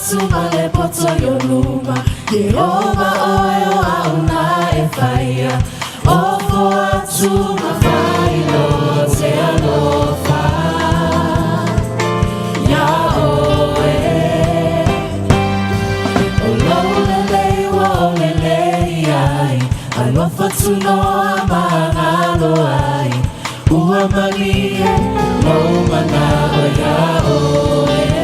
atumale poto yoluma Yehova oyo auna efaya Ofo atuma failo te alofa Ya oe Ololele wolele ai Alofa tuno amangalo ai Uamalie Lomanaho ya oe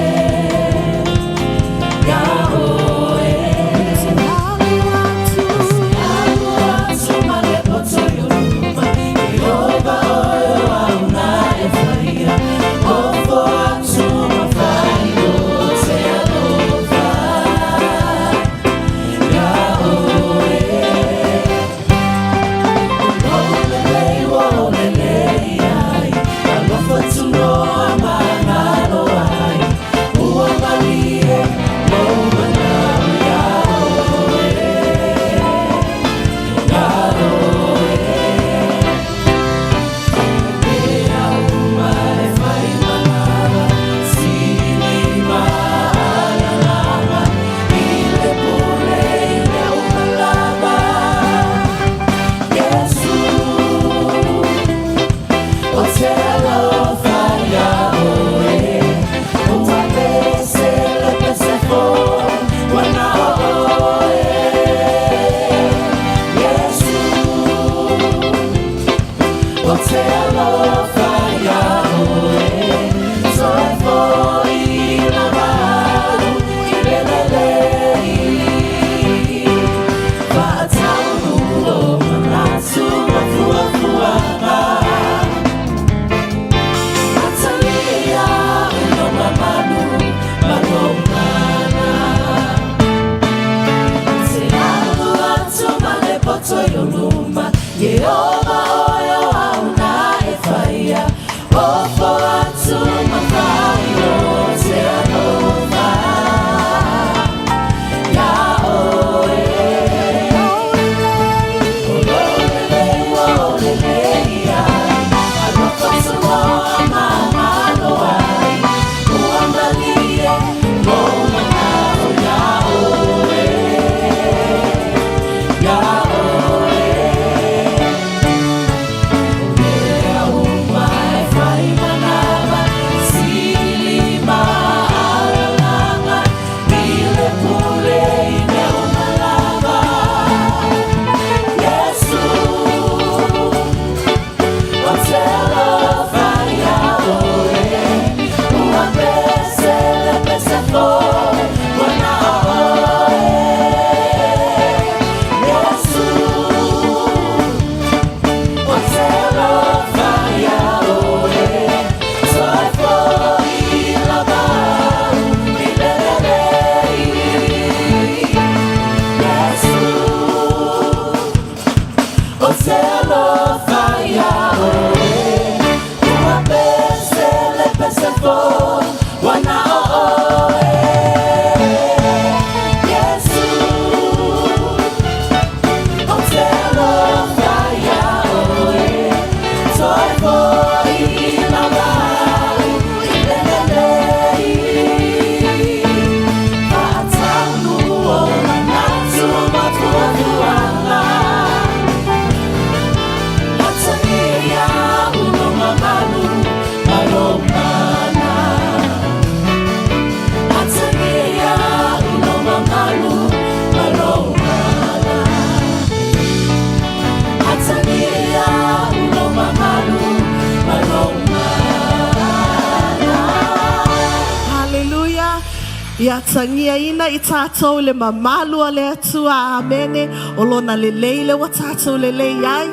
Ia tangia ina I tātou le mamalua le atua amene o lona le leile wa tātou le lei ai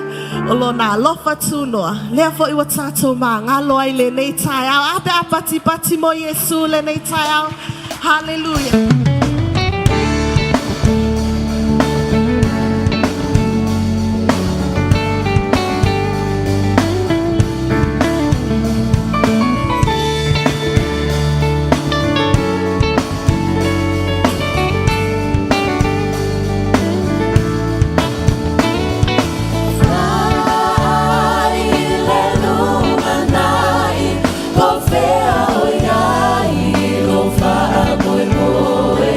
o lona alofa tūnoa lea fo I wa tātou mā ngalo ai le nei tai au ape apati pati mo Yesu le nei tai au hallelujah. Fea o ia I lo fa a boy boy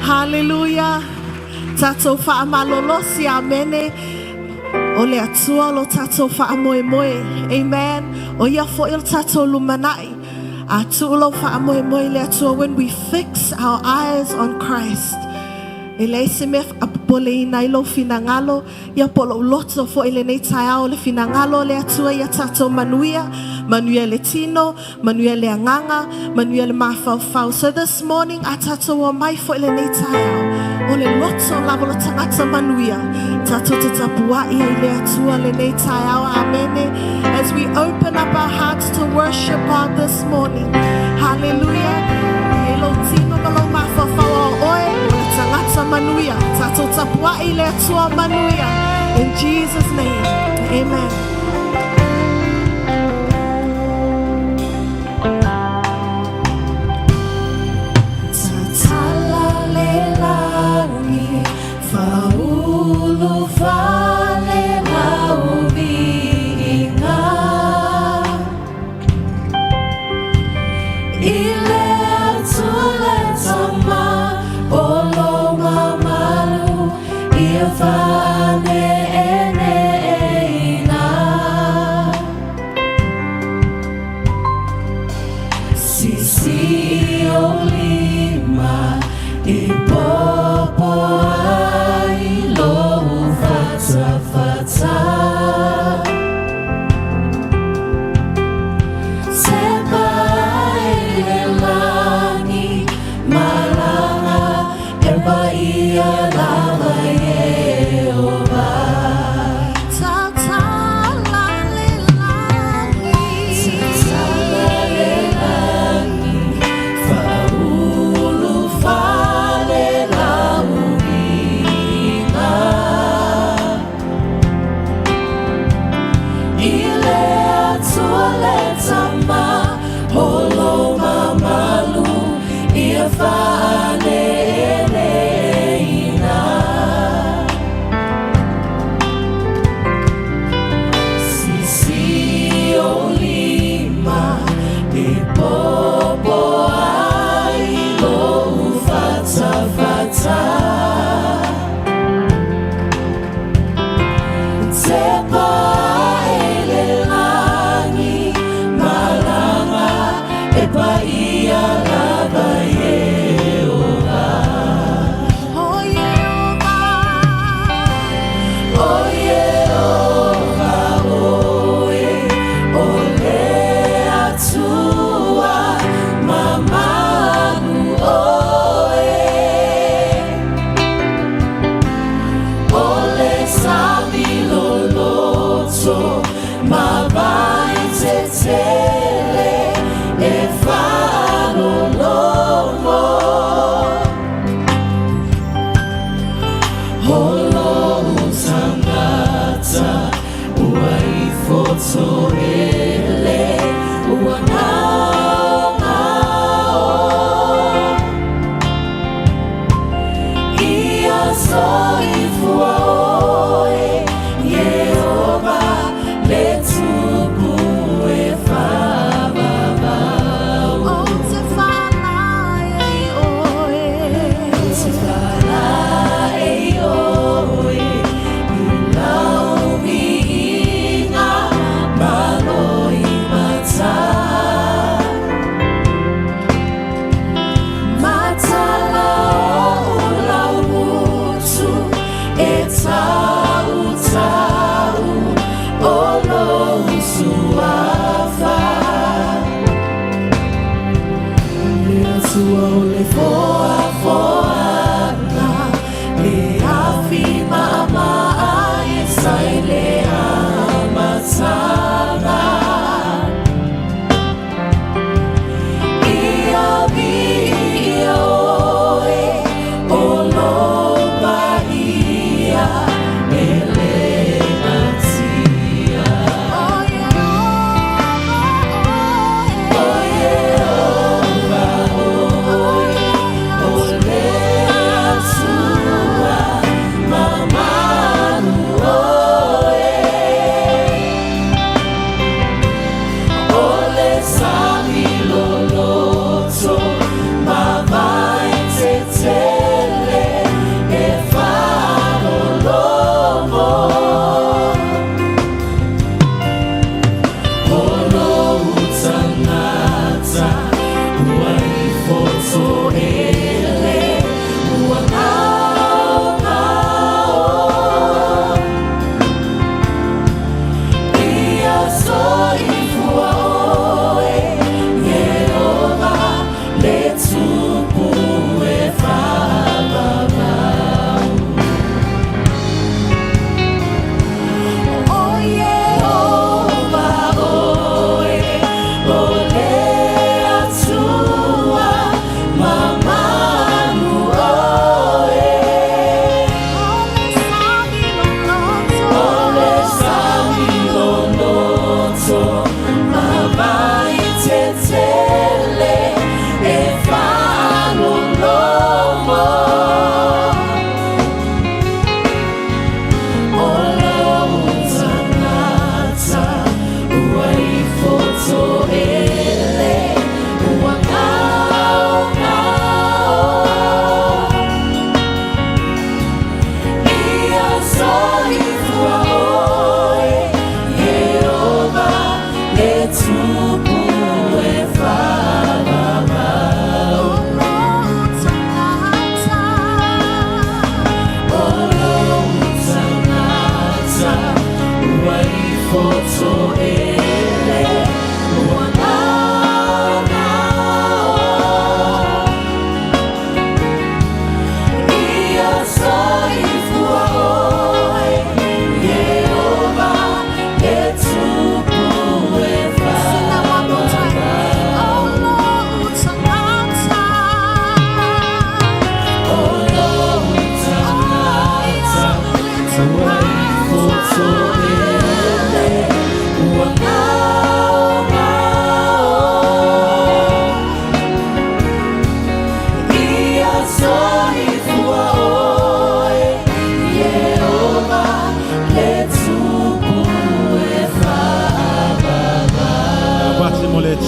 Hallelujah. Tato fa amalolosi amene. Ole atua lo tato fa amoe moe. Amen. O ia fo il tato lumanai. Atulo fa amoe moe le atua when we fix our eyes on Christ. Ele semef apole ina ilo finangalo ia polo loto fo ele nei taiao le finangalo le atua ia tato manuia le tino manuia le anganga manuia le mafau. So this morning atato wa mai fo ele nei taiao ole loto lavo lo tangata manuia tato tatapua ia le atua le nei taiao. Amene. As we open up our hearts to worship God this morning, hallelujah. Elo tino malo mafau oe tangata manuia tato tapua ile atua manuia in Jesus' name. Amen.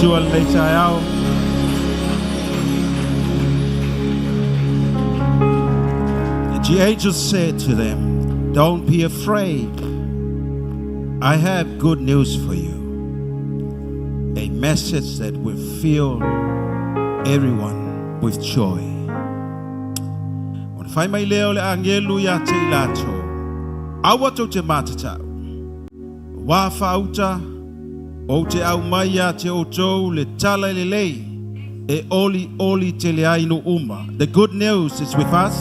tua le tai au. And the angels said to them, "Don't be afraid. I have good news for you. A message that will fill everyone with joy." On fai mai leo le angelu ya te ilato. Awa tau te matata. Wa fauta o te au mai ya te otou le tala le lei. E oli te le ainu uma. The good news is with us.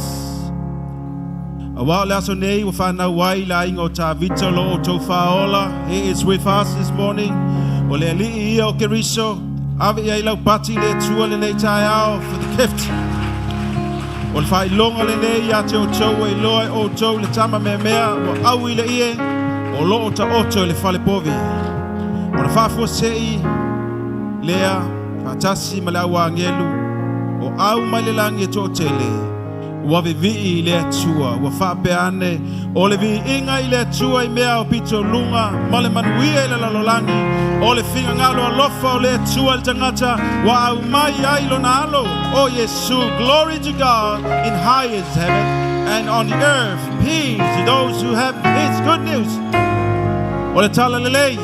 Awa le aso nei wa whana wai la ingo ta vita lo o tau whaola. He is with us this morning. O le ali o keriso. Ave ia ilau pati le tua le nei tai ao for the gift. O le whai longa le nei ya te otou e loa o tau le tama mea mea. O au i le ie. O lo o ta oto le whale povi. O le whafua sei lea fatasi ma le awa angelu. O au mai le langi e to tele. Ua vivi le atua, ua whapeane. O le vi inga i le atua I mea o pito lunga. Ma le manuia I le lalolangi. O le finga ngalo alofa o le atua le tangata. Wa au mai ai lo na alo. O Yesu, glory to God in highest heaven. And on the earth, peace to those who have His good news. O le tala lelei.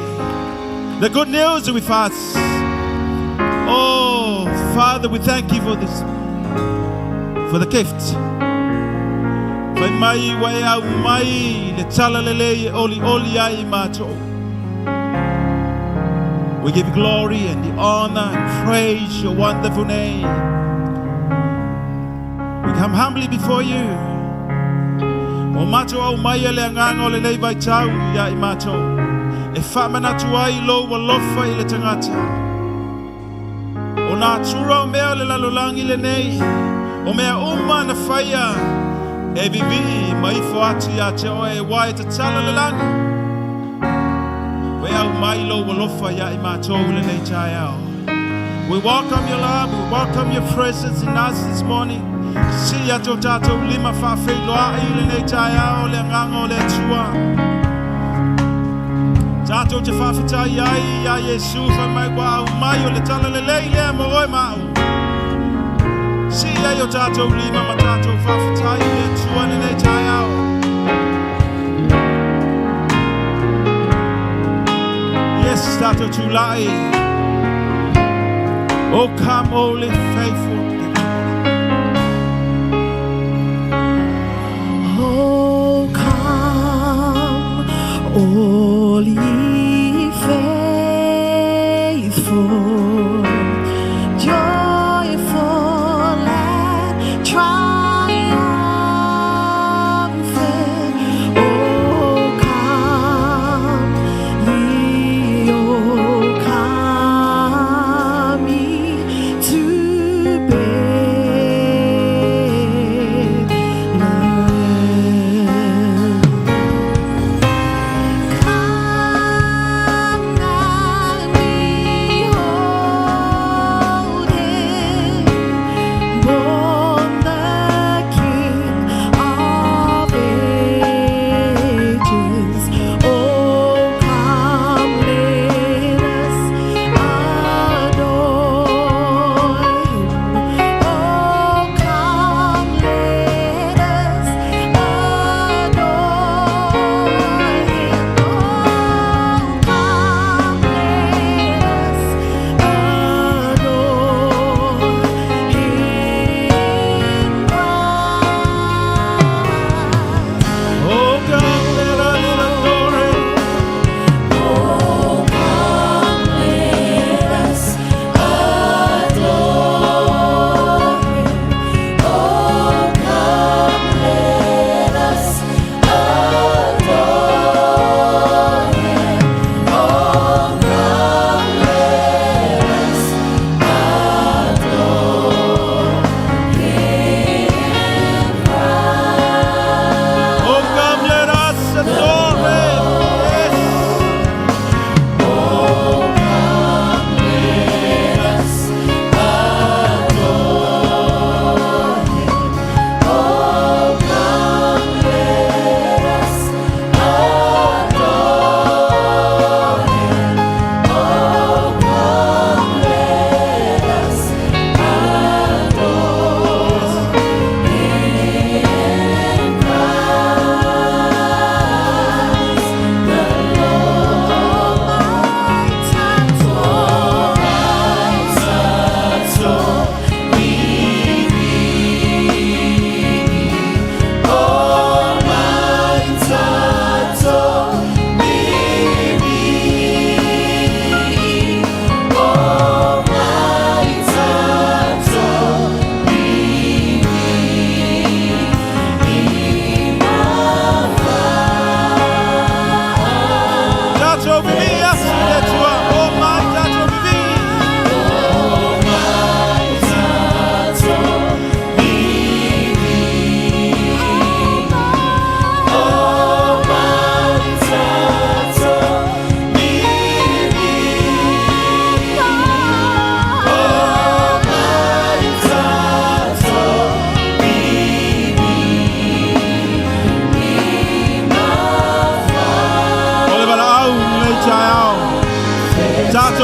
The good news is with us. Oh, Father, we thank you for this. For the gift. Fai mai wai au mai le tala lele oli ai mato. We give you glory and the honor and praise your wonderful name. We come humbly before you. O mato au mai le angango le nei vai tau ya I mato. E whamana tuai lo wa lofa I le tangata. O nā tura o mea le lalolangi le nei. O mea uma na whaia e vivi mai whaati a te oe e wai te tala le langi. We au mai lo walofa ia I mātou le nei tai au. We welcome your love, we welcome your presence in us this morning. Si ato tatou lima whawhi loa I le nei tai au le ngango le tua. Tatou te whawhitai ai ia Yesu whai mai wa au mai o le tala le lei lea mo oi mau. Si ai o tatou lima ma tatou whawhitai e tuane nei tai au. Yes, tatou tūlai. Oh, come, holy, faithful. Oh, come, all ye faithful, joyful and triumphant. Oh, come ye, oh, come ye to Bethlehem. Come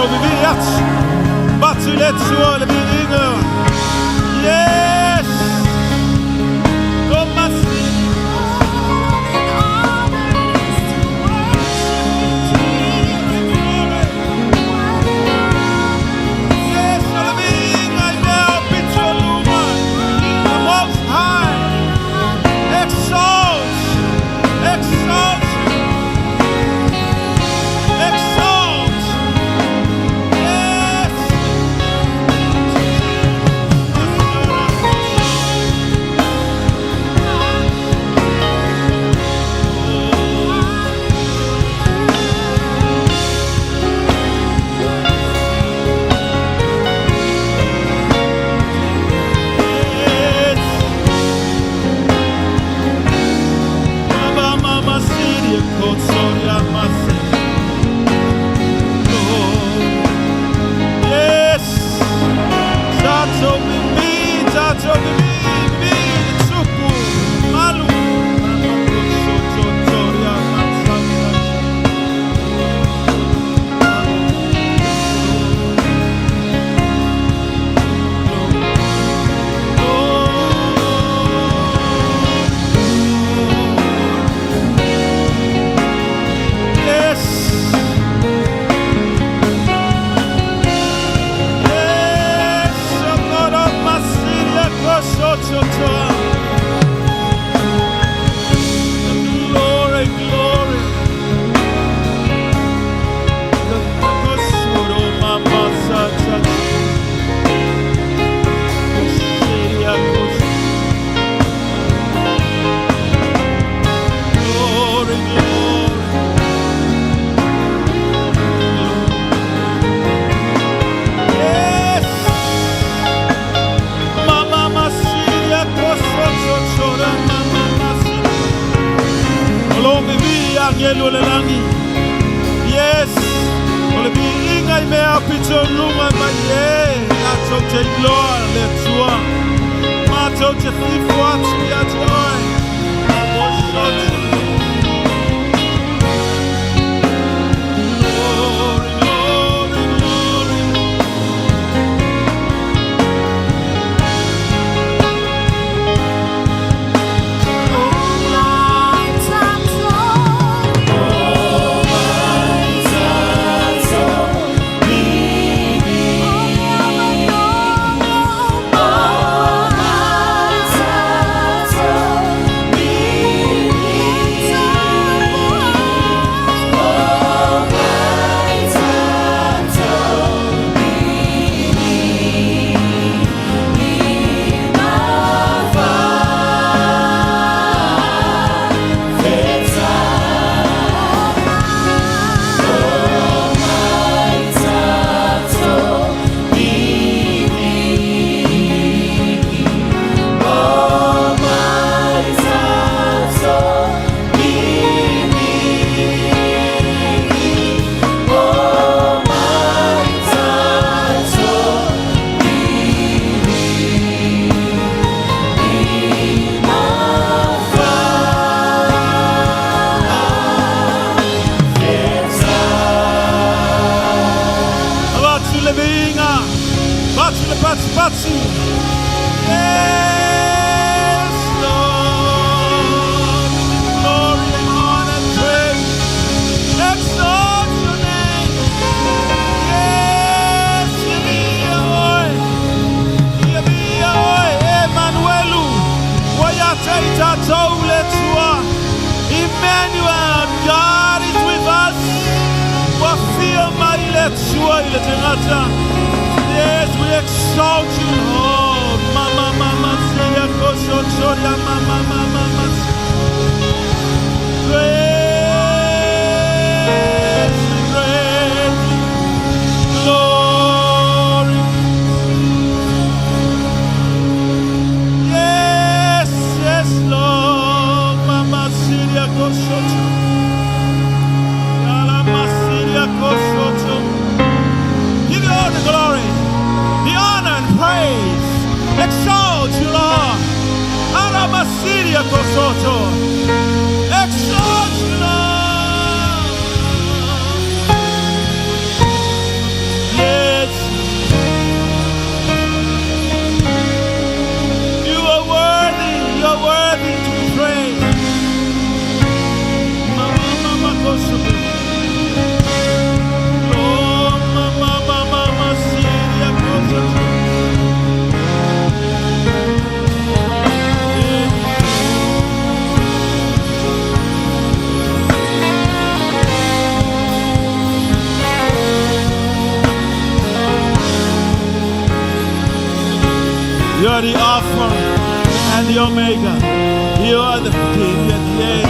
viviat. Batulet suo le bingo. Yes. Come yes, ole bi ingai mea pito lunga ma ye, ato te loa le tua, mato te fifuati a toi, amo shoti. Batsi. Yes, Lord. Glory and honor and praise. Exalt your name. Yes, Yahweh, Emmanuelu. Wayataita Toule Tua. Emmanuel, God is with us. Wafia Maile Tua ile Tenata. Yes, we exalt you, Lord. Mama, mama, say a koso, soya, mama, mama, mama. Praise, praise, glory. Yes, yes, Lord. Mama, say a koso, Yala, say a koso. Give you all the glory, the honor and praise. Exalt you, Lord. Aramasiria kosoto. Exalt you, Lord. are the Alpha and the Omega. You are the beginning and the end.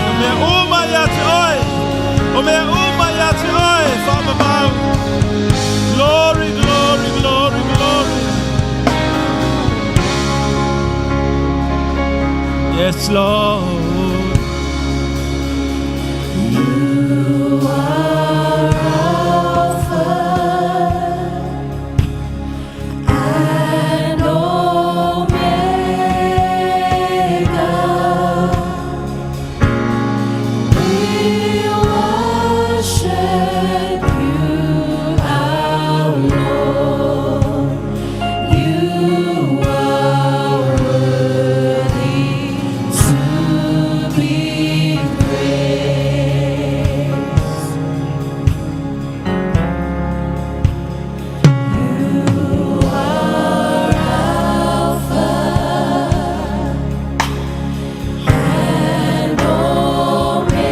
Father, bow. Glory, glory, glory, glory. Yes, Lord. You are Alpha and Omega. We worship you, our Lord. You are worthy to be praised. You are Alpha and Omega.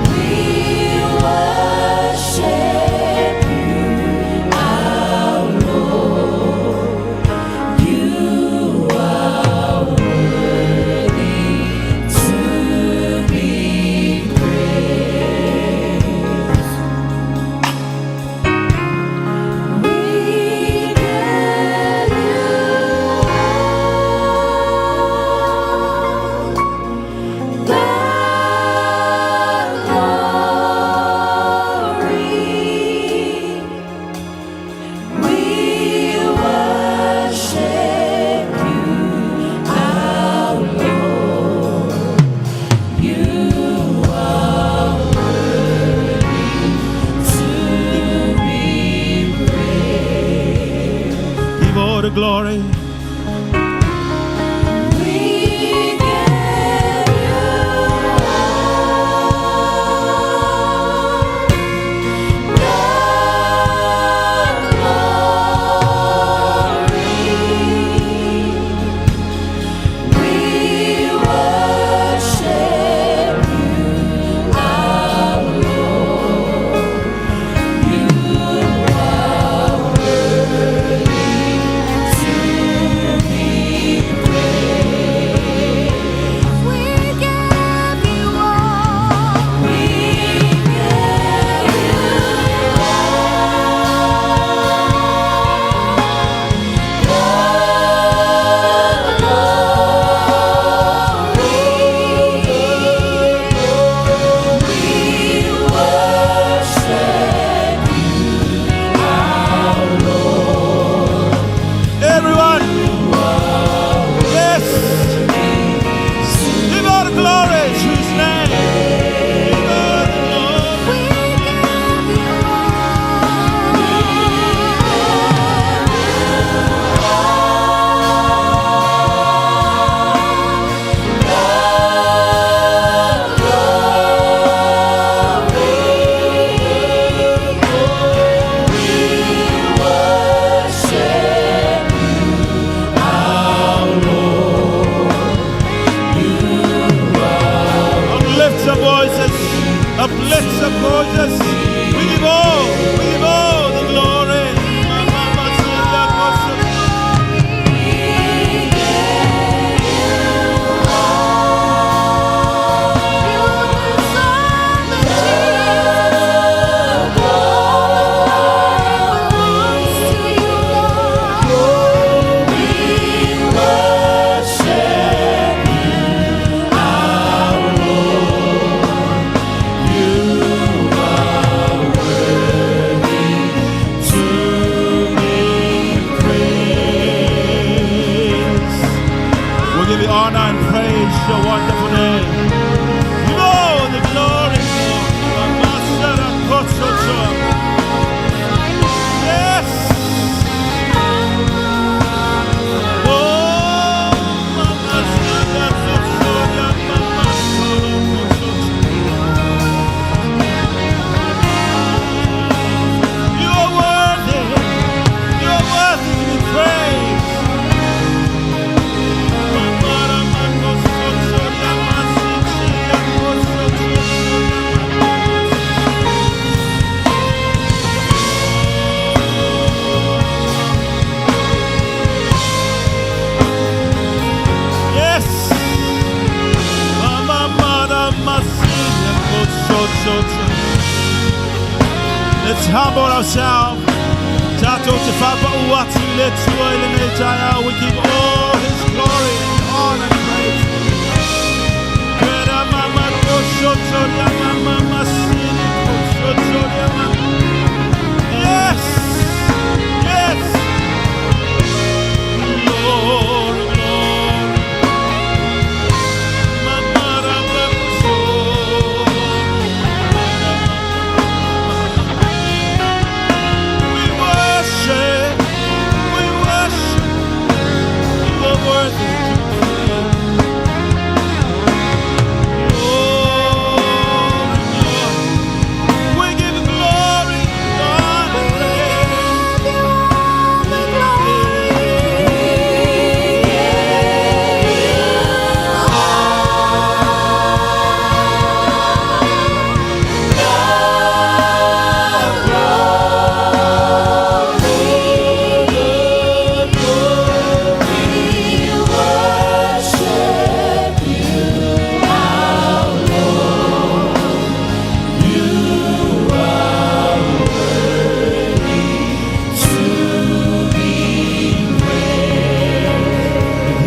We worship you, our Lord. You are worthy to be praised. We give you the glory. We worship you, our Lord. You are worthy to be praised. Give all the glory. We give you Everyone. Yes. Give all the glory to his name. Give all the glory. Uplift your voices. Uplift your voices. We give all the glory. We'll give you honor and praise your wonderful name. Give all the glory. Yes. You are worthy. You are worthy to be praised. humble ourselves. Tato te whapa uatu le tua i le nei tai au. We give all His glory and honor and praise. Kera mama koshotoria mama masini koshotoria mama. Yes, yes. Glory, glory. Mama ramba kuso. We worship, you are worthy to be praised. Glory, glory. We give you glory, honor, and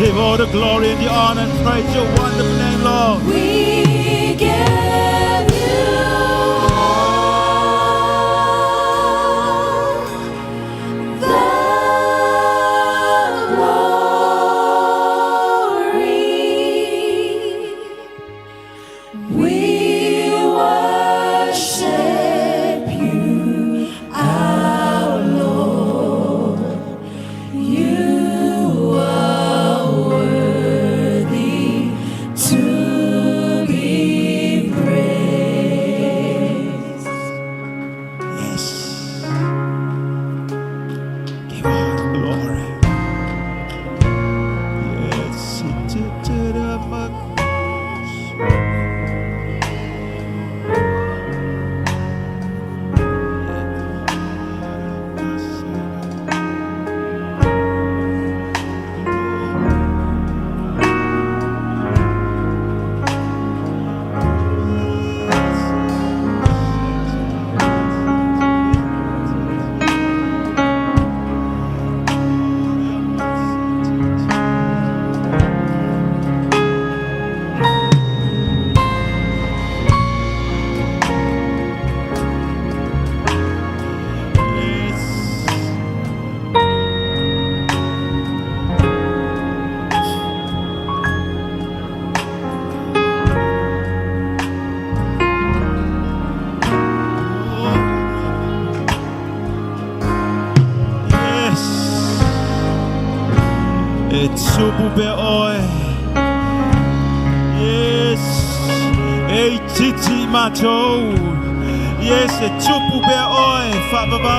give all the glory and the honor and praise your wonderful name, Lord. We give you the glory. We worship you, our Lord. You are worthy to be praised. Yes. Give all the glory. Yes. Etsubu be oi. Yes. Ei titi mato. Yes, etsubu be oi. Fababa,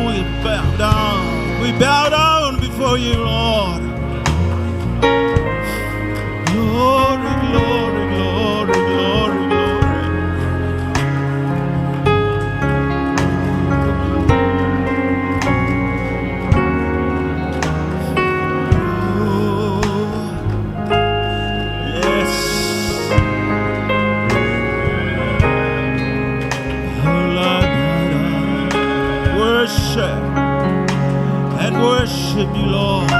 we bow down. We bow down before you, Lord. Glory, glory, glory, glory, glory. Worship you, Lord.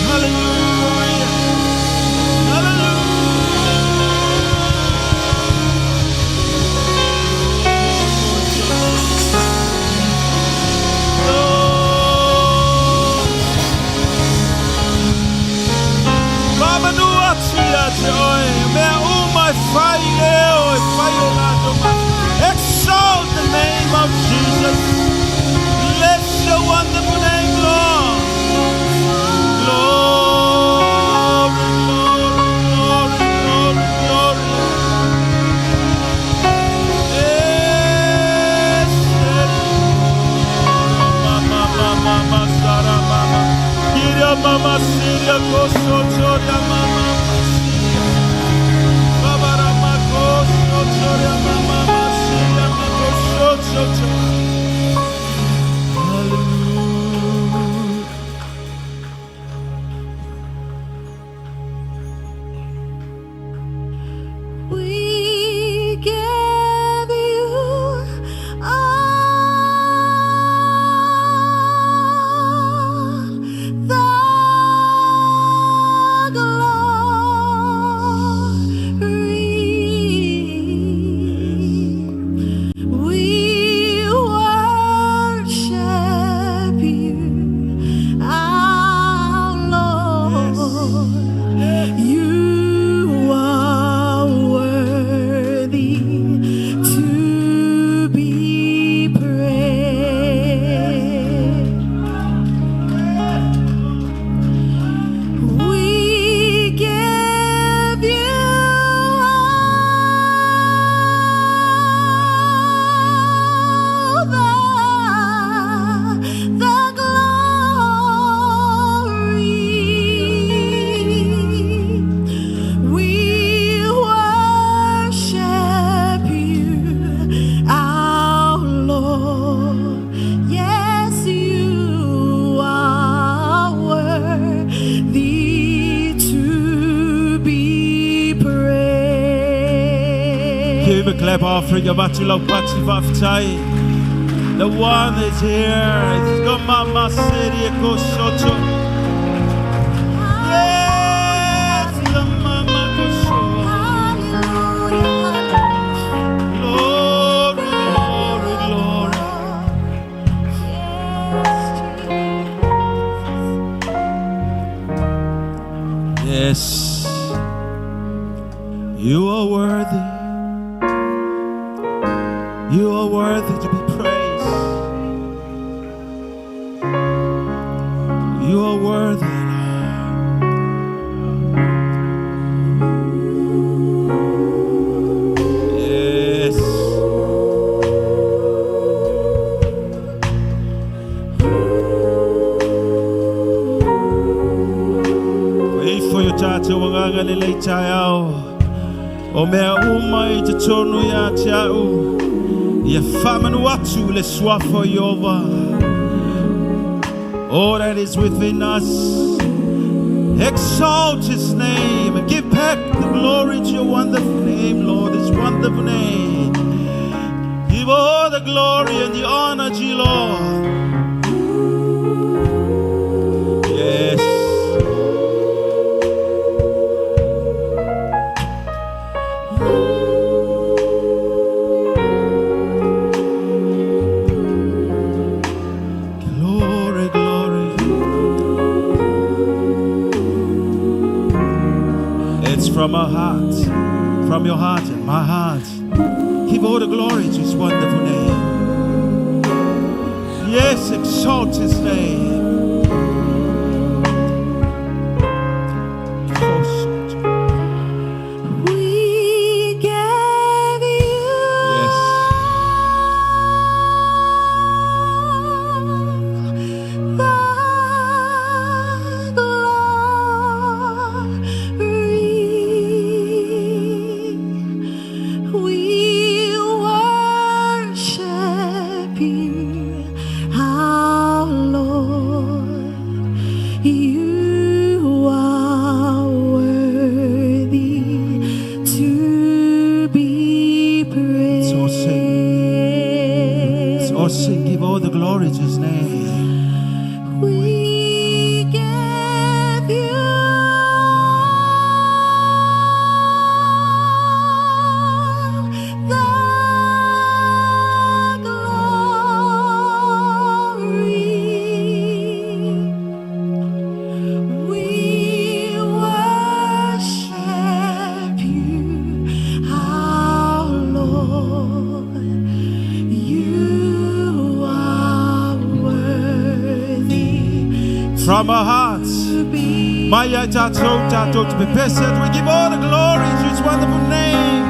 Hallelujah. Exalt the name of Jesus. Bless your wonderful name, Lord. Glory, glory, glory, glory, glory. Yes, yes. Mama, mama, mama, Sara, mama. Kira, mama, Siria, Koso, Choria, mama, Siria. Baba, Rama, Koso, Choria, mama, Siria, Koso, Choria. We give you all the glory. We worship you, our Lord. You are worthy to be praised. We give you all the glory. We worship you, our Lord. Yes, you are worthy to be praised. Give a clap offering of Atula Pativaftai. The one is here. It's got Mama City Kosoto. Yes, the Mama Kosoto. Glory, glory, glory. Yes, you are worthy. You are worthy to be praised. You are worthy, Lord. Yes. Wait for your tattoo, wanganga lilay tayo. O mea umay tatono ya tiao. Ya faman watu le swafo yova. All that is within us, exalt his name and give back the glory to your wonderful name, Lord, his wonderful name. Give all the glory and the honor to you, Lord. Yes. Glory, glory. It's from our heart, from your heart and my heart. Give all the glory to his wonderful name. Yes, exalt his name. We give you Yes. the glory. We worship you, our Lord. from our hearts. Maya tato tato to be blessed. We give all the glory to His wonderful name.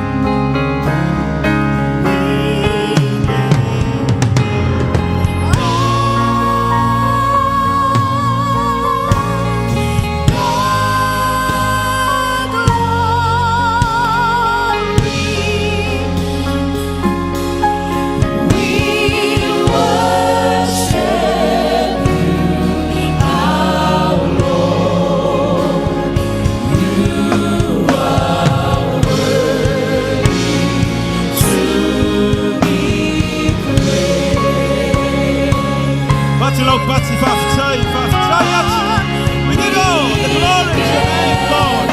We give all the glory to Your name, Lord.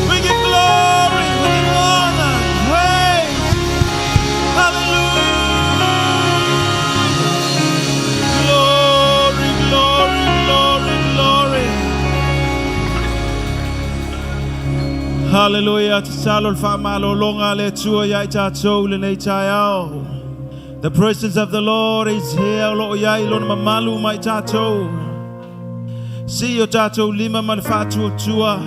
We give glory, we give honor, praise. Hallelujah. Glory, glory, glory, glory. Hallelujah. The presence of the Lord is here. See your tato lima malfatu tua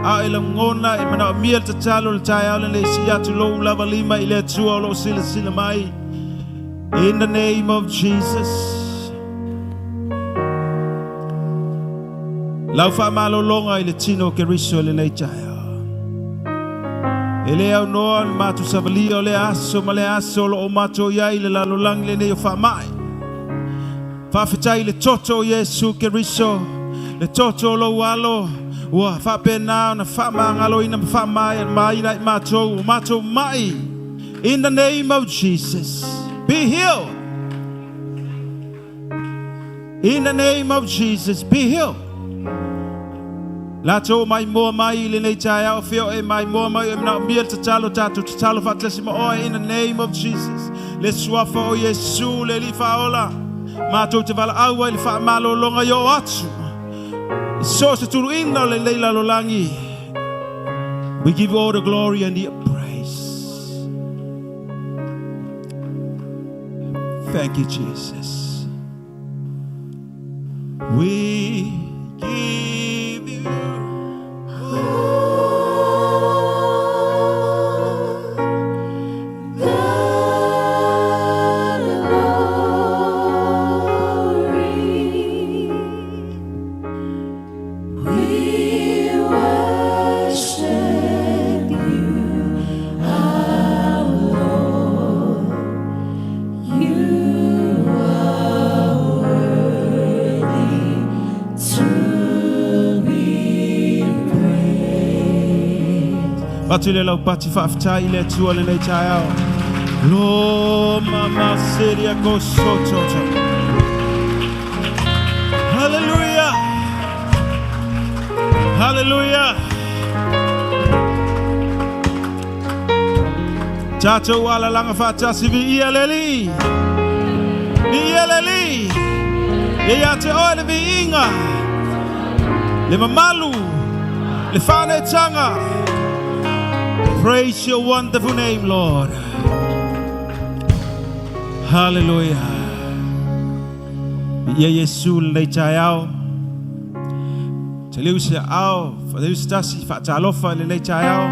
a elangona e mana miel tatalo le tai ale le sia tu lo lava lima ile tua lo sila sila mai. In the name of Jesus. Lau fa malo longa ile tino ke riso le nei tai. Ele au noa matu savali ole aso male aso lo o mato ya ile la lo lang le nei fa mai. Fa fitai le toto Yesu ke riso. Le toto lo walo wa fa pena na fa mangalo ina fa mai na mato mai. In the name of Jesus, be healed. In the name of Jesus, be healed. La to mai mo mai le nei tai au fio e mai mo mai na miel tatalo fa tesimo o in the name of Jesus. Le swafa o Yesu le li fa ola. Mato te vala au le fa malo longa yo atu. So se tulu inna le leila lolangi. We give you all the glory and the praise. Thank you, Jesus. We give you Batule lau pati faftai le tua le nei tai au. Lo mama seria go soto. Hallelujah. Hallelujah. Tato wala langa fata sivi ialeli. Ialeli. Ya te ole vi inga. Le mamalu. Le fane tanga. Praise your wonderful name, Lord. Hallelujah. Ya Yesu le chayao. te liu se ao, fa liu stasi fa talofa le nei tai ao.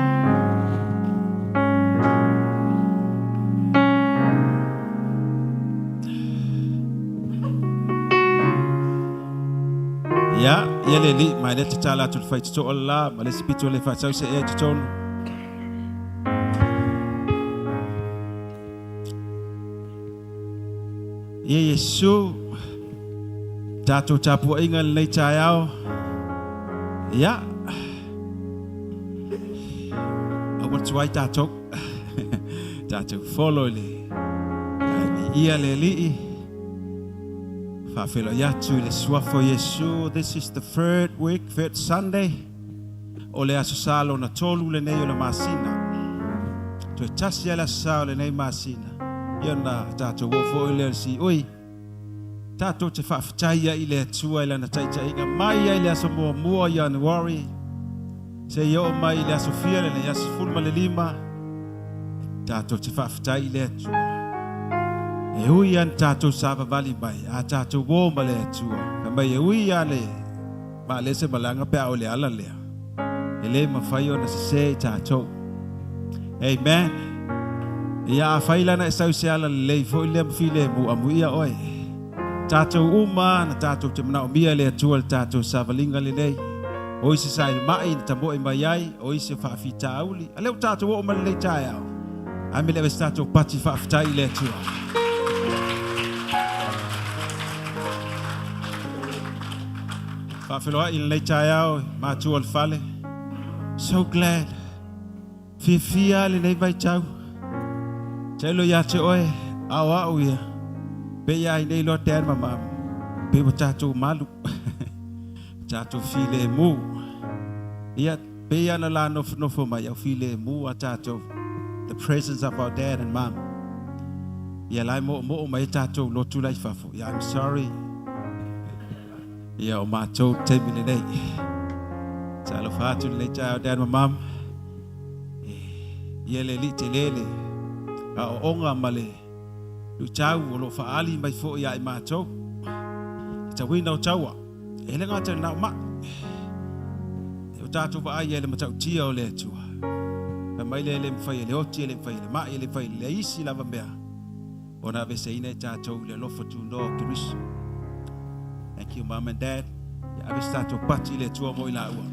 Ya, ia le li mai le te tala tu fai to Allah, ma le spito le fa tau se e te tonu. Ia Yesu, tātou tāpua inga le nei tai ao. Ia, awa tuai tātou, tātou follow le, ia le li. Fa'afelo yatu le suafo Yesu. This is the third Sunday. O le aso salo na tolu le nei o le masina. To e tasi ala sao le nei masina. Ia na tātou wofo i le si oi. Tātou te whaafitaia i le atua i lana taita inga mai ai le aso mua Januari. Se iao mai i le aso fia le nei aso fulma le lima. Tātou te whaafitai i le atua. E hui an tātou sāpa vali mai, a tātou wō ma le atua. Ka mai e hui ale, ma le se malanga pia o le ala lea. E le ma whai o na se tātou. Amen. Ia a whai lana e sau se ala le lei, fo i le mawhile mu amu ia oi. Tātou uma na tātou te mana o mia le atua le tātou sāvalinga le lei. O isi sa i mai na tambo i mai ai, o isi whaafita auli. A leo tātou wō ma le lei tai au. A me lewe tātou pati whaafitai le atua. Whawhiloa i nei tai au, mātua le whale. So glad. Fia le nei vai tau. Tailo ia te oe, au au ia. Pe ia i nei loa te anma mam. Pe wa tātou malu. Tātou file mu. Ia, pe ia na la nofo mai, au file mu a tātou. The presence of our dad and mom. Ia lai mo mai tātou lo tu lai fafo. Ia, I'm sorry. Ia o mātou te mine nei. Talo whātu nei tai o dad mam. Ia le li te lele. A o onga male. Lu tau o lo whaali mai fo ia i mātou. Ta wina o taua. E le ngata na ma. E o tātou wa ai e le matau tia o le atua. Na mai le mwhai le oti le mwhai le mai le mwhai le isi lava mea. O na vese ina e tātou le lofa tu no kirisu. Thank you, Mom and Dad. Ya abe tātou pati le tua mo i la ua.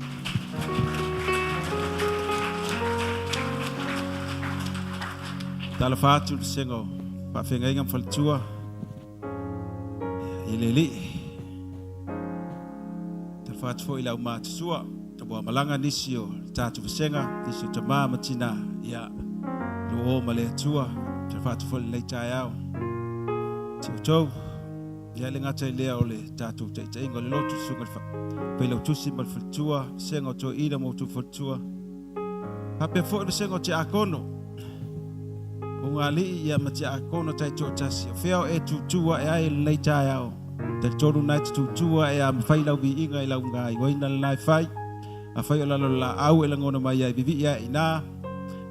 Tala whātu le sengo. Whawhenga inga mwhalitua. Ile li. Tala whātu fo i la uma tusua. Tabua malanga nisi o tātou whasenga. Nisi o tamā matina. Ia. Lo o male atua. Tala whātu fo i lei tai au. Tio tau. Ia le ngata i lea o le tātou taita ingo le lotu sunga le pai lau tusi ma le whalitua. Senga o tō ina mo tō whalitua. Hape fo i le senga o te akono. O ngā li ia ma te akono tai tō tasi. O whiao e tūtua e ai le nei tai au. Te tōru nai te tūtua e a mwhai lau vi inga i lau ngā i goina le nai whai. A whai o lalo la au e la ngona mai ai vivi ia i nā.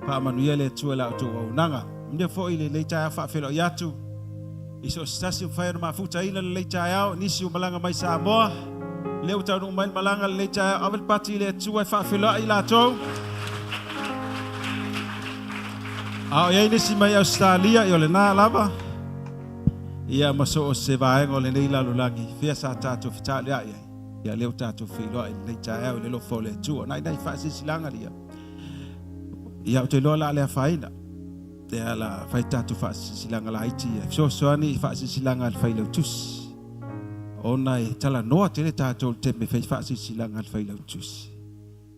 Pa amanuia le tua la o tō au nanga. Mnea fo i le nei tai au whaafelo i atu. Iso stasi whai o mafuta ina le nei tai au. Nisi o malanga mai sa moa. Leo tau nungu mai malanga le nei tai au. Awel pati le tua e whaafelo i la tō. Ao ia nisi mai Australia i o le nā lava. Ia maso o se vaenga o le nei lalulangi. Fia sa tātou whitale ai ai. Ia leo tātou whiloa i nei tai au le lofo le tua. Nai whaasi silanga lia. Ia o te loa la lea whaina. Te ala whai tātou whaasi silanga la iti. So soani i whaasi silanga al whailau tusi. Ona e tala noa tele tātou te me whai whaasi silanga al whailau tusi.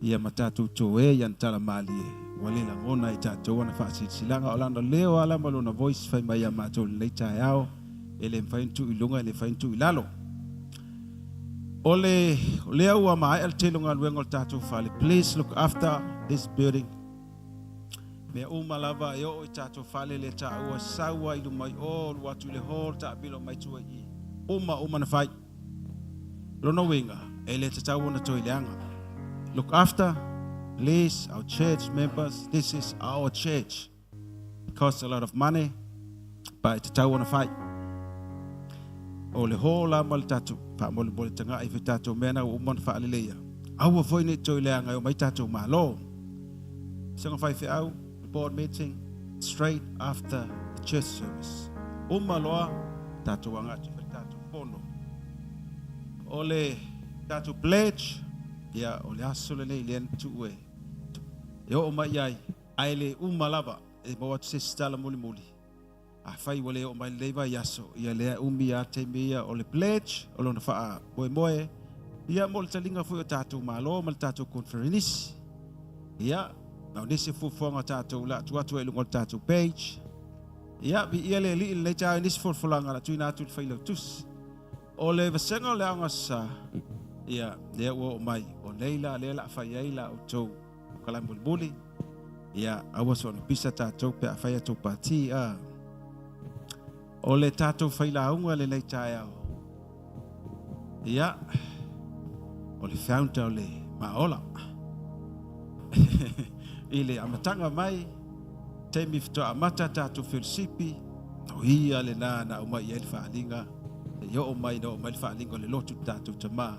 Ia ma tātou tō e ian tala mali e. Wale la ngona i tātou ana whaasi silanga o landa leo ala malo na voice whai mai a mātou le nei tai au. Ele mwhaintu i lunga, ele mwhaintu i lalo. Ole lea ua mai al te lunga luenga o tātou whale. Please look after this building. Mea umalava e o i tātou whale le tā ua saua i lumai o luatu le hōr tā bilo mai tua i. Uma na whai. Lono winga, e le tatau na toi leanga. Look after, please, our church members. This is our church. It costs a lot of money, but tatau na whai. O le hola mal tatu, pa mole tanga i tātou mena o umana wha aleleia. Aua foi ne toi lea ngai o mai tātou malo. Sanga whai whiau, the board meeting, straight after the church service. O maloa, tātou angati whai tātou pono. Ole tātou pledge, ia ole asole nei lean tuue. Ia o mai ai, aile umalava, e mawatu se stala muli muli. A whai wale o mai leiva yaso, ia lea umi a te mea ole pledge, o lona wha moe moe, ia mo le talinga fu o tātou malo, ma le tātou conference. Ia, nau nese fufonga tātou la, tuatu e lungo le tātou page. Ia, bi ia le li le tāu nese fulfulanga la tuina atu le whailau tus. O le vasenga le anga sa, ia, lea ua o mai, o leila, lea la whai eila o tau, o kalai muli muli. Ia, awa so na pisa tātou pe a whai atu pati, o le tātou whaila unga le leitai au. Ia, o le founder o le maola. I le amatanga mai, te mi fito amata tātou whirsipi, o ia le nāna o mai e le whaalinga, e o mai no o mai le whaalinga o le lotu tātou tamā.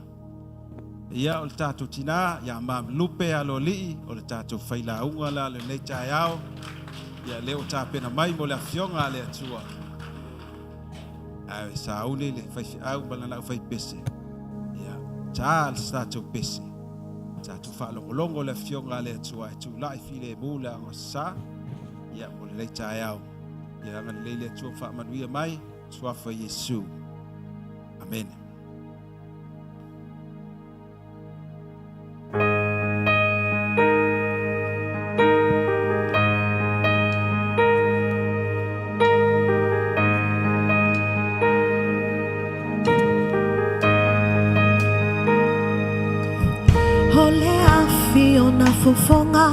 Ia o le tātou tina, ia mam Lupe Aloalii, o le tātou whaila unga la le leitai au, ia leo tāpena mai mo le afionga le atua. Awe sa aune le whaifi au malana u whai pese. Ia, tāl tātou pese. Tātou whaalongolongo le fionga le atua e tū lai file e mūla o sa. Ia, mo le leitai au. Ia, ngan leile atua whaamanuia mai, suafa Yesu. Amen. Fufonga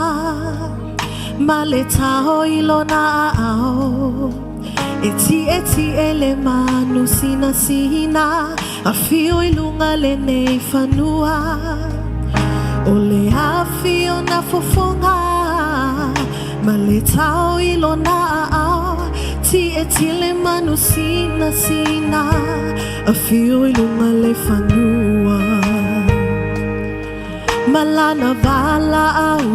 maleta ilona ao eti ele manu sina afio ilunga le nei fanua ole afio na fufonga maleta ilona ao eti le manu sina afio ilunga le fanua malana vala au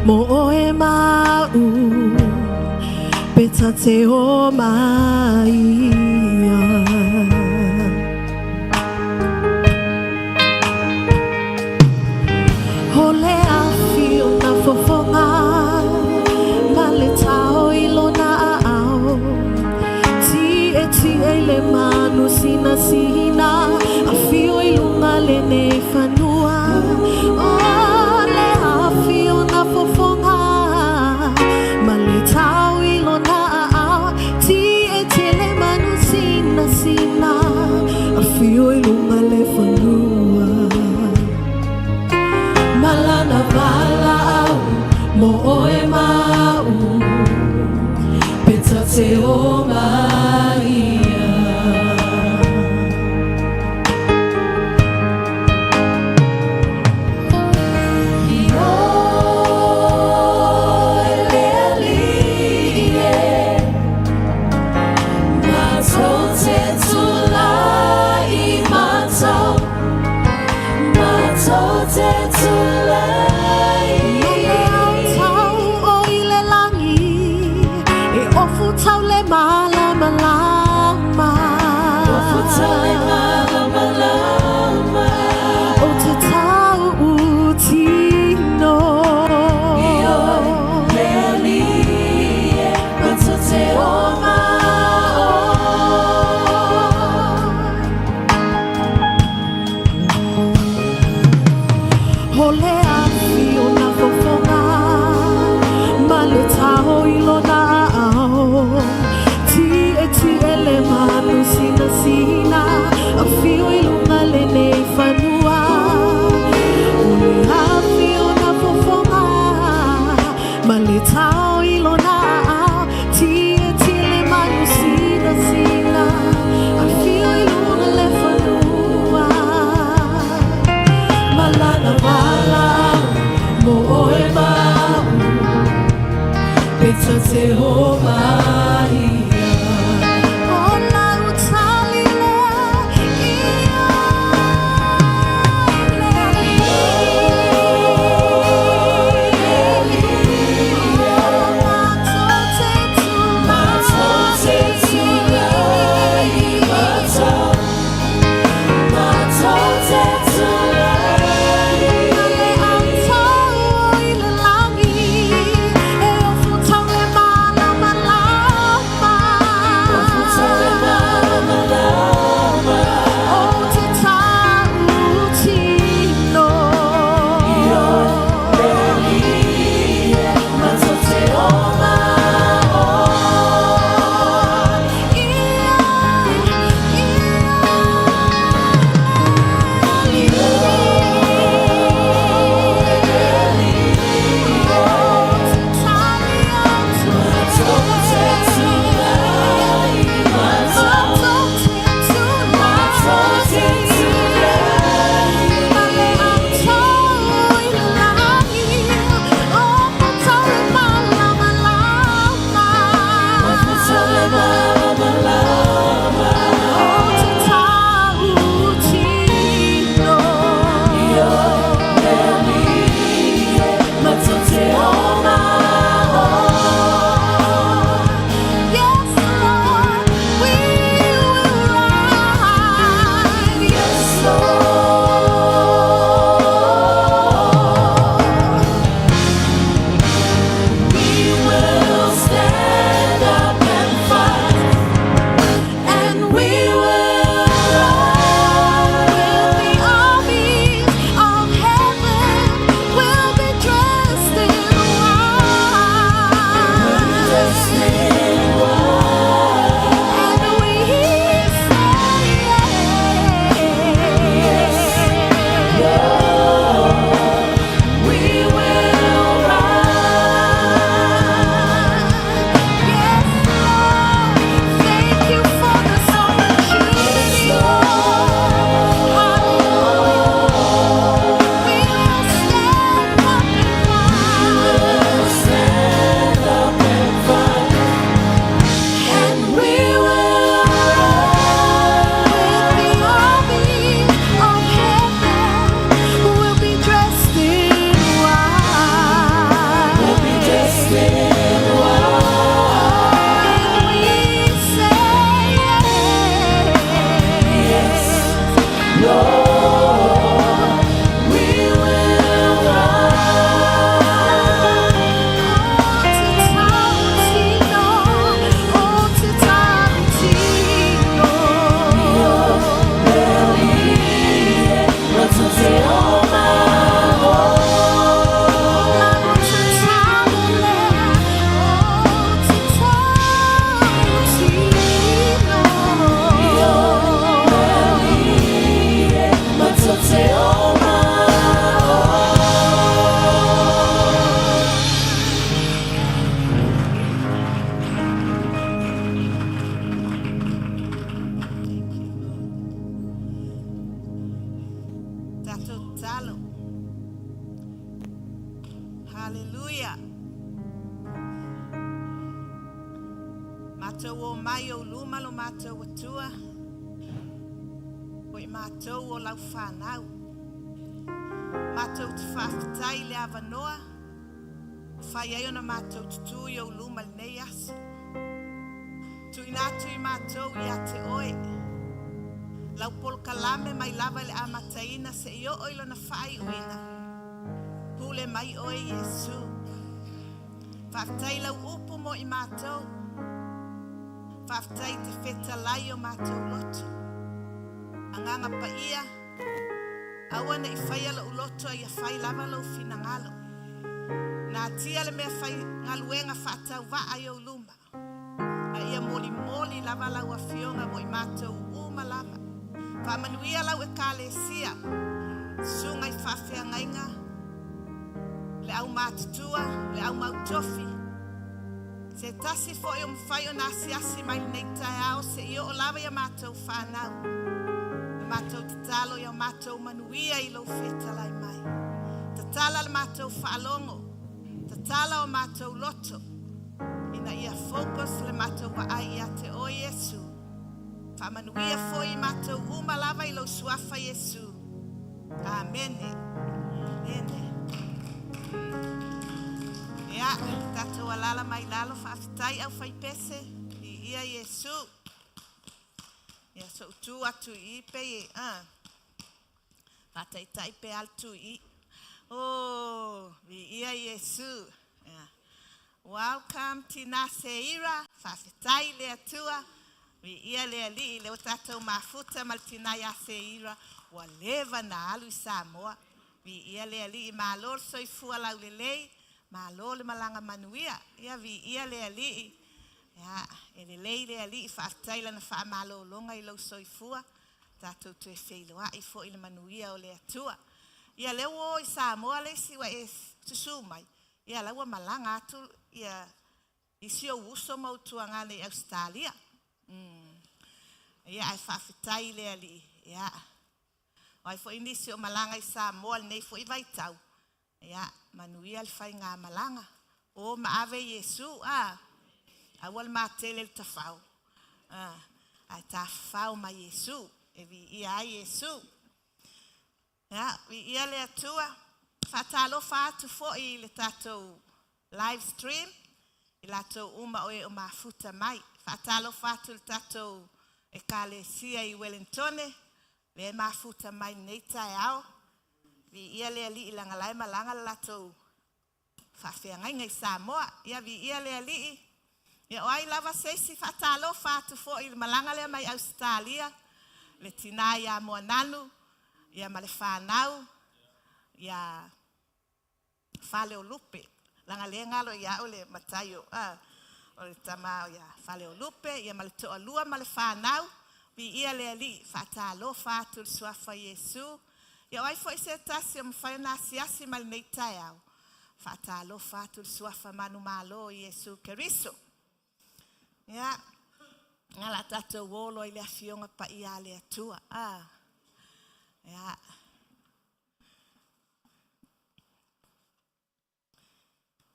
mo oe mau peta te o maia hole afio na fofonga maletao ilona au ti ele manu sina afio ilunga le ne fanua ole afio na fofonga maletao ilona au ti ele manu sina afio ilunga le fanua malana vala au mo oe mau peta te o maia Hallelujah. Mātou o mai o luma lo mātou atua. Oi mātou o lau whanau. Mātou te whawhatai le awanoa. Whai ai ona mātou tutui o luma le nei aso. Tui nātu I mātou I a te oe. Lau polo kalame mai lava le amataina se I o oilo na whai uina. Hule mai oe Yesu. Whawhatai lau upu mo I mātou. Whawhatai te wheta lai o mātou loto. Anganga pa ia. Awana I whai ala uloto I a whai lava lau finangalo. Nā tia le mea whai ngaluenga whatau wa ai o luma. A ia moli moli lava lau a fionga mo I mātou uma lava. Whamanuia lau e kālesia. Sunga I whawhea ngainga. Le au mātutua, le au mautofi. Se tasi fo I o mwhai o nasi asi mai nei tai ao se I o lava ia mātou whanau. Mātou te talo ia mātou manuia I lo wheta lai mai. Te tala le mātou whaalongo. Te tala o mātou loto. Ina ia focus le mātou wa ai ia te o Yesu. Whamanuia fo I mātou uma lava I lo suafa Yesu. Amene. Amene. Ia, tatou alala mai lalo whaafitai au whai pese. I ia Yesu. Ia so tu atu I pe e. Patai tai pe altu I. Oh, vi ia Yesu. Yeah. Welcome Tina Seira. Whawhitai le atua. Vi ia le ali le o tatou mafuta mal tina ia Seira. Wa leva na alu I Samoa. Vi ia le ali I malol soifua lau le lei. Malol le malanga manuia. Ia vi ia le ali. Ya, ele lei le ali I whawhitai lana wha malolonga I lau soifua. Tatou tue wheiloa I fo I le manuia o le atua. Ia leo o I Samoa le siwa e tusu mai. Ia laua malanga atu ia isio uso mautuanga le Australia. Ia ai whawhitai le ali. Ia. Wai fo inisio malanga I Samoa le nei fo I vaitau. Ia manuia le whai ngā malanga. O maave Yesu. Awal matele le tafau. Ai tafau ma Yesu. E vi ia Yesu. Ja, vi ia le atua. Whatalo whātu fo I le tātou live stream. I latou uma oe o mafuta mai. Whatalo whātu le tātou e kālesia I Wellingtone. Le mafuta mai nei tai ao. Vi ia le ali I langalai malanga le latou. Whawhea ngai Samoa. Ia vi ia le ali. Ia oai lava seisi whatalo whātu fo I malanga le mai Australia. Le tina ia moa nanu. Ia male whanau, ia whale o Lupe. Langa le ngalo ia o le matayo. O le tama ia whale o Lupe, ia male toa lua male whanau. Vi ia le ali, whatalo whātul suafa Yesu. Ia waifo I se tasi o mwhai nasi asi male nei tai au. Whatalo whātul suafa manu malo Yesu Keriso. Ia, ngala tatou wolo I le afionga pa ia le atua. Ja.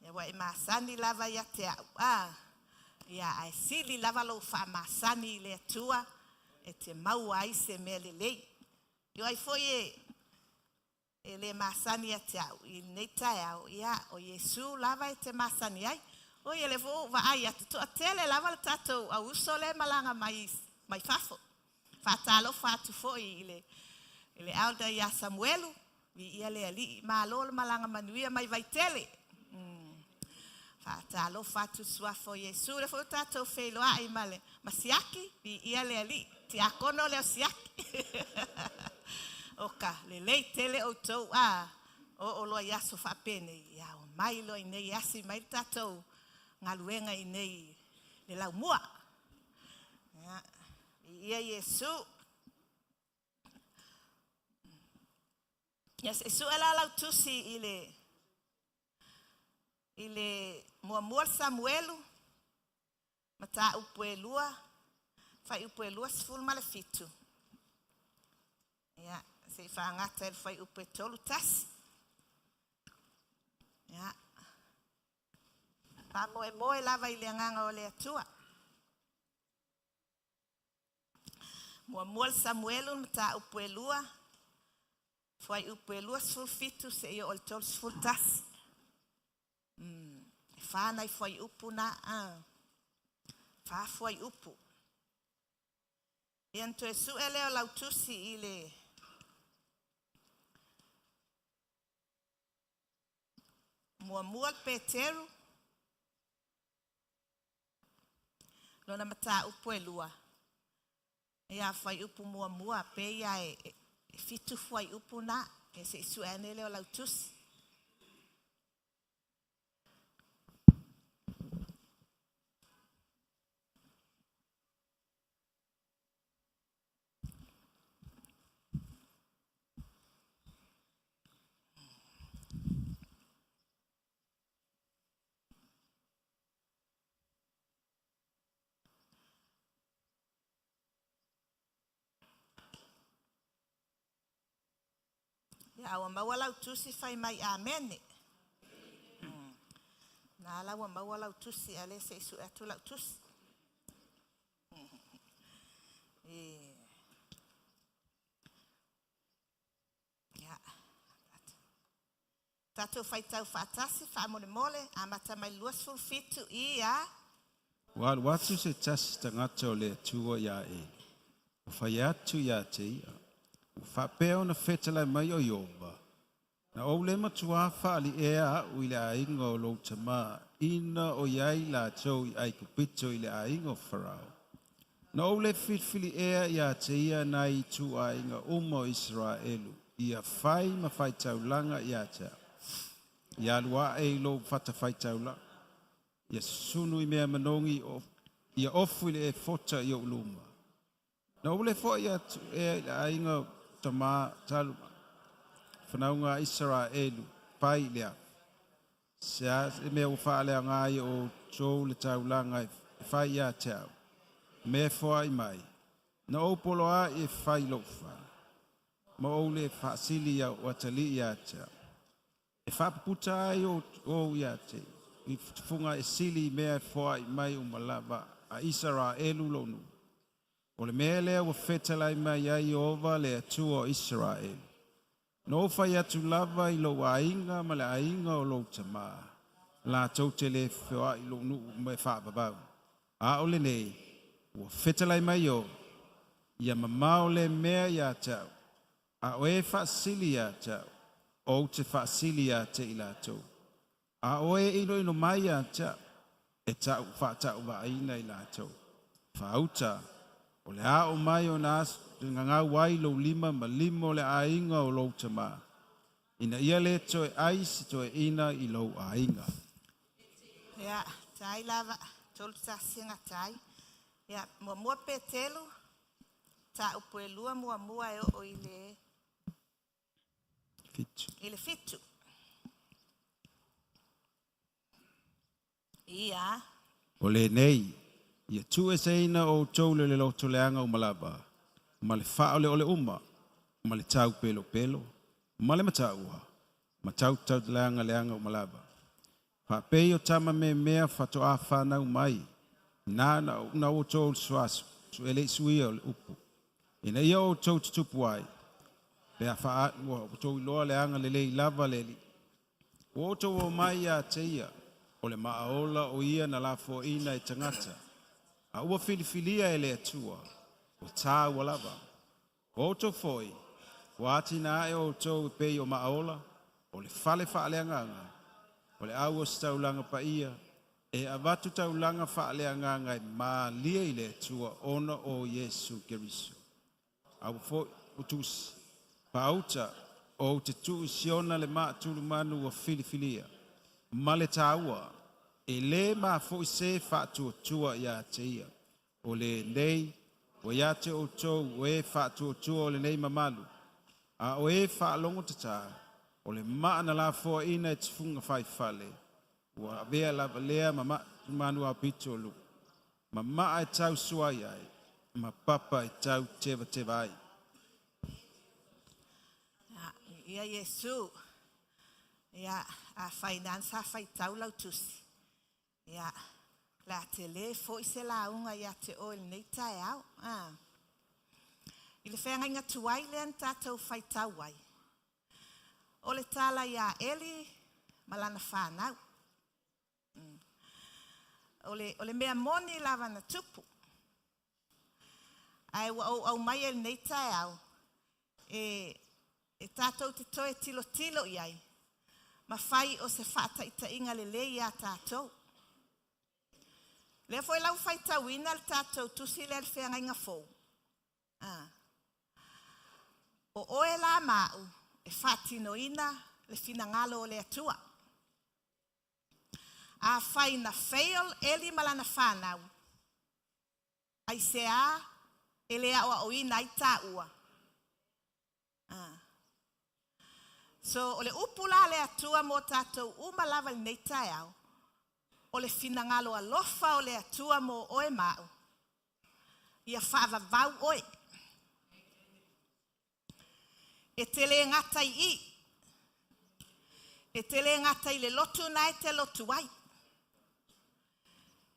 Ja wa masani lava ya te au. Ja ai sili lava lo fa masani le tua e te mau ai se mele lei. Yo ai foi ele masani ya te au I neta au ya o Yesu lava e te masani ai. O ele vo va ai atu atele lava le tatou au sole malanga mai fafo. Fatalo fatu foi ile Ele alda ia Samuelu, vi ia le ali, malolo malanga manuia mai vaitele. Fatalo fatu suafo Yesu, le fo tatou wheloa ai male. Masiaki, vi ia le ali, ti akono leo siaki. Oka, le lei tele o tou, o loa yaso whapene, ia o mailo I nei asi mai tatou, ngaluenga I nei, le lau mua. Ia Yesu, Yes, e suela lau tusi ile mua Samuelu mata upuelua fai upuelua sful malefitu. Ja, se fa ngata fai upetolu tas. Ja. Pa moe lava I le nganga o le atua. Mua Samuelu mta upuelua. Foi upuelua sulfitu se I o tol sultas. Whānai foi upu na. Wha foi upu. Ian to su eleo lautusi I le mua Peteru. Lona mata upu elua. Ia fai upu mua pe ia fitu fai upu na. E se su eleo lautusi. Awa mawala utusi fai mai amene. Na ala wa mawala utusi ale se su atula utusi. Ya. Tato fai tau fatasi fa mole amata mai luas fulfitu ia. Watu se tas tangato le tua ya e. Fai atu ya te ia. Whapeo na whetala mai o Iova. Na o le matua whaali ea u I le ainga o lo tama ina o iai la tau I ai kupito I le ainga o Farao. Na o le whitwhili ea ia te ia na I tu ainga umo Israelu. Ia whai ma whai taulanga ia te. Ia lua e lo whata whai taulanga. Ia sunu I mea manongi ia ofu I le e fota I o luma. Na o le fo ia tu ea I ainga tama talu whanaunga Israelu pai lea. Sia me o whaale ngai o tō le taulanga I whai ia te au. Me whai mai. Na o poloa I whai lofa. Ma o le whaasili ia o atali ia te au. E whaputa ai o ia te. I funga e sili mea whai mai o malava a Israelu lonu. O le mea lea wa whetalai mai ai ova le atua Israel. No whai atu lava I lo ainga ma le ainga o lo tama. La tau te le whea I lo nu me whaapabau. A o le nei, wa whetalai mai o. Ia mamao le mea ia tau. A o e whaasili ia tau. O te whaasili ia te I la tau. A o e ino mai ia tau. E tau whaatau wa aina I la tau. Whauta. O le a o mai o nas nganga wai lo lima ma limo le ainga o lo tama. Ina ia le toe aisi toe ina I lo ainga. Ya, tai lava tolu singa tai. Ya, mua Petelu ta upuelua mua e o ile Fitu. Ile fitu. Ia. O le nei. Ia tu e seina o tau le loto leanga o malaba. Ma le wha ole uma. Ma le tau pelo. Ma le mataua. Ma tau leanga o malaba. Pa pei o tama mea whato a whanau mai. Na o tau suasu. Su ele suia o le upu. Ina ia o tau tutupu ai. Pea wha o tau loa leanga le lei lava le li. O tau o mai a te ia. O le maaola o ia na la fo ina e tangata. A ua filifilia e le atua, o tā walava. O to foi, o atina e o tō pei o maaola, o le fale whaaleanganga, o le aua staulanga pa ia, e avatu taulanga whaaleanganga e maa lia I le atua ona o Yesu Keriso. Au foi utusi, pauta o te tu siona le maa tulu manu o filifilia, ma le tāua, e le ma foi se fatu tua ia te ia. O le nei, o ia te o tau, o e fatu tua o le nei mamalu. A o e fa longo tata, o le maa na la fua ina e tifunga fai fale. O a vea la valea manu a pito lu. Ma maa e tau suai ai, ma papa e tau teva ai. Ia Yesu. Ia a finance a fai tau lautusi. Ia, la te le fo i se la unga ia te oil nei tae au. I le whenga inga tuai le an tātou whai tauai. O le tala ia Eli malana whanau. O le mea moni lava na tupu. Ai wa au mai el nei tae au. E tātou te toe tilo tilo iai. Ma whai o se whata i ta inga le le ia tātou. Le foi lau whai tauina le tātou tusi le whenga inga fōu. O oe la mau e whatino ina le finangalo o le atua. A whai na fail Eli malana whanau. Ai se a ele a o ina i tā ua. So o le upula le atua mo tātou umalava le nei tae au. O le finangalo alofa o le atua mo oe mau. Ia whaavavau oe. E tele ngata i. E tele ngata i le lotu na e te lotu ai.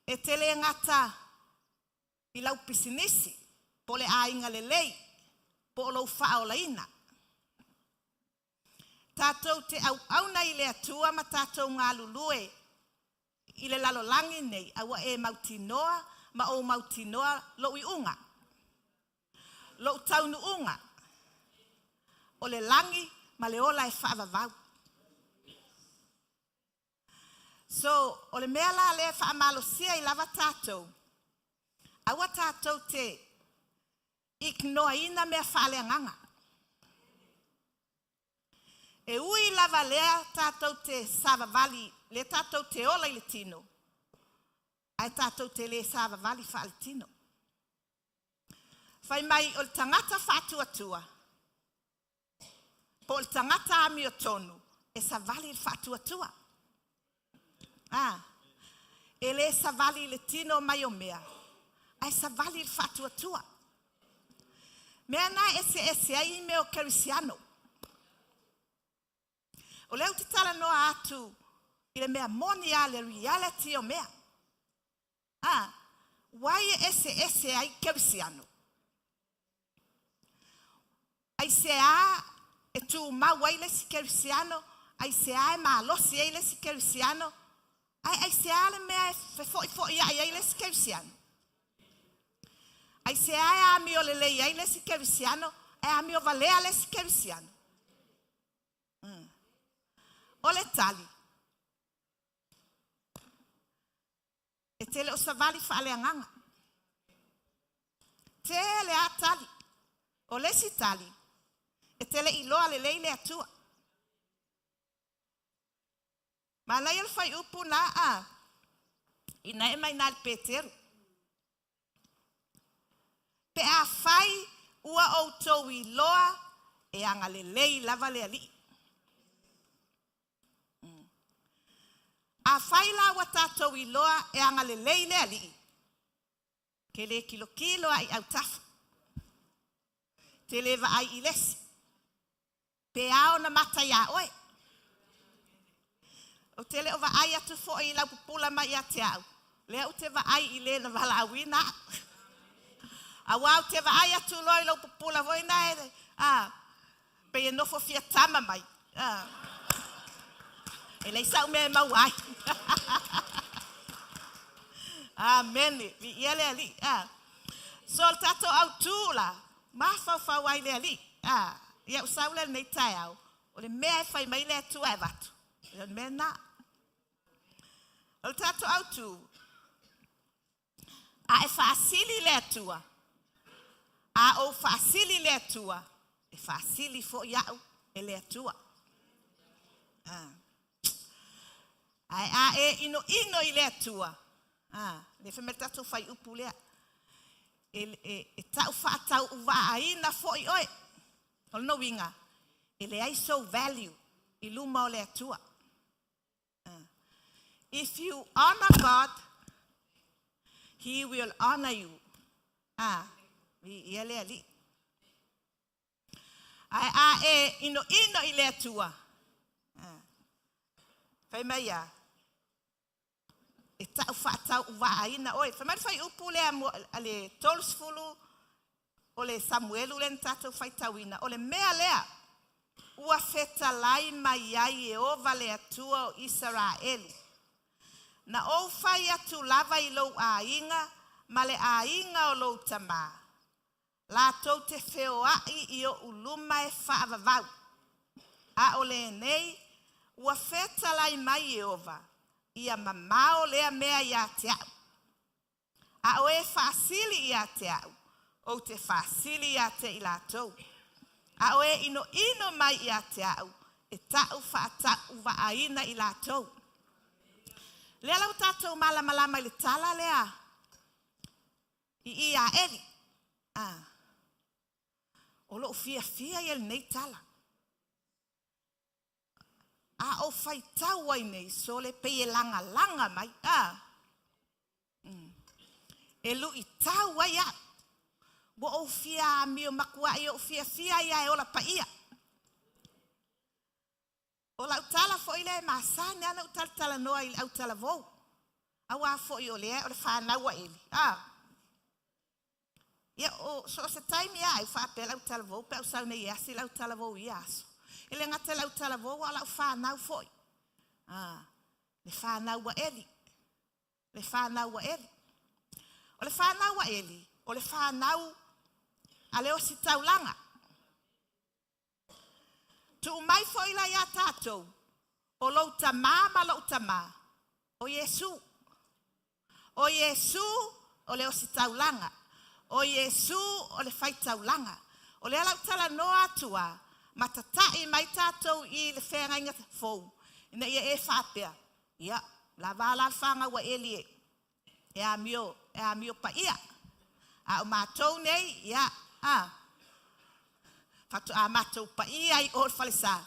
E tele ngata i lau pisinisi. Po le ainga le lei. Po lau whao la ina. Tātou te au na i le atua ma tātou ngā lulue. I le lalolangi nei. Awa e mautinoa ma o mautinoa lo i unga. Lo taunu unga. O le langi, ma le ola e whaavavau. So, o le mea la le whaamalosia I lava tātou. Awa tātou te iknoa ina mea whaaleanganga. E ui lava lea tātou te savavali, le tātou te ola I le tino. Ai tātou te le savavali whaale tino. Whai mai o le tangata whātua-tua. Po le tangata ami o tonu, e sa vali le whātua-tua. E le sa vali le tino mai o mea. Ai sa vali le whātua-tua. Mea na ese ai me o kerisiano. O leo te tala noa atu, I le mea moni a le reality o mea. Wai ese ai kerisiano. Ai se a e tu maua I le si kerisiano, ai se a e malosi I le si kerisiano, ai se a le mea e foi ai le si kerisiano. Ai se a e ami o le lei ai le si kerisiano, e ami o valea le si kerisiano. O le tali. E tele o savali whaaleanganga. Tele a tali. O le si tali. E tele iloa le leile atua. Ma lai al fai upu na ina e mai na le Peteru. Pe a fai ua o tau iloa e anga le lei lava le ali. A fai la ua tātou iloa e anga le lei le ali. Ke le kilo ai au tafu. Te leva ai I lesi. Pe ao na mata ia oe. O tele o vaai atu fo I lau pupula mai a te au. Lea u te vaai I le na vala awina. A wau te vaai atu loi lau pupula voina ere. Pe e nofo fia tama mai. E lei sau me mau ai. Amen. Vi iele ali. So tato au tūla. Mafau ai le ali. Ia usau le nei tae au. O le mea e whai mai le atua e watu. Ia mea na. O le tato au tū. A e whaasili le atua. A o whaasili le atua. E whaasili fo iau e le atua. A e ino I le atua. Le wheme tato whai upu lea. E tau whaatau uwa aina fo I oe. O no winga. E le ai so value. I luma o le atua. If you honor God, He will honor you. Ia le ali. E ino I le atua. Whai mai a. E tau whaatau waaina oi. Whamai upu lea ale tolsfulu o le Samuelu le tātou whaitauina. O le mea lea ua feta lai mai ai e ova le atua o Israelu. Na o whai atu lava I lou a inga, ma le a inga o lou tamā. La tau te wheo ai I o uluma e whaavavau. A o le nei, ua feta lai mai e ova. Ia mamao lea mea ia te au. A o e whaasili ia te au. O te whaasili ia te I la tau. A o e ino mai ia te au. E tau whaatau waaina I la tau. Lea lau tātou malama I le tala lea. I ia eri. O lo fia I el nei tala. A o whai tau ai nei so le pe e langa mai. E lu I tau ai a. Bo o fia mi o makua I o fia ia e ola pa ia. O lau tala fo I le masane ana u tala noa I au tala vou. Au a fo I o lea o le whanau a eli. Ia o so se taimi a I whaapea lau tala vou. Pe au sau nei asi lau tala vou I aso. Ele ngata lau tala vou a lau whanau fo I. Le whanau a eli. Le whanau a eli. O le whanau a eli. O le whanau a leo si taulanga. Tu mai fo ila ia tātou. O lou tamā ma lou tamā. O Yesu. O Yesu o leo si taulanga. O Yesu o le whai taulanga. O lea lau tala noa atua. Matatai mai tātou I le whengainga fou. Ina ia e whapea. Ia. La wala whanga wa elie. E a mio pa ia. A o mātou nei, ia, Fatu a mātou pa ia I o whalesa.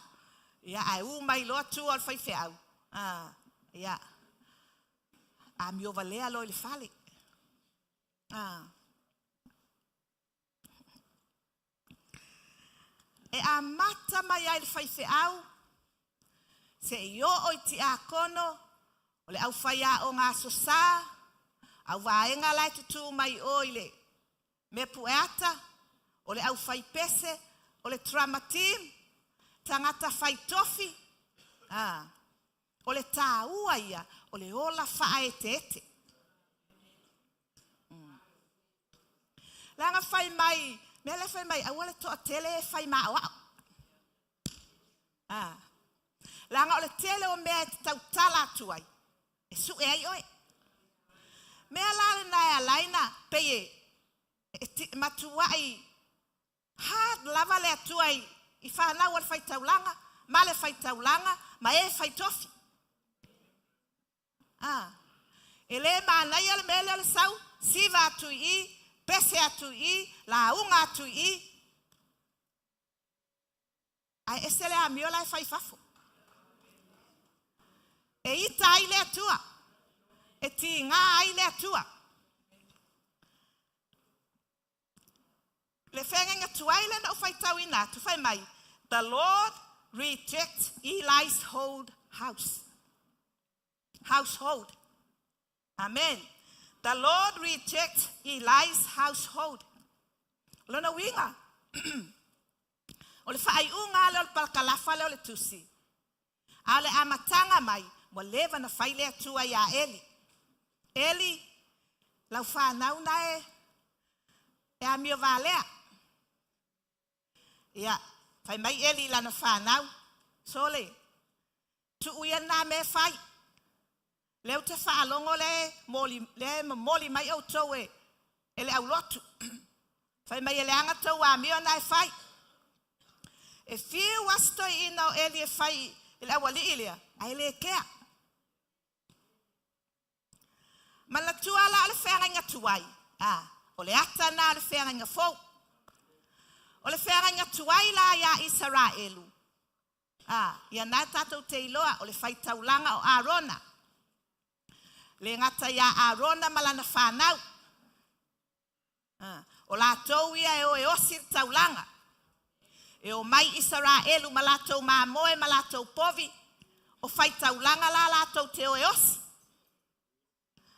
Ia, a umai loa tu o whai whiau. Ia. A mi o valea lo I le whale. E a mata mai ai le whai whiau. Se I o oi ti a kono. O le au whai a o ngā sosa. Au vaenga lai tutu mai o I le. Me pueata, o le au whai pese, o le trauma team, tangata whai tofi, o le tā ua ia, o le ola whae te ete. Langa whai mai, me le whai mai, awale toa tele e whai maa wao. Langa o le tele o mea te tau tala tuai, e su e ai oe. Mea lale nai a laina, peye, matuai hard lava le atuai I whanau al whai taulanga, ma le whai taulanga, ma e whai tofi. E le mānai al mele al sau, siva atu I, pese atu I, la unga atu I. Ai ese le amiola e whai fafo. E ita ai le atua. E ti ngā ai le atua. Le whengenga tuaile na whai tauina, tu whai mai. The Lord rejects Eli's household. Amen. The Lord rejects Eli's household. Lona winga. O le whai unga le o le palakalafa le o le tusi. A le amatanga mai, mo leva na whai le atua ia Eli. Eli, lau whanau na e amio valea. Ia, whai mai Eli lana whanau. Sole, tu uia nā me whai. Leo te whaalongo le moli mai au tau e le au lotu. Whai mai ele anga tau amio na e whai. E whiu asto ina o Eli e whai ele awali ilia. Ai le kea. Mana tua la le whenga tuai. O le ata na le whenga fau. O le whenga tuai la ia Israelu. Ia nā tātou te iloa o le whai taulanga o Arona. Le ngata ia Arona malana whanau. O la tau ia e o e osir taulanga. E o mai Israelu malatou mamoe malatou povi. O whai taulanga la tau te o e osi.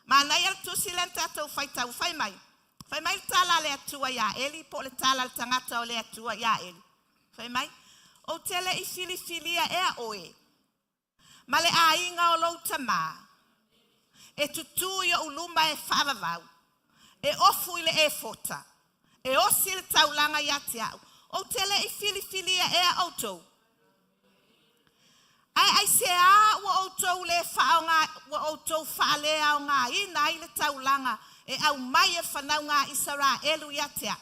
Mana ia tusi len tatou faitau fai mai. Fai mai tala le atua ia Eli, po le tala le tangata o le atua ia Eli. Fai mai? O tele I filifilia ea oe. Ma le ainga o lou tamā. E tutu ia uluma e whaavavau. E ofu ile e fota. E osi le taulanga ia te au. O tele I filifilia ea outou. Ai se a wa outou le whaonga, wa outou whaalea o ngā ina I le taulanga. E au mai e whanau ngā Israelu ia te au.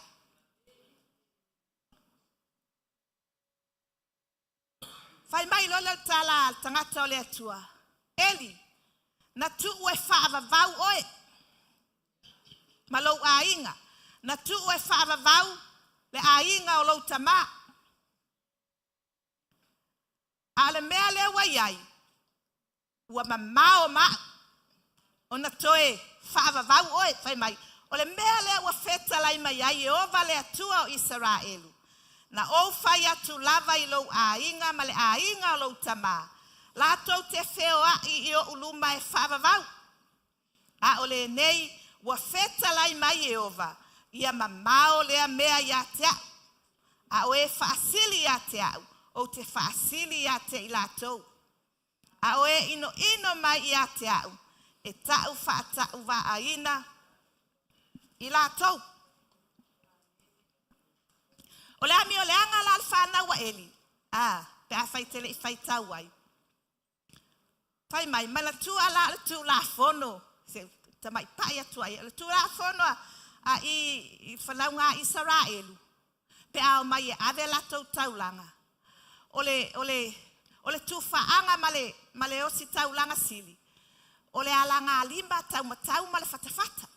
Fai mai lola tala tangata o le atua. Eli, na tu ue whaavavau oe. Malou a inga. Na tu ue whaavavau le a inga o lou tamā. A le mea le waiai. Ua mamao ma. O na toe whaavavau oe. Fai mai. O le mea le ua whetalai mai ai. E ova le atua o Israelu. Na o fai atu lava I lou a inga ma le a inga o lou tamā. La tau te wheo a I o uluma e whaavavau. A o le nei, wa whetalai mai e ova. Ia mamao lea mea ia te au. A o e whaasili ia te au. O te whaasili ia te I la tau. A o e ino mai ia te au. E tau whaatau wa a ina I la tau. O le ami o le anga la alwhana wa Eli. Pe a whai tele I whai tau wai. Whai mai, mana tu ala le tu la fono. Se tamai pai atu ai. Le tu la fono I whanau ngā Israelu. Pe ao mai e ave la tau taulanga. O le tu whaanga ma le osi taulanga sili. O le ala ngā limba tau matau ma le whatawhata.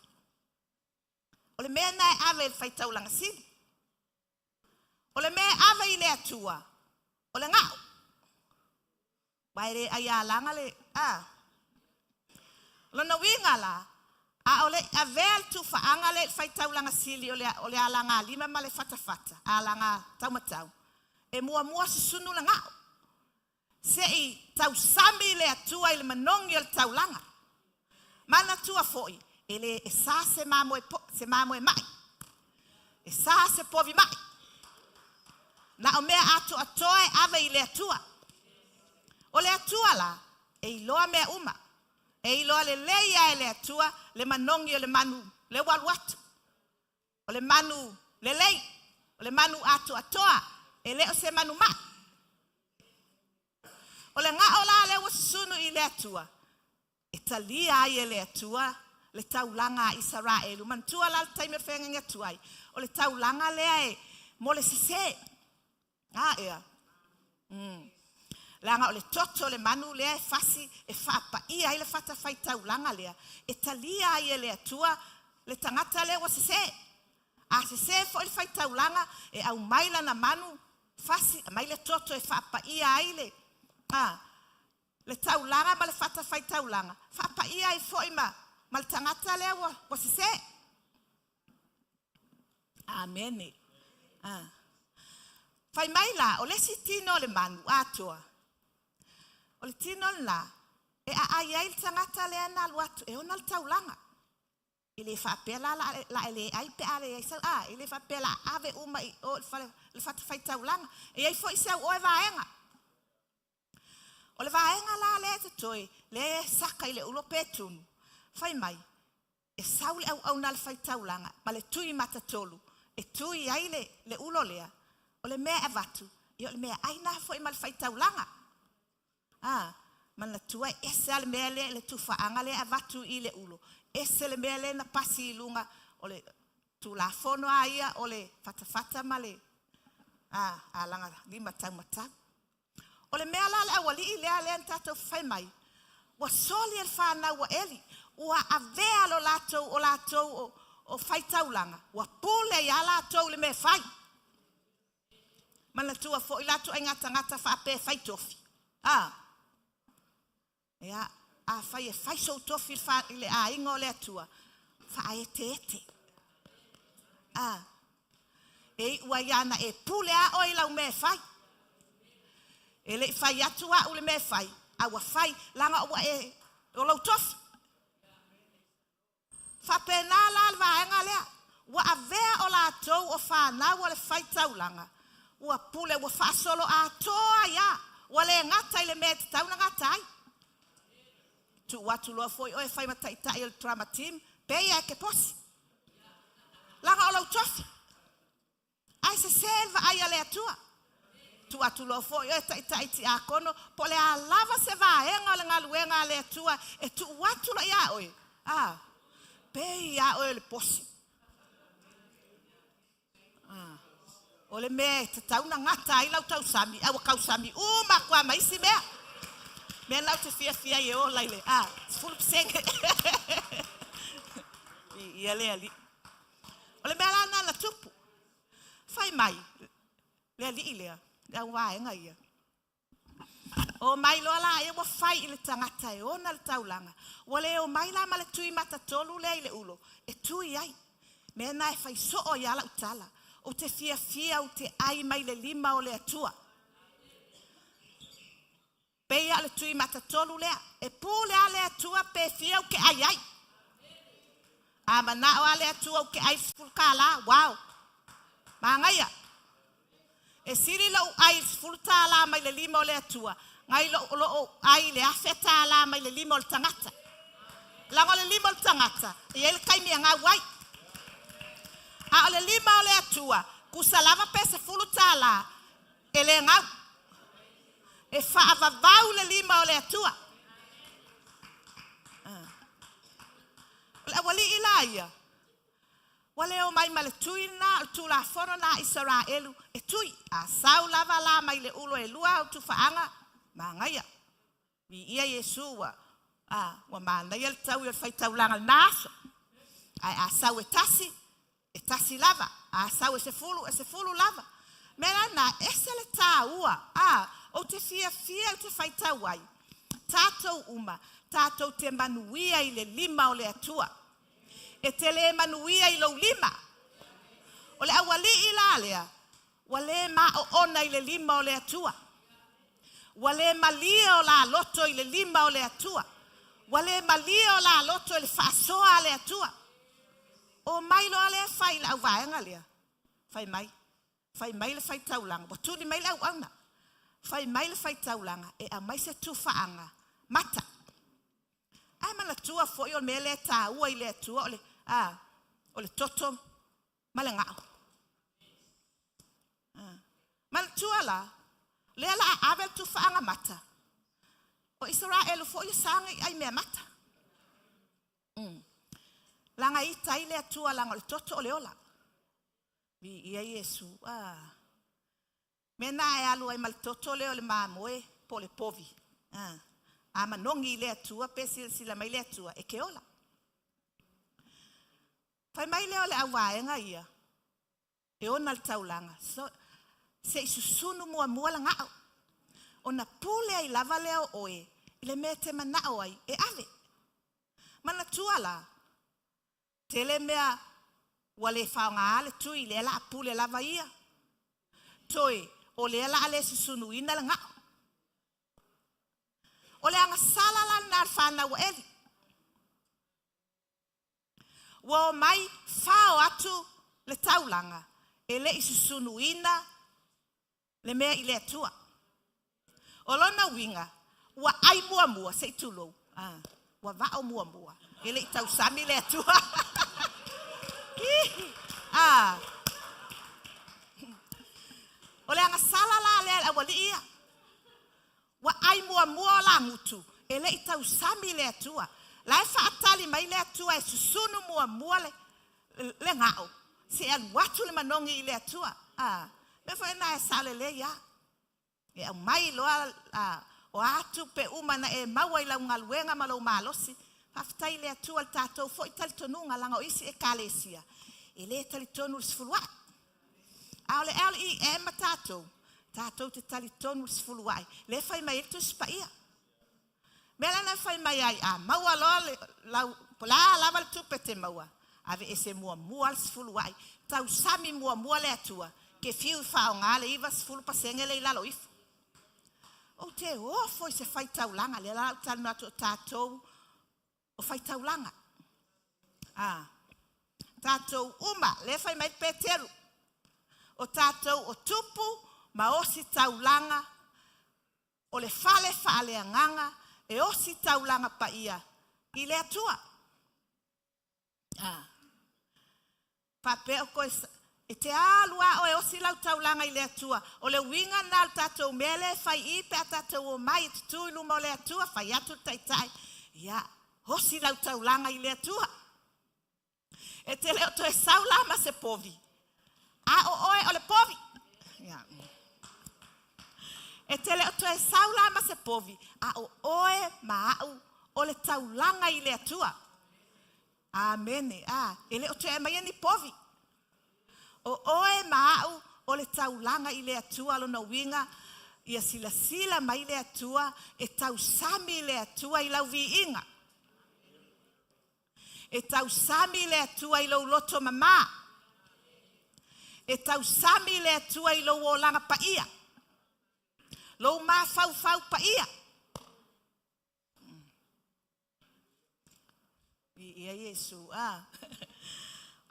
O le mea nai ave le whai taulanga sili. O le mea ave I le atua. O le ngau. Waere ai alanga le. Lona winga la. A o le avel tu whaanga le whai taulanga sili o le alanga lima ma le whatawhata. Alanga taumatau. E mua susunu le ngau. Se I tau sami le atua I le manongi o le taulanga. Mana tua foi. Ele e sa se mamoe mai. E sa se povi mai. Na o mea atu atoe ave I le atua. O le atua la, e iloa mea uma. E iloa le leia e le atua, le manongi o le manu, le waluatu. O le manu, le lei. O le manu atu atoa, e le o se manu ma. O le ngā ola le wasunu I le atua. E talia ai e le atua, le taulanga Israelu. Mantua la le taime whenga tuai. O le taulanga lea e, mo le sese. Ea. Langa o le toto le manu lea e fasi e whapa ia I le whata whai taulanga lea. E talia ai e le atua le tangata lea wa sese. A sese fo I le whai taulanga e au maila na manu fasi. Mai le toto e whapa ia ai le. Le taulanga ma le whata whai taulanga. Whapa ia ai fo ima. Ma le tangata lea wa sese. Amen. Fai mai la, o le si tino le manu, atoa. O le tino la, e a ai le tangata le ana luatu, e ona le taulanga. I le whapela la ele ai pe ale, i le whapela ave uma I o le whai taulanga. E ai fo I seu oe vaenga. O le vaenga la le te toi, le saka I le ulo petunu. Fai mai, e saule au na le whai taulanga, ma le tui matatolu, e tui ai le ulo lea. O le mea avatu, I o le mea aina fo I mal whai taulanga. Mana tua ese le mea le tu whaanga le avatu I le ulo. Ese le mea le na pasi I lunga, o le tu la fono a ia, o le whatawhata ma le, langa lima tau matau. O le mea la le awali I lea le tatou whai mai. Wa soli el whanau wa Eli, ua avea lo latou o latou o whai taulanga. Wa pule I a latou le mea whai. Mana tua fo I latu ai ngata whape whai tofi. Ea, a whai e whai so tofi I le a ingo le atua. Wha e te ete. E ua iana e pule a oi lau me whai. E le whai atua u le me whai. A ua whai langa ua e o lau tofi. Whapena la vaenga lea. Wa avea o la tau o whanau o le whaitaulanga. Ua pule ua whaasolo a toa ia. Wa le ngata i le mea te tauna ngatai. Tu watu loa foi o e whaimatai tai o le drama team. Pea ke posi. Langa o lau tofi. Ai se selva ai a le atua. Tu watu loa foi o e tai ti a kono. Po le a lava se vaenga o le ngaluenga a le atua. E tu watu la ia oi. Pea o le posi. O le mea te tauna ngata ai lau tau sami. Awa kau sami. Uma kua maisi mea. Mea lau te fia i o laile. Sfulu pisenge. Ia lea li. O le mea lana na tupu. Fai mai. Lea li i lea. Lea waenga ia. O mai loa la e wa fai i le tangata e ona le taulanga. Wa le o mai la ma le tui mata tolu lea i le ulo. E tui ai. Mea na e fai so o ia la utala. O te fia o te ai mai le lima o le atua. Pea le tui matatolu lea. E pū lea le atua pe fia o ke ai. A mana o le atua o ke ai sfulka la. Wow. Mangaia. E siri lo ai sfulta la mai le lima o le atua. Ngai lo ai le afeta la mai le lima o le tangata. Lango le lima o le tangata. E ele kai mea ngā wai. A ole lima ole atua, kusalava pe se fulu tala, ele ngau. E whaavavau le lima ole atua. Ole awali ilaia. Wale o mai male tui na, tu la fono na Israelu. E tui, a sau lava la mai le ulo e lua au tu whaanga. Mangaia. I ia Yesu wa maana ia le tau i whaitaulanga nasa. Ai a sau e tasi. E tasi lava, a sau e se fulu lava. Mera na, ese le tā ua, o te fia o te whaitau ai. Tātou uma, tātou te manuia i le lima o le atua. E te le manuia i lo lima. O le awali i la lea, wa le ma o ona i le lima o le atua. Wa le malia o la loto i le lima o le atua. Wa le malia o la loto i le whaasoa le atua. O mai loa lea whai la au vaenga lea. Whai mai. Whai mai le whai taulanga. Wa tūni mai la au auna. Whai mai le whai taulanga. E a mai se tu whaanga. Mata. Ai mana tua fwoi o me le tā ua i le tua. O le toto. Ma le ngao. Mana tua la. Lea la avel tu whaanga mata. O Israelu fwoi o sanga i ai mea mata. Langa i tai le atua langa le toto o le ola. Ia Yesu. Mena e alu ai mal toto le o le mamoe po le povi. A manongi le atua pe sila mai le atua e ke ola. Pai mai le o le awaenga ia. E ona le taulanga. Se isusunu mua la ngao. Ona pule ai lava leo oe. Ile me te manao ai e ave. Mana tua la. Tele mea wale whaonga ale tui le la pule lava ia. Toi o le la ale susunu ina la ngao. O le anga salala na whana wa eli. Wa mai whao atu le taulanga. E le isusunu ina le mea i le atua. O lona winga. Wa ai mua se tulo. Wa vao mua. Ele i tau sami le atua. O le anga salala le awali ia. Wa ai mua la mutu. Ele i tau sami le atua. La e whaatali mai le atua e susunu mua le ngao. Se an watu le manongi i le atua. Me fai na e sale le ia. E au mai loa o atu pe umana e maua i lau ngaluenga ma lau malosi. Haftai le atua al tātou fo i talitonunga langa o isi e kālesia. E le talitonu l'sfulua. Aole i e ma tātou. Tātou te talitonu l'sfulua. Le fai mai e tu spaia. Mela na fai mai ai maua loa la lava le tupe te maua. Ave e se mua l'sfulua. Tau sami mua le atua. Ke fiu whao ngā le iwa s'fulu pasenge le ilalo ifu. O te ofo i se whai taulanga. Le lau tanu atu tātou. O whai taulanga. Tātou uma, le whai mai Peteru. O tātou o tupu, ma osi taulanga, o le whale anganga, e osi taulanga pa ia, I le atua. Papeo koe, e te alua o e osi lau taulanga I le atua, o le winga nal tātou mele, whai I pe a tātou o mai, tutu iluma o le atua, whai atu taitai, ia, osi lau taulanga I le atua. E te leo to e saulama se povi. O oe o le povi. E te leo to e saulama se povi. O oe maau o le taulanga I le atua. Amene. E leo to e mai ni povi. O oe maau o le taulanga I le atua lo na winga. Ia sila mai le atua. E tau sami le atua I lau vi inga. E tau sami le atua I lau loto mama. E tau sami le atua I lau o langa pa ia. Lau ma fau pa ia. Ia Yesu.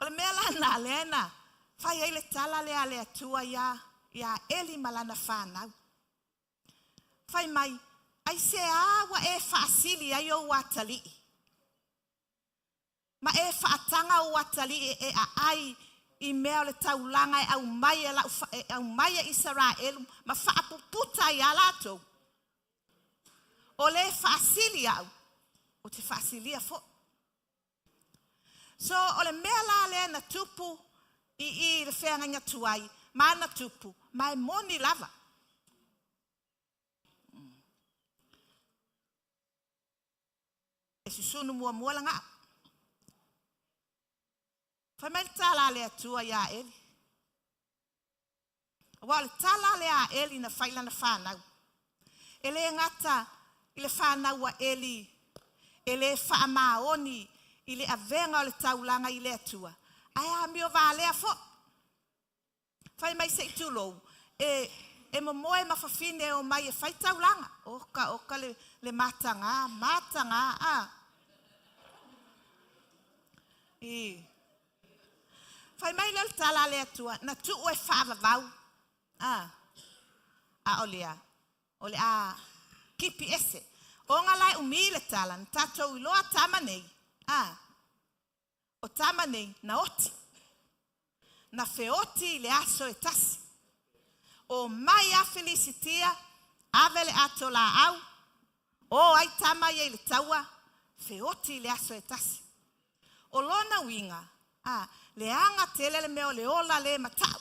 O le mea lana lena. Fai ai le tala le atua ia eli malana whanau. Fai mai. Ai se awa e whaasili ai o watali. Ma e whaatanga o watali e ai I mea le taulanga e au maia Israelu ma whaapuputa I alato. O le whaasili au. O te whaasilia fo. So o le mea la le na tupu I le whenga inga tuai. Ma na tupu. Ma e moni lava. E susunu mua langa. Fai mai tala le atua ia eli. Wa le tala le a eli na faila na whanau. Ele ngata I le whanau wa eli. Ele wha maoni I le avenga o le taulanga I le atua. Ai a mio valea fo. Fai mai se tulou. E momoe mawhawhine o mai e whai taulanga. Oka le matanga. Fai mai le tala le atua, na tu o e whaavavau. Ole a kipi ese. O ngalai umi le tala, na tatou iloa tamanei. O tamanei, na oti. Na feoti le aso e tasi. O mai a felicitia, avele ato la au. O ai tamai e le taua, feoti le aso e tasi. O lona winga, le anga tele le meo le ola le matau.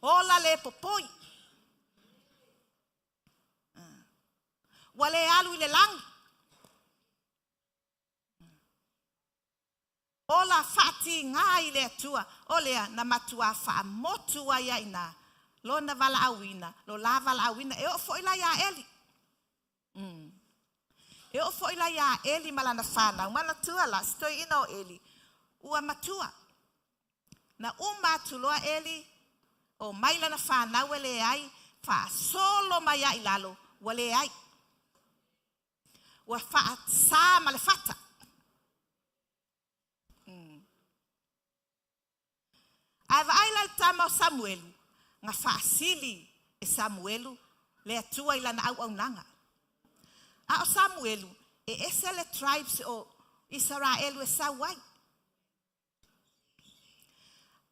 Ola le popoi. Wale alu I le langi. Ola fati ngai le atua. Olea na matua fa motua ia ina. Lo na vala awina. Lo la vala awina. E o fo ila ia eli. E o fo ila ia eli malana whana. Mana tua la. Stoi ino eli. Ua matua. Na umatuloa eli. O maila na whana wele ai. Fa solo maya ilalo. Wale ai. Wa fa sa male fata. Ava aila tama o Samuelu. Nga faasili e Samuelu. Le atua ila na au nanga. A o Samuelu. E ese le tribes o Israelu e sawai.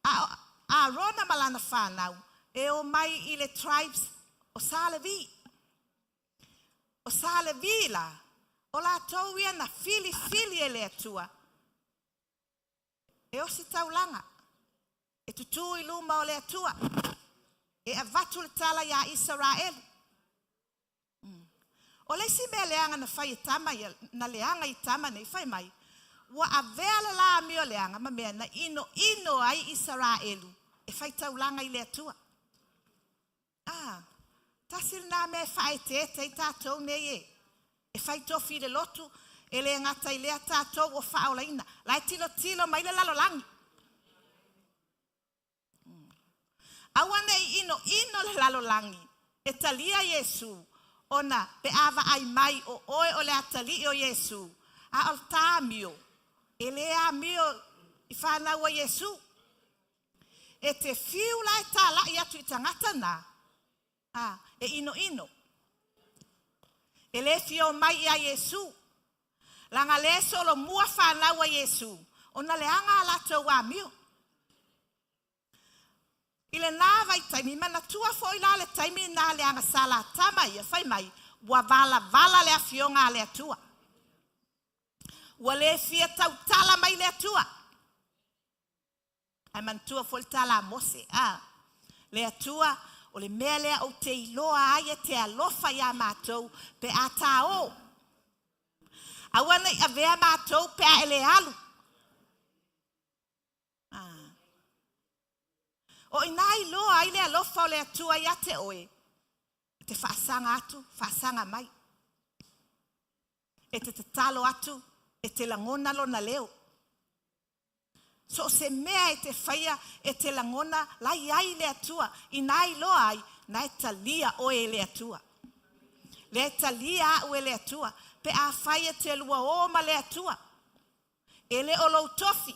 A rona malana whanau. E o mai I le tribes o Salevi. O Salevi la. O la tauia na fili e le atua. E o si taulanga. E tutu I luma o le atua. E avatu le tala ia Israel. O le si mea leanga na whai tama na leanga I tama nei whai mai. Wa avea le la mi o leanga ma mea na ino ai Israelu. E whai taulanga I le atua. Tasil na me whai te tātou nei e. E whai tofi le lotu. E le ngata I lea tātou o whaolaina. Lai tilo mai le lalo langi. Awane ino le lalo langi. E talia Yesu. Ona pe ava ai mai o oe o le atali o Yesu. A o tamio. e le a mio I whanau wa Yesu. E te whiu lai tā lai atu I tangata nā. E ino ino. E le whio mai a Yesu. Langa le solo mua whanau wa Yesu. Ona le anga lato wa mio. Ile nā vai taimi, mana tua fo ila le taimi nā le anga sala tama ia whai mai. Wa vala le a whionga le atua. Wa le fia tau tala mai le atua. Ai mantua fo le tala mose. Le atua, o le mea lea o te iloa aia te alofa ia mātou pe a tā o. Awana I avea mātou pe a ele alu. O ina iloa ai le alofa o le atua ia te oe. Te whaasanga atu, whaasanga mai. E te talo atu, e te langona lo na leo. So se mea e te whaia e te langona lai ai le atua. Ina iloa ai, na e talia oe le atua. Le talia ue le atua. Pe a whaia te lua oma le atua. Ele o lau tofi.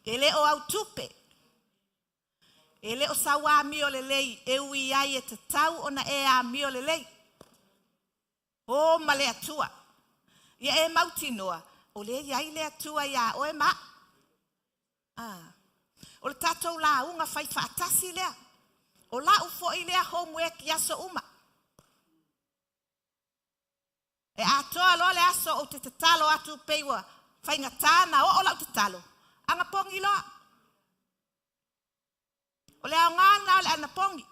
Ele o au tupe. Ele o sawa mi o le lei. E ui ai e te tau ona e a mi o le lei. O ma le atua. Ia e mauti noa. O le iai le atua ia o e ma. O le tatou la unga fai whaatasi lea. O la ufo I lea homework ia so uma. E atoa lo le aso o te talo atu peiwa. Fai ngatana o la te talo. Anga pongi loa. O le ngana o le ana pongi.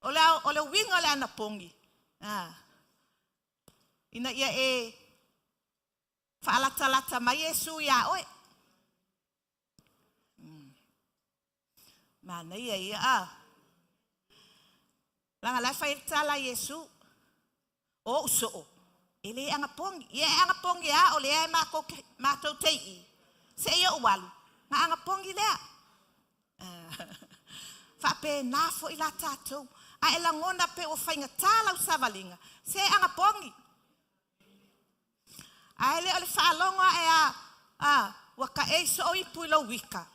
O le winga o le ana pongi. Ina ia e whaalata mai Yesu ia oe. Mana ia. Langa lai whai tala Yesu. O usoo. Ele anga pongi. Ia anga pongi o le e mātou tei. Se ia uwalu. Nga anga pongi lea. Whape nafo I la tātou. A e langona pe o whainga tāla u savalinga. Se anga pongi. A ele o le whaalonga e waka e so o ipu I lo wika.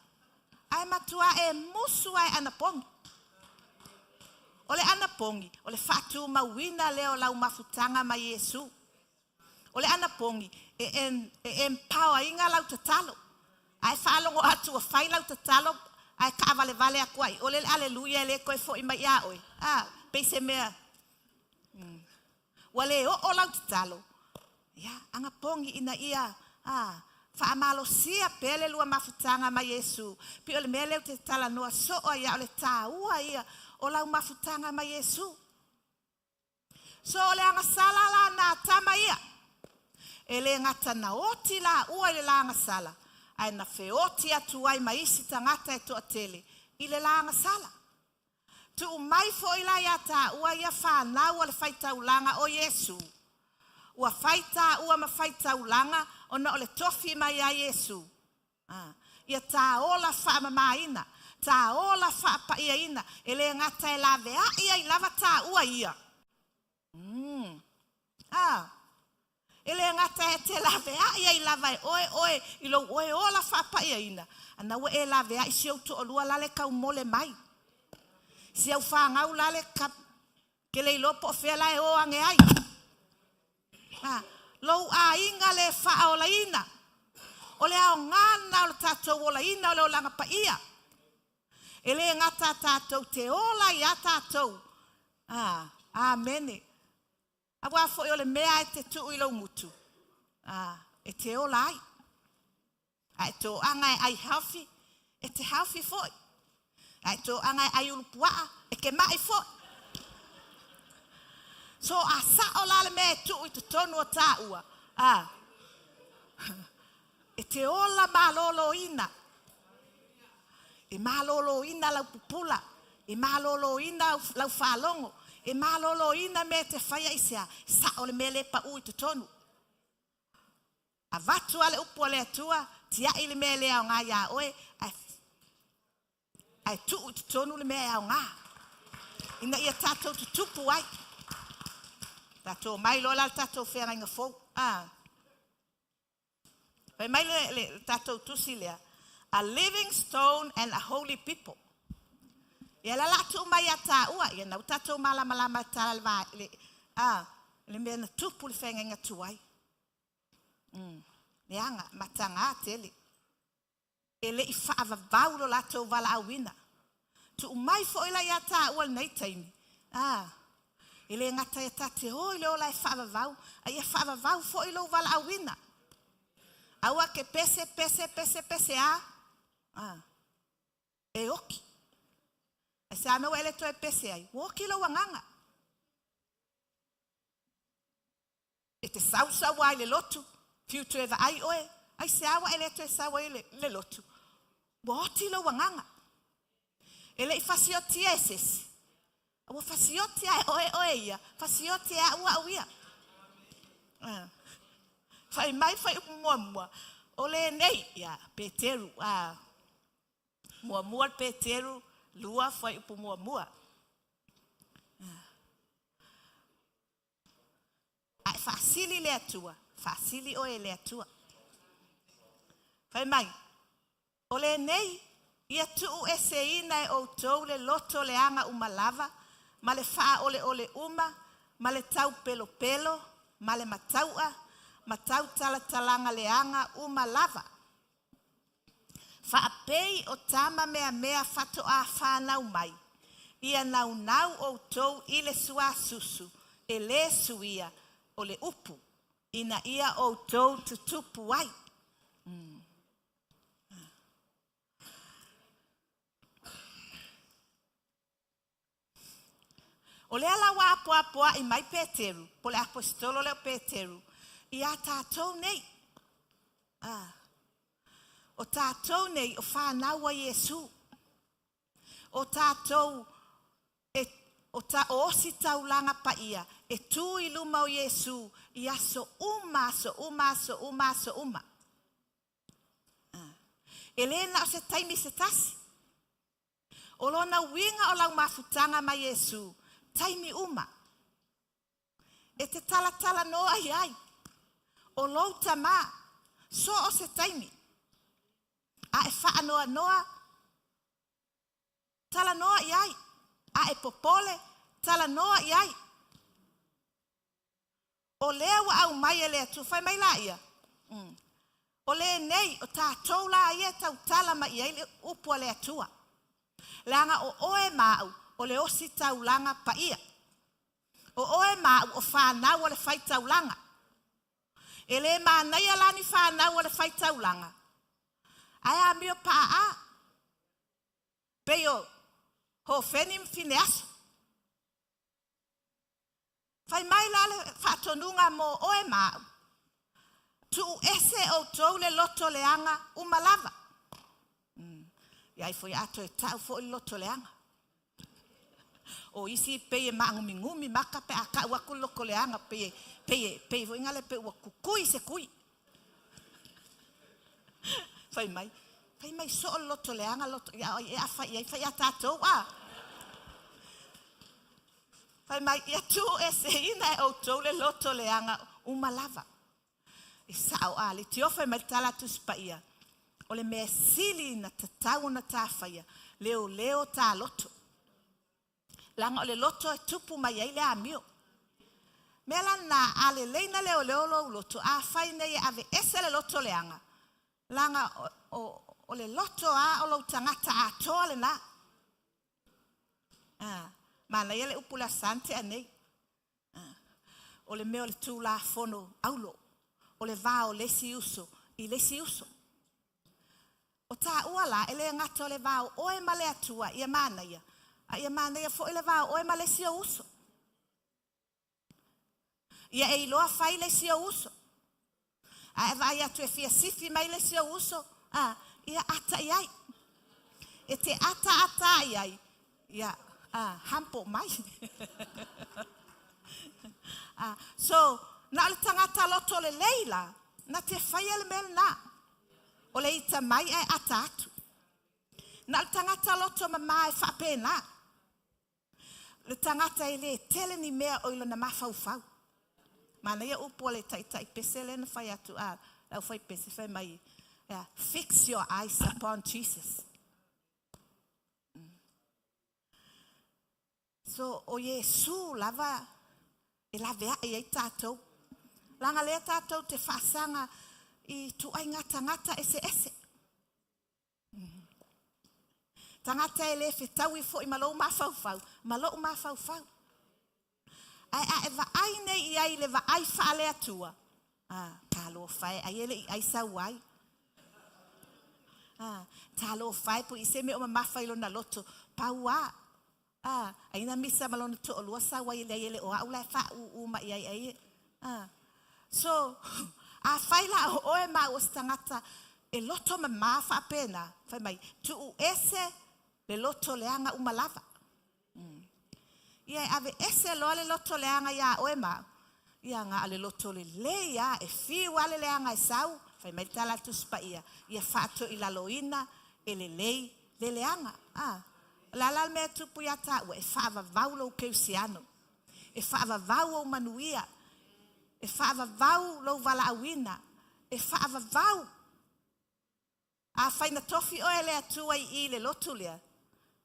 A e matua e musu ai ana pongi. O le ana pongi. O le whatu mawina leo lau mafutanga ma Yesu. O le ana pongi. E empower inga lau tatalo. Ai whaalongo atu a whai lau tatalo. Ai ka vale a kuai. O le aleluia le koe fo I mai a oi. Peise mea. Wale o lau tatalo. Ya, anga pongi ina ia. Whaamalo sia pele lua mafutanga ma Yesu. Pi ole mele o te tala noa so o ia ole tā ua ia. O lau mafutanga ma Yesu. So ole anga sala la na tama ia. Ele ngata na oti la ua ile la anga sala. Ai na feoti atu ai maisi tangata e toa tele. Ile la anga sala. Tu umai fo ila ia tā ua ia whanau ole whaita ulanga o Yesu. Ua whaita ua ma whaita ulanga ona ole tofi mai a Yesu. Ia tā ola wha mamaina. Tā ola wha pa ia ina. Ele ngata e la vea ia I lava tā ua ia. Ele ngata e te la vea ia I lava e oe ilo oe ola wha pa ia ina. Ana ua e la vea I siau to olua lale kau mole mai. Siau whangau lale kap. Kele ilopo o whela e o ange ai. Lou a inga le wha o la ina. O le ao ngana o le tātou o la ina o le o langa pa ia. Ele ngata tātou te ola I a tātou. Amene. Awa fo o le mea e te tuu I lau mutu. E te ola ai. Ai tō anga e ai healthy. E te healthy foi. Ai tō anga e ai ulupua. E ke mai foi. So a sa o la le mea e tuu I te tonu o tā ua. E te ola malolo ina. E malolo ina lau pupula. E malolo ina lau whalongo. E malolo ina me te whaia isea. Sa o le mele pa ui te tonu. A vatu ale upu ale atua. Tia I le mele au ngā ia oe. Ai tu te tonu le mele au ngā. Ina ia tātou te tupu ai. Tātou mai lola tātou whenga inga fau. Pai mai le tatou tusi lea. A living stone and a holy people. Ia la latu mai a tāua. Ia nau tatou malama tāla le mea na tupu le whengenga tuai. Leanga, matanga tele. E le I whaavavau lo latou wala awina. Tu umai fo ila ia tāua nei taimi. E le ngata ia tate o ile o lai whaavavau. A ia whaavavau fo ilo wala awina. Aua ke pese e oki. E sa me wele to e pese ai. Woki lo wanganga. E te sausa wai le lotu. Future eva ai oe. Ai se awa ele to e sawa le lotu. Woti lo wanganga. Ele I fasiotia esesi. Awa fasiotia oe ia. Fasiotia ua uia. Fai mai fai mua. Ole nei ya Peteru mua Peteru lua fai upu mua. Ai fasili le atua, fasili o le atua. Fai mai. Ole nei ia tu ese ina o tou le loto le anga umalava, ma le faa ole uma, ma le tau pelo, ma le matau talanga leanga uma lava. Faapei o tama mea fato a whanau mai. Ia nau o tou I le sua susu. E le suia o le upu. Ina ia o tou tutupu ai. O le ala wa apoa I mai Peteru. Po le apostolo le Peteru. Ia tātou nei. O tātou nei o whanau a Iesu. O tātou o osi taulanga pa ia. E tu I luma o Iesu. Ia so uma. E lena o se taimi se tasi. O lona winga o lau mafutanga ma Iesu. Taimi uma. E te tala noa ai. O lou tama, so o se taimi. A e wha noa, tala noa iai. A e popole, tala noa iai. O lea wa au mai e lea tu, fai mai la ia. O lea nei, o tātou la ia tau tala ma iai le upua lea tua. Langa o oe mau, o le osi tau langa pa ia. O oe mau, o whanau o le whai tau langa. Ele manai alani whanau o le whai taulanga. Ai a mio paa. Peo, ho whenim fine aso. Whai mai la le whatonunga mo oe mau. Tu ese o tou le loto leanga umalava. Iai foi ato e tau fo I loto leanga. O isi peye ngumi maka pe aka waku loko leanga peye vo ingale pe wakukui se kui. Fai mai so loto leanga loto ia fai atato wa. Fai mai ia tu ese ina o tole loto leanga umalava. Isao ali tio fai mai tala tu spaia. Ole me sili na tatau na tafaya. Leo ta loto. Langa ole loto e tupu mai ai le amio. Mela na ale leina leo lo loto. A fai nei ave ese le loto leanga. Langa ole loto o lo tangata a toale na. Mana ele upula sante anei. Ole meo le tu la fono aulo. Ole va o lesi uso. I lesi uso. O ta uala ele ngata ole va o e male atua. Ia mana ia. Ia mana ia fo ele va o e male si uso. Ia e iloa fai lesi uso. A vai atu e fia sifi mai lesi uso. Ia ata iai. E te ata iai. Ia hampo mai. So, na le tangata loto le leila, na te fai ele mel na. O le ita mai e ata atu. Na le tangata loto mama e whape na. Le tangata ele tele ni mea oilo na mafaufau. Mana ia upo le tai pese le na fai atu a. Lau fai pese fai mai. Fix your eyes upon Jesus. So o Yesu lava e lava e tātou. Langa lea tātou te whaasanga I tuai ngata ese. Tangata e le whetau I fo I malou mawhauwhau. Malou mawhauwhau. Ai e wa ai nei I ai le wa ai whaale atua. Tā lo whae ai ele I ai sau ai. Tā lo whae po I se me o mawhai na loto. Paua. Aina misa malona to olua sa wa ile o aula fa u ma ai. So a faila o e ma o stangata e loto ma fa pena fa mai tu ese le loto leanga umalava. Ia ave ese lo le loto leanga ya o e ma. Ia nga ale loto le ya e fi wale leanga sau fa mai tala tu spa ia fa to I laloina e le leanga. Lala me tupu ya ta e fava vau lo keusiano. E fava vau o manuia. E fava vau lo vala awina. E fava vau. A faina tofi o ele atua I le lotulia.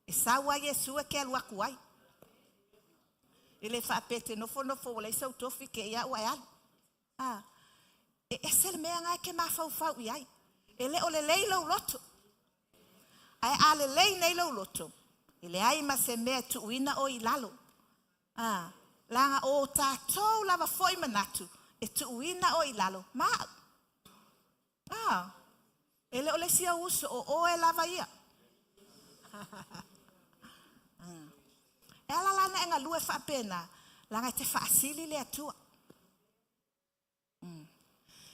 E sawa Yesu e ke alua kuai. Ele fa pete nofo wala isau tofi ke ia ua ala. E esel mea ngai ke mafau iai. Ele o le leilo loto. Ai a le lei nei lo loto. Ele ai ma se mea tuuina o I lalo. Langa o tātou lava foi manatu. E tuuina o I lalo. Ma. Ele o le sia uso o e lava ia. Ela lana enga lue fa pena. Langa te faasili le atua.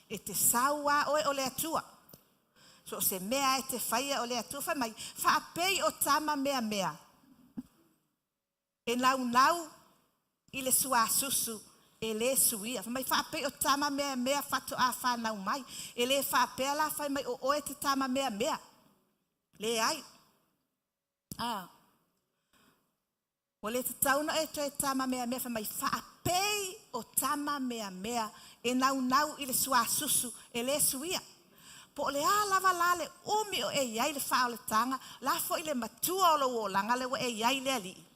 E te saua o le atua. So se mea e te whaia o le atua whai mai. Whaapei o tama mea. E nau I le sua susu e le suia. Whai mai whaapei o tama mea whatu a whanau mai. E le whaapea la whai mai o oe te tama mea. Le ai. O le te tauna e toi tama mea whai mai whaapei o tama mea. E nau I le sua susu e le suia. Po le lava lale umi o e iai le whao le tanga, la fo I le matua o lo o langa le wa e iai le ali.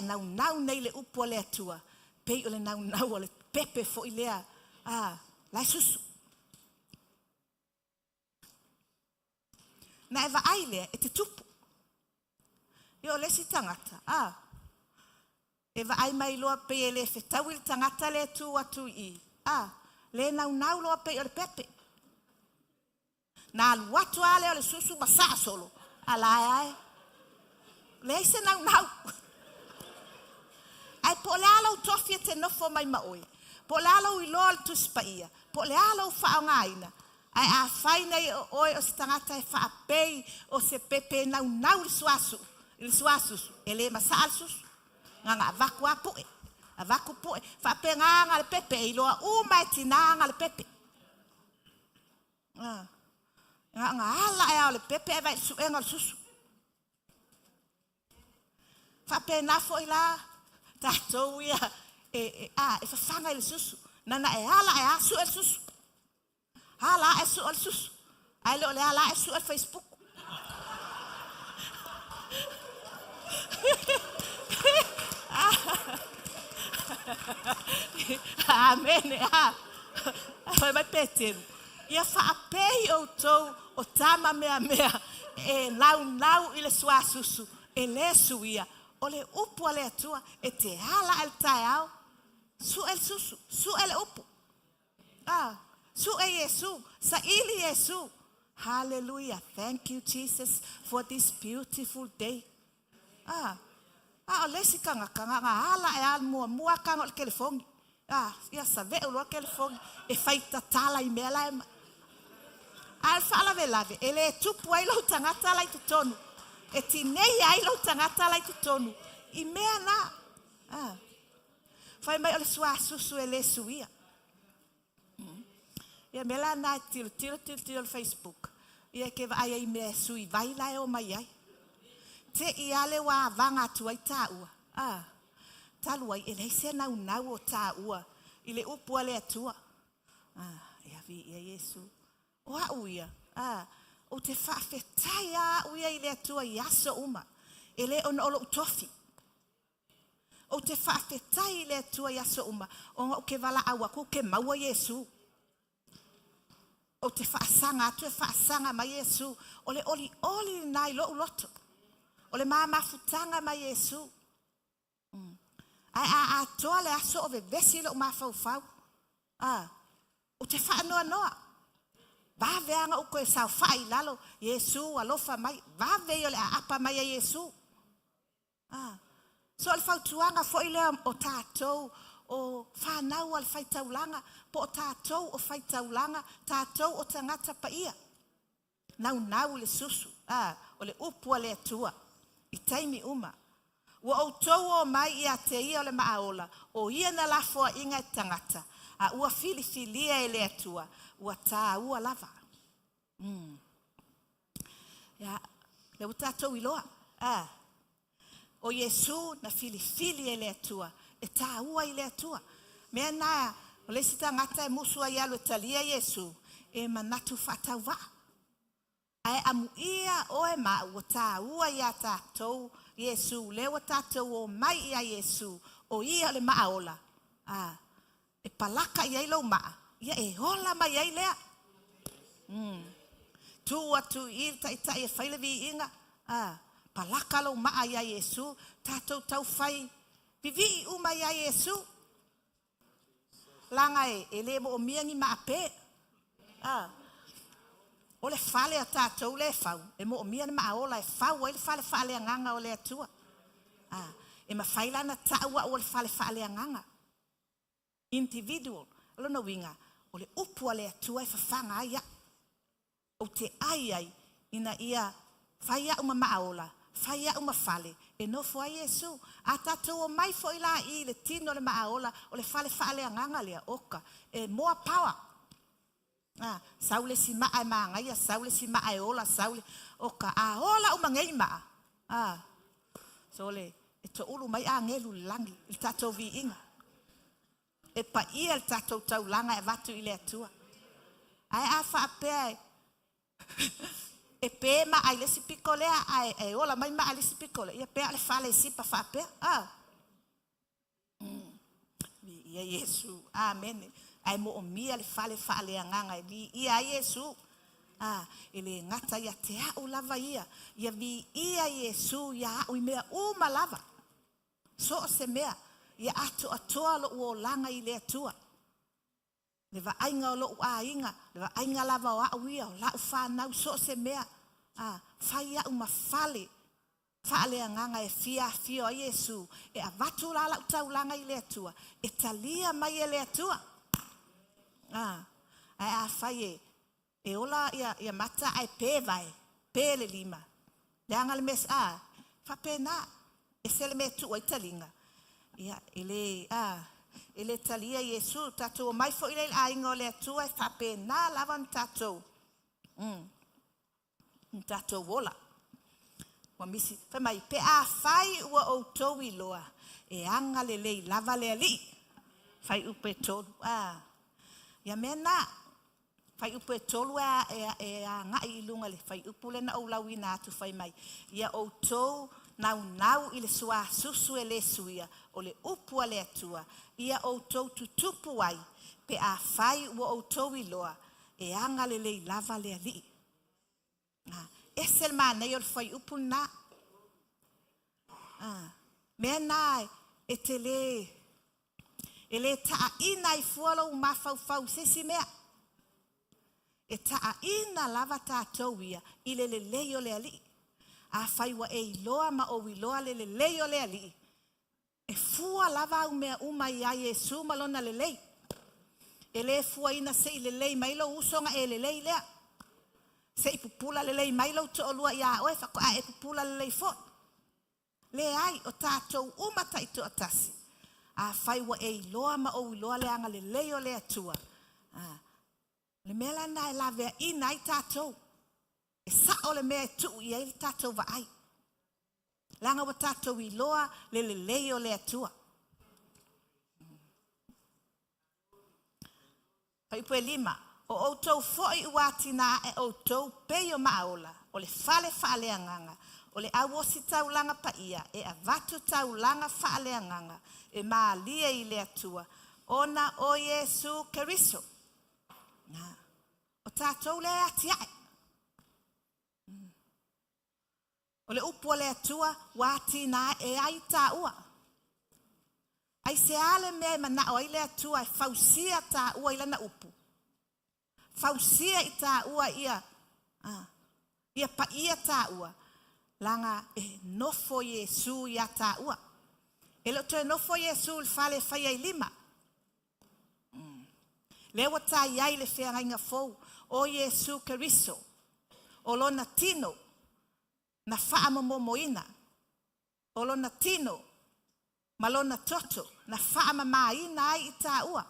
Nau nei le upo le atua, pei o le nau o le pepe fo I lea, lai susu. Na e wa ai lea, e te tupu. I o lesi tangata, e wa ai mai loa pei e le whetau I le tangata le tu atu I, le nau loa pe o le pepe. Na watu ale o le susu basa solo. Ala le ise nau. Ai po le alo tofi te nofo mai maoi. Po le alo I loa le tuspaia. Po le alo whaongaina. Ai a whainei o oi o se tangata e whaapei o se pepe nau le suasu. Le suasu. E le masa susu. Nga vaku apoe. A vaku poe, whape nganga le pepe, I loa umai tinanga le pepe. Nga ala e au le pepe e vai suenga le susu. Whape nafo I la, tātou ia, e whawhanga I le susu. Nana e ala e asu e le susu. Ala e su o le susu. Ai leo le ala e su e Facebook. Amen. Foi mai petero. Ia whaapei o tau o tama mea e nau I le sua susu e le suia o le upu le atua e te hala al taiao su el susu su el upu su e Yesu sa ili Yesu. Hallelujah. Thank you Jesus for this beautiful day. O lesi kanga hala e al mua kanga o le telefongi. Ia sa veo loa telefongi e faita tala I mea la ema. Al fala velave, ele tupu ai lau tangata lai tutonu. E tinei ai lau tangata lai tutonu. I mea na. Fai mai ole sua susu ele suia. Ia mela na tiro le Facebook. Ia ke va ai mea sui vai lai o mai ai. Te I ale wa vanga tu ai taua. talu ai e se nau o tā ua i le upu le atua. Ia vi ia Yesu. O a uia. O te whaafetai a uia i le atua i aso uma. E le ona olo utofi. O te whaafetai i le atua i aso uma. O ke wala awa ku ke maua Yesu. O te whaasanga, atu e whaasanga ma Yesu. O le oli nai lo uloto. O le mafutanga ma Yesu. Ai a toa le aso o vesi lo mafau. O te whaanoa noa. Vaveanga uko e sau whai lalo. Yesu alofa mai. Vaveo le apa mai a Yesu. So al fautuanga fo i lea o tātou. O whanau al whaitaulanga. Po o tātou o whaitaulanga. Tātou o tangata pa ia. Nau le susu. O le upua le atua. I taimi uma. Wa o tau o mai ia te ia o le maaola. O ia na lafua inga e tangata. Ua filifilia e le atua. Ua tā ua lava. Le utatou iloa. O Yesu na filifili e le atua. E tā ua i le atua. Mea na, o le si tangata e musua i alu e talia Yesu. E manatu whatau wa. Ai amu ia o e maa ua tā ua i a tātou Yesu. Le ua tātou o mai i a Yesu. O ia le maaola. E palaka i lau maa. Ia e hola mai ai lea. Tu atu i tai e whaile vi inga. Palaka lau maa i a Yesu. Tātou tau whai. Vivi uma i a Yesu. Langa e le mo o miangi maa pe. O le whale a tātou le whau. E mo o miangi maa ola e whau. E le whale anganga o le atua. E ma whailana taua o le whale anganga. Individual. Lona winga. O le upua le atua e whawhanga aia. O te ai ina ia whaia uma maaola. Whaia uma whale. E no fua Yesu. A tātou o mai fo ila i le tino le maaola. O le whale anganga lea oka. E moa power. Saule si maa e maa ngaia. Saule si maa e ola. Saule oka. A ola uma ngei maa. So le. E to ulu mai a ngelu langi. Il tātou vi inga. E pa ia le tātou taulanga e watu i le atua. Ai a whaapea e pe ma ai le sipiko lea e ola mai ma ai le sipiko lea. Ia pea le whale sipa whaapea. Ia Yesu. Amen. Ai mo o mia le whale anganga. Ia Yesu. E le ngata ia te au lava ia. Ia vi ia Yesu. Ia au i mea uma lava. So o se mea. Ia atu atoa lo ua langa i le atua. Le va ainga o lo ua inga. Le va ainga lava o au ia. O lau whanau so se mea. Whai au ma whale. Whale anganga e fia a Yesu. E a watu la lau tau langa i le atua. E talia mai e le atua. Ai a whai e ola ia mata ai pe vai. Pe le lima. Le anga le mes whapena. E se le me tu ai talinga. Ia, ele talia Yesu, tātou mai fo ile ainga o le atua e whapena lawan tātou. Tātou wola. Wa misi, whamai, pe a whai ua o tau i loa. E anga le lei, lava le ali. Whai upe tolu. Ia mena, whai upe tolu e a ngai ilunga le. Whai upu le na o lawi nā tu whai mai. Ia o tau nau i le sua susu e le suia. O le upua le atua. Ia o tau tutupu ai. Pe a whai ua o tau i loa. E anga le lei lava le ali. Esel mānei o le whai upu nā. Mea nā e te le. E le taa ina i fualo u mawhau sesi mea. E taa ina lava tātou ia. I le lei o le ali. A whai wa e iloa ma o iloa le lei o le ali. E fua lava u mea uma i a Yesu malona le lei. E le fua ina se i le lei mailo usonga e le lei lea. Se i pupula le lei mailo to olua i a oe whako a e pupula le lei fo. Le ai o tātou uma taito atasi. A whai wa e iloa ma o iloa le anga le lei o le atua. Le mela na e lavea ina i tātou. E sa o le mea tu i e tātou va ai. Langa wa tātou i loa le lei o le atua. Paipu lima. O outou foi ua tina e outou pei o maaola. O le fale anganga. O le awosi taulanga pa ia. E avatu taulanga fale anganga. E maalia I le atua. Ona o Yesu Keriso. O tātou le atiae. O le upu o le atua wati na e ai tā ua. Ai se ale mea mana o ai le atua e fausia tā ua I lana upu. Fausia I tā ua ia. Ia pa ia tā ua. Langa e nofo Yesu ia tā ua. E lo to e nofo Yesu il fale fai ai lima. Lewa tā iai le whea inga fou. O Yesu Keriso. O lona tino. Na faa momoina. O lona tino. Malona toto. Na faa mamaina ai I tā ua.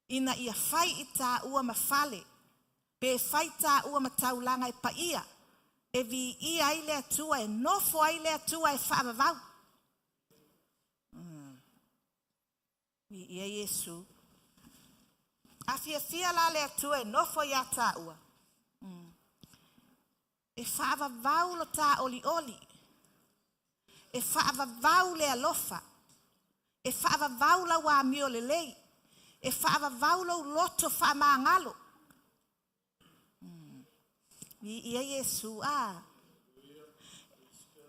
Ina ia fai I tā ua mafale. Pe fai tā ua mataulanga I pa ia. E vi ia ai le atua e nofo ai le atua e faa mavau. Vi ia Yesu. Afia la le atua e nofo ia tā ua. E faa vau lo tā oli. E faa vau le alofa. E faa vau la wa mio le lei. E faa vau lo loto faa maangalo. Ia Yesu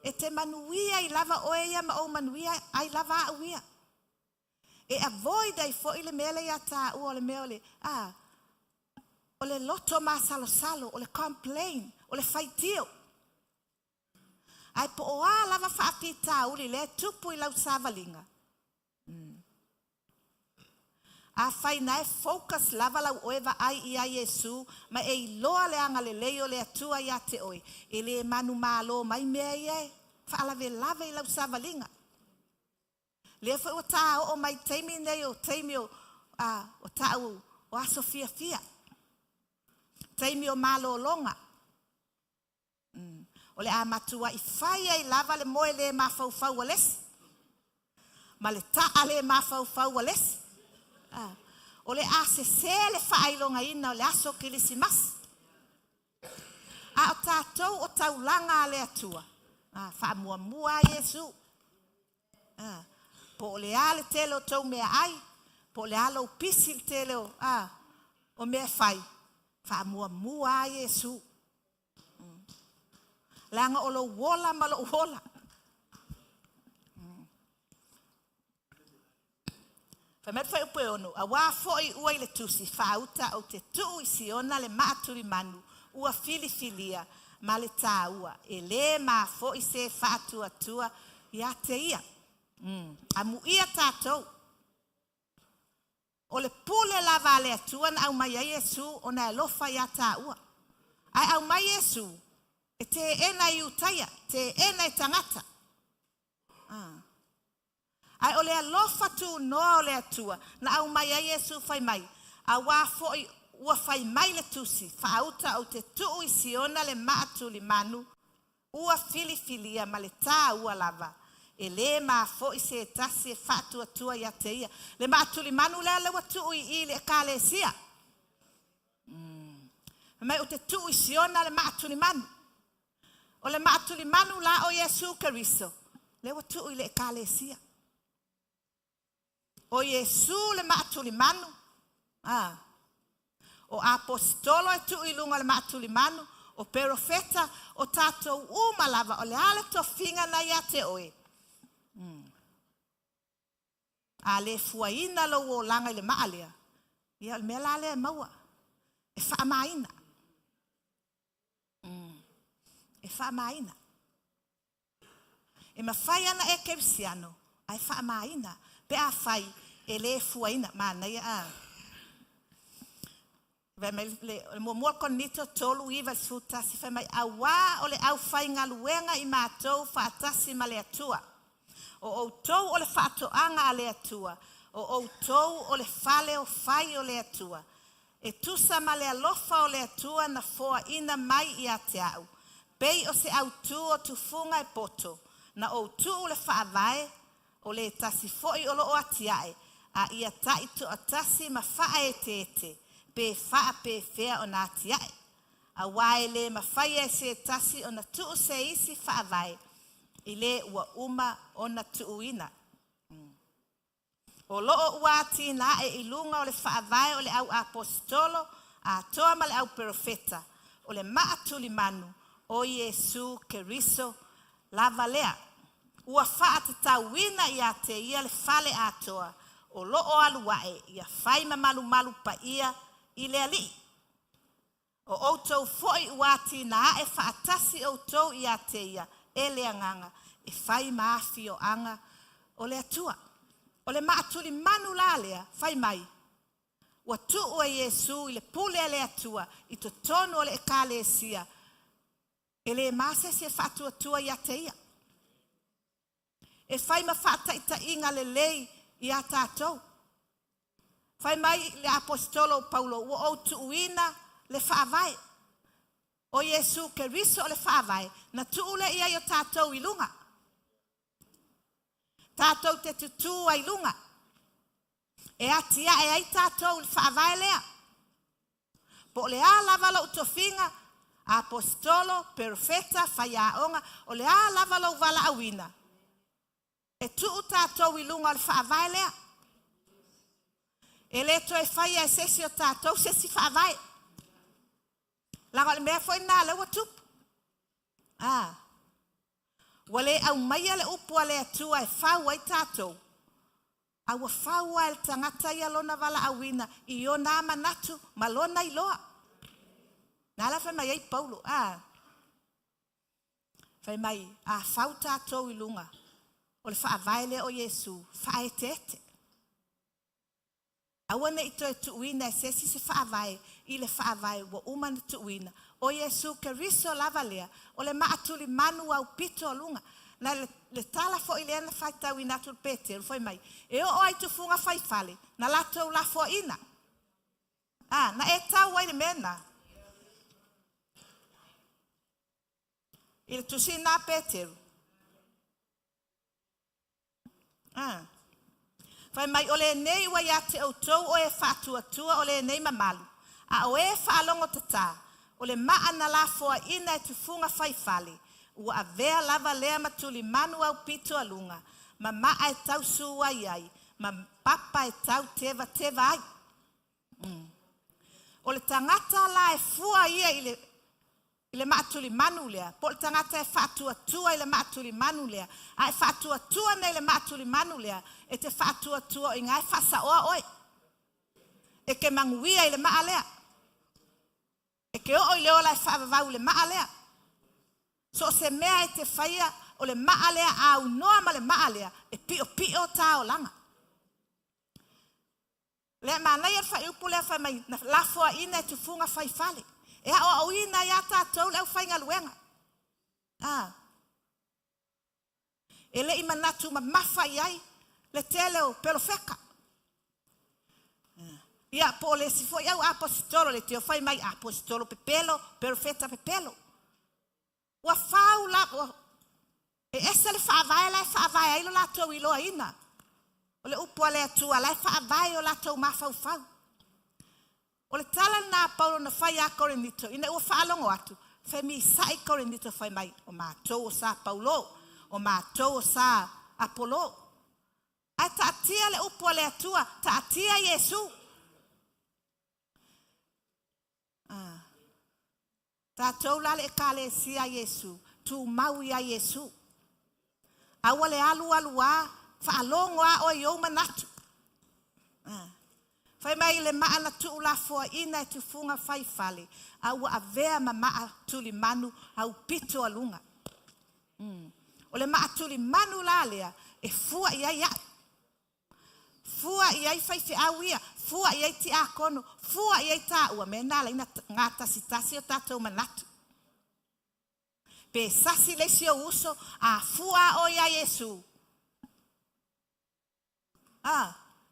E te manuia I lava oea ma o manuia ai lava auia. E avoid ai fo I le mele ia tā ua o le mea o le loto ma salo, o le complain, o le faitio. Ai po o lava whaapi tā uli le tupu I lau savalinga. A whai nae focus lava lau oeva ai ia Yesu, ma e loa le anga le leo le atua ia te oi. E le manu malo mai mea ia whaalave lava I lau savalinga. Le wha o tā o mai teimi nei o teimi o tā o aso fia. Teimi o malo longa. O le amatua I whai ai lava le moe le mawhau a lesi. Ma le taa le mawhau a lesi. O le ase se le whailonga ina o le aso kilisimas. O tātou o taulanga le atua. Wha mua Yesu. Po le ale tele o tau mea ai. Po le alo pisi tele o mea whai. Wha mua Yesu. Langa o lo wola ma lo wola. Whamet whai upe onu. A wā foi ua I le tusi. Whauta o te tuu I siona le maaturi manu. Ua filifilia. Ma le tā ua. E le ma foi se whaatua tua. Ia te ia. Amu ia tātou. O le pule lava le atua na au mai Yesu o na lofa ia tā ua. Ai au mai Yesu. E te ena I utaya. Te ena I tangata. Ai o le alofa tu no o le atua. Na au mai Yesu fai mai. A wā foi ua fai mai le tusi. Whauta o te tuu I siona le maatu li manu. Ua filifilia ma le tā ua lava. E le ma foi se tasi e whaatua tua ia te ia. Le maatu li manu le alawa tuu I le kalesia. Mai o te tuu I siona le maatu li manu. O le maatu li manu la o Yesu Keriso. Le wa tuu I le kalesia. O Yesu le maatu li manu. O apostolo e tu I lunga le maatu li manu. O profeta o tātou umalava. O le ale to finga na ia te oe. A le fuaina lo o langa I le maalia. Ia le mea lale e maua. E whaamaina. E whaamaina. E mawhai ana e kerisiano. Ai whaamaina. Pe a whai. E le fuaina mana ia le mo konito tolu iva suta si fa mai awa o le au fai ngaluenga I matou faatasi ma le atua o tou o le faatoanga a le atua o tou o le fale o fai o le atua e tusa ma le alofa o le atua na foa ina mai I te au pei o se au tu o tufunga e poto na o tu o le faavae o le tasi foi o lo o atiae a ia tai to atasi ma faa e te pe faa pe fea o nā tiae. A waele ma faya se tasi o na tuu se isi faa vai. Ile ua uma o na tuuina. O loo uati na e ilunga o le faa vai o le au apostolo a toa ma le au profeta. O le maa tuli manu o Yesu Keriso lava lea. Ua faa te tauina ia te ia le fale atoa. O loo aluae ia faima malu malu pa ia ile ali. O outou foi uati na e faatasi outou ia te ia ele anganga e fai maafi o anga o le atua. O le maatuli manu la lea fai mai. Ua tuu e Yesu i le pule le atua i to tonu o le ekalesia. Ele maase se fatua tua ia te ia. E fai ma fata ita inga le lei ia tātou. Fai mai le apostolo Paulo ua outu uina le whaavai. O Yesu Keriso le whaavai. Na tuule ia yo tātou ilunga. Tātou te tutu a ilunga. E atia e ai tātou le whaavai lea. Po le a lava lo utofinga. Apostolo, perfeta, whaiaonga. O le a lava lo vala awina. E tuu tātou ilunga le whaavai lea. E le to e whaia e sesi o tātou sesi whaavai. Langa le mea foi nā le watup. Wale au maia le upua le atua e whau ai tātou. A wa whau ai le tangata ia lona wala awina i o nā manatu ma lona i loa. Nā la whai mai ei Paulo. Whai mai a whau tātou i lunga. O le whaavai le o Yesu. Whae tete. Awane ito e tuuina e sesi se whaavai i le whaavai wa umana tuuina. O Yesu Keriso lava lea. O le maatuli manu au pito o lunga. Na le tala fo i leana whaitau i natul Peter. Foi mai. E o ai tufunga whaifale. Na latou la fo ina. Na e tau wai le mena. I le tusina Peter. Fai mai ole nei wa ya te outou o e fatua tua ole nei mamalu. A o e whaalongo tata. Ole maa na la foa ina e tufunga whaifale. Ua a vea lava lea matuli manu au pito alunga. Ma maa e tau sua iai. Ma papa e tau teva ai. Ole tangata la e fua ia ile maatuli manu lea. Po le tangata e fatua tua ile maatuli manu lea. A e fatua tua na ile maatuli manu lea. E te fatua tua i ngai fasa oa oi. E ke manguia ile maa lea. E ke o ile ola e whaavavau le maa lea. So se mea e te whaia o le maa lea au noa ma le maa lea. E pio ta o langa. Lea manai e whai upu lea whai mai na lafoa ina e tufunga whai fale. E hao au ina ia tātou leo whainga luenga. E le ima natu ma mafa iai. Le teleo pelo feka. Ia po le si foi au apostolo le teo fai mai apostolo pepelo, perfeta pepelo. Ua fau la e ese le whaavai ai lo la tau iloa ina. O le upua le atua la whaavai o la tau mafau. O le tala na Paulo na whai a Korinito, ina ua whaalongo atu, whai mi sai Korinito whai mai, o mātou o sa Paulo, o mātou o sa Apollo. Ai taatia le upua le atua, taatia Yesu. Tātou la le kale sia Yesu, tu mau ia Yesu. Awa le alua, whaalongo a o iou manatu. Fai mai le maa na tuu la foa ina e tufunga fai fale. Awa a vea ma maa tuli manu au pito alunga. O le maa tuli manu la lea e fua ia. Fua ia fai fi awia. Fua ia ti a kono. Fua ia ta ua mena la ina ngata sitasi o tatou manatu. Pe sasi le si o uso a fua o ia Yesu.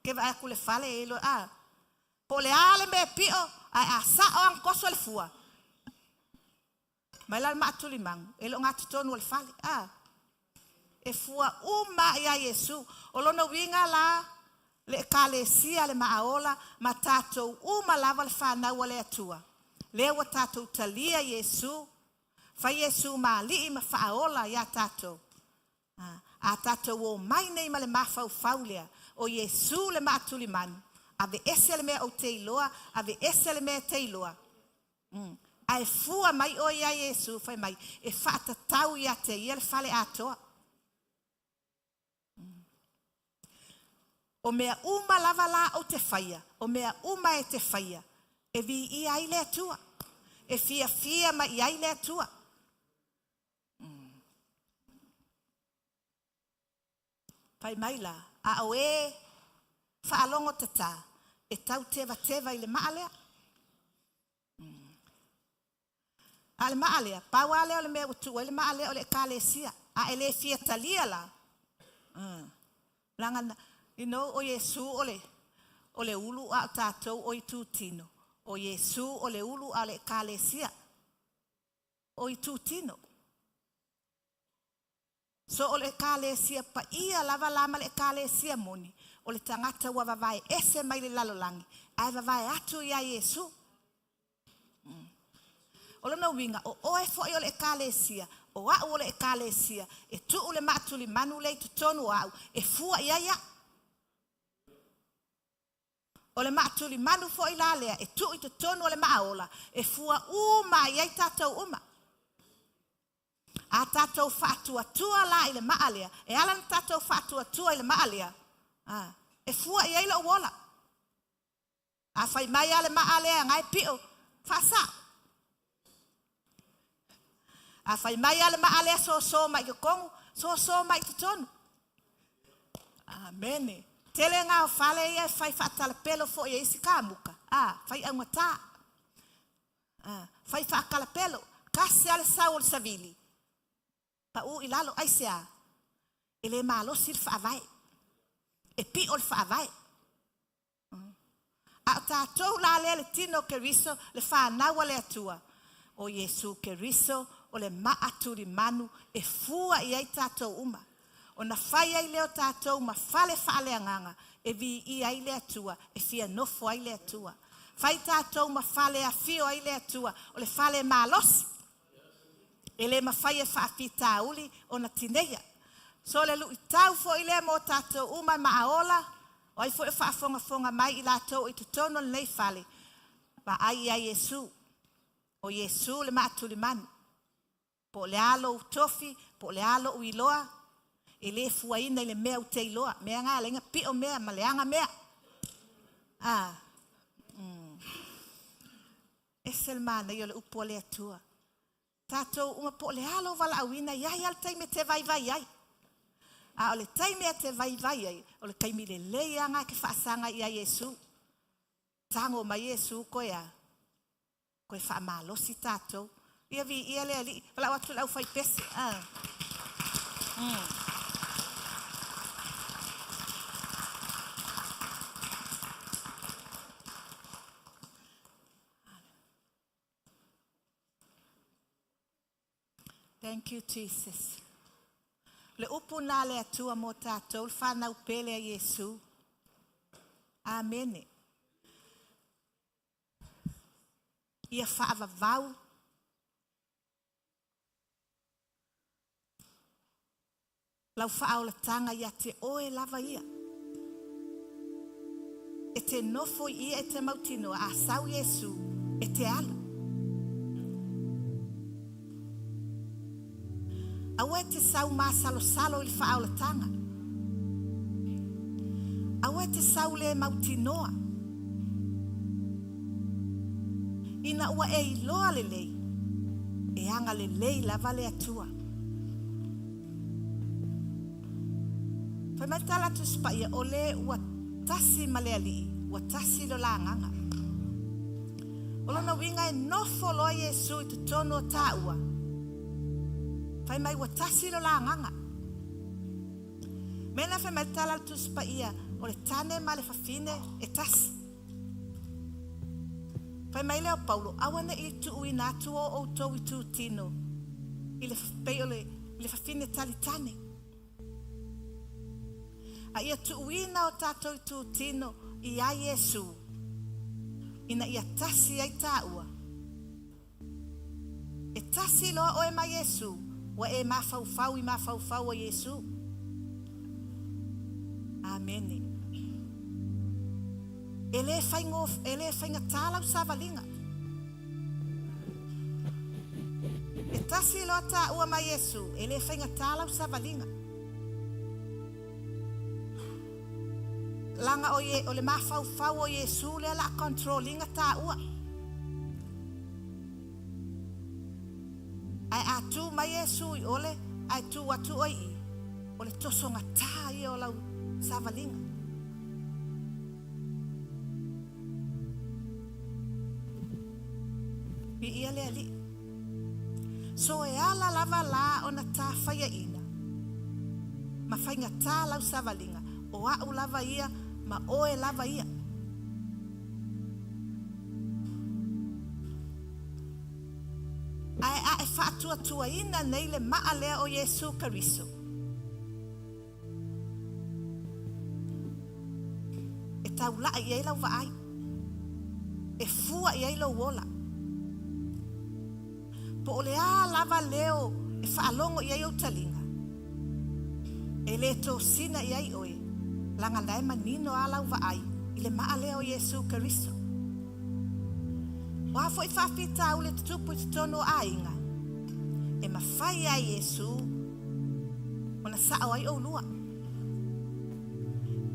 Ke va akule fale elo po le ale me pio a sa o an koso le fua. Mai la matuli mang elo ngatu tonu le fale e fua uma ia Yesu o lona winga la le kalesia le maaola ma tātou uma lava le whanau le atua. Lea wa tātou talia Yesu, fa Yesu maali'i ma whaola ia tātou. A tātou o mai nei ma le mawhau lea, o Yesu le maatuli manu, ave ese le mea o teiloa, ave ese le mea teiloa. Ai fua mai o ia Yesu, fai mai, e whaatatau ia te ia le whale atoa. O mea uma lava la o te whaia, o mea uma e te whaia, e vi i ai le atua, e fia ma i ai le atua. Pai mai la, a o e whaalongo tata, e tau teva i le maalea. A le maalea, pau alea o le mea utua, le maalea o le kalesia, a ele fia talia la. Langa, o Yesu o le ulu a tātou o i tūtino. O Yesu o le ulu a le kalesia, o i tūtino. So o le kalesia pa ia lava lama le kalesia moni, o le tangata wa vavae ese mai le lalolangi, ai vavae atu ia Yesu. O lona winga, o oe foi o le kalesia, o au o le kalesia, e tu o le matuli manu le tutonu au, e fua ia ia. O le matuli manu foi la lea, e tu i tutonu o le maaola, e fua uma iai tātou uma. A tātou whātua tua la i le maalea, e alan tātou whātua tua i le maalea, e fua iai la uola. A whai mai a le maalea ngai pio, whasa. A whai mai a le maalea so mai ke kongu, so mai tutonu. Amene. Tele ngā o whale ia whai whaatala pelo fo ia isi kāmuka. Whai au matā. Whai whaakala pelo. Kasi ale sau o le savili. Pa u ilalo aisea. E le malosi le whaavai. E pi o le whaavai. A tātou la le tino ke riso le whānaua le atua. O Yesu ke riso o le maaturi manu e fua i ai tātou uma. O na whai ai leo tātou ma whale anganga e vi i ai le atua e fia nofo ai le atua. Whai tātou ma whale a fio ai le atua o le whale malosi. E le ma whai e whaafi tāuli o na tineia. So le lui tau fo i le mo tātou uma maaola o ai fo e whaafonga mai i lātou i tutono le nei whale. Pa ai ai Yesu. O Yesu le maatuli manu. Po le alo utofi, po le alo uiloa. E le fuaina i le mea uteiloa. Mea ngā lenga pio mea, ma leanga mea. Ese le mana i o le upo le atua. Tātou unga po le alo wala awina, iai al taime te vai ai. O le taime te vai ai, o le kaimi le leanga ke whaasanga i a Yesu. Tango ma Yesu koea. Koe whaamalosi tātou. Ia vi, ia le ali, wala watu lau whai pese. Thank you, Jesus. Le upu nā le atua mo tātou, le whanau pele a Yesu. Amene. Ia whaavavau. Lau whaaolatanga ia te oe lava ia. E te nofo ia e te mautino a sau Yesu e te ala. Aue te sau mā salo i le whaaolatanga. Aue te sau le mautinoa. Ina ua e iloa le lei. E anga le lei lava le atua. Fai mai tala tu spaia o le ua tasi maleali, ua tasi lo la nganga. O lona winga e nofo loa Yesu i tu tono o tāua. Fai mai ua tasi lo la nganga. Mena fai mai tala tu spaia o le tane ma le fafine e tasi. Fai mai leo Paulo, awana i tu ui natu o tau i tu tino. I le fafine tali tane. A ia tuuina o tātou tu tino i a Yesu. Ina ia tasi ai tāua. E tasi loa o e ma Yesu. Wa e mawhauwhau i mawhauwhau o Yesu. Amen. Ele whainga tālau savalinga. E tasi loa tāua ma Yesu. Ele whainga tālau savalinga. Langa o le mawhauwhau o Yesu le la controllinga tāua. Ai atu ma Yesu i ole, ai tu atu oi i. Ole tosonga tā i o lau savalinga. Pi ia le ali. So e ala lava la o na tā whaia ina. Ma whainga tā lau savalinga. O au lava ia, ma oe lava ia. Ai a e whaatua tua ina nei le maa lea o Yesu Kariso. E taula i ei lau vaai. E fua i ei lau wola. Po o le a lava leo e whaalongo i ei o talinga. E le tō sina i ei oe. Langa lai manino a lau vaai. I le maa lea o Yesu Kariso. Wa fo I whawhita au le tutupu I tono a inga. E mawhai a Yesu. Ona sao ai o lua.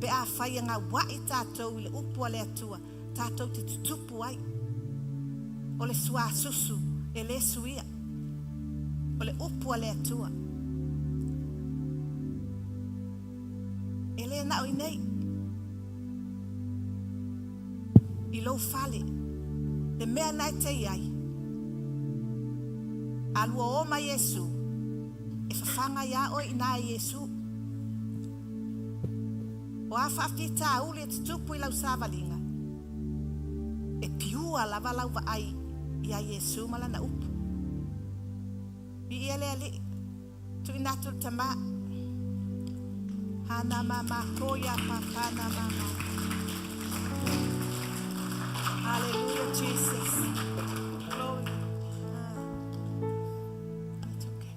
Pe a whai ngā wai tātou I le upu a le atua. Tātou te tutupu ai. O le sua susu. E le suia. O le upu a le atua. E le na o nei. I lo fale. Le mea nai te iai. Alua o ma Yesu. E whawhanga ia o I nā Yesu. O a whawhita au le tutupu I lau savalinga. E piua lava lau vaai I a Yesu mala na upu. I ia le ali. Tu inatu tama. Hana mama koya pakana mama. Hallelujah, Jesus. Glory. It's okay.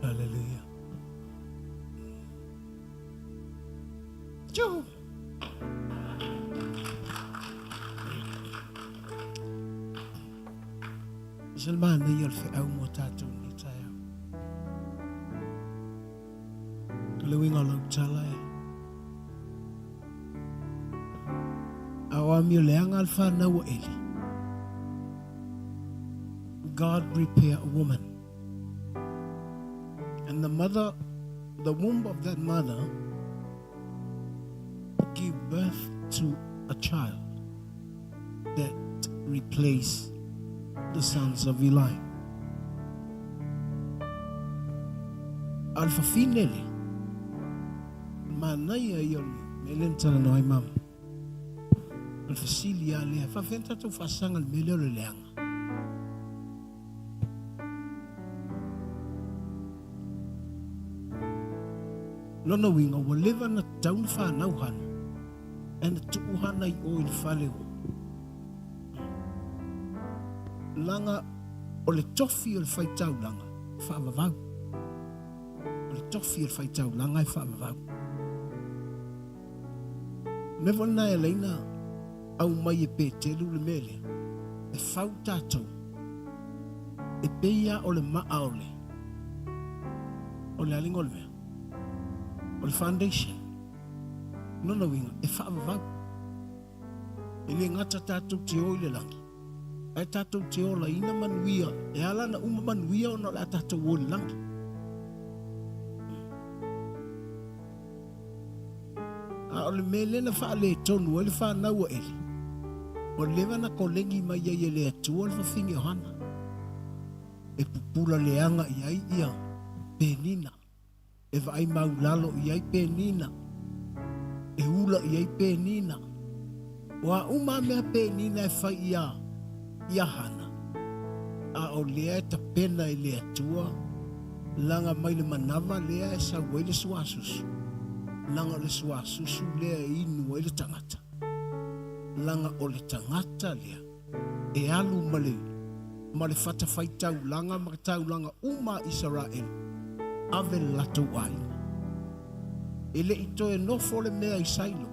Hallelujah. Joe. Salman na yol fi au mo tātou ni tayo. Kalawing alam talay. Awam yuleang alfa na wa eli. God prepare a woman. And the womb of that mother give birth to a child that replaced the sons of Eli. Alfa finele manaya yon melentala no imam. Alfa silia le fa fenta tu fasangal melero leang. Lona winga waliva na taun fa nauhan and tu uhana I oil faleo. Langa o le tofi o le whaitau langa whaamavau. O le tofi o le whaitau langa I whaamavau. Mewa nai leina au mai e pe telu le mele. E whau tātou. E peia o le maa o le. O le alingo le mea. O le foundation. Nona winga e whaamavau. E le ngata tātou te oi le langi. E tātou te ola ina manuia. E ala na uma manuia o na la tātou o langi. A o le mele na wha le tonu, o le wha naua ele. O lewa na kolengi mai ai le atua le whawhingi o hana. E pupula le anga I ai ia penina. E vai maulalo I ai penina. E ula I ai penina. Wa uma mea penina e whai ia hana. A o lea ta pena I lea tua. Langa mai le manava lea e sa wele suasusu. Langa le suasusu lea inu e le tangata. Langa o le tangata lea. E alu male fata fai tau langa ma tau langa uma Israel. Ave lato ai. Ele ito e no fole mea I sailo.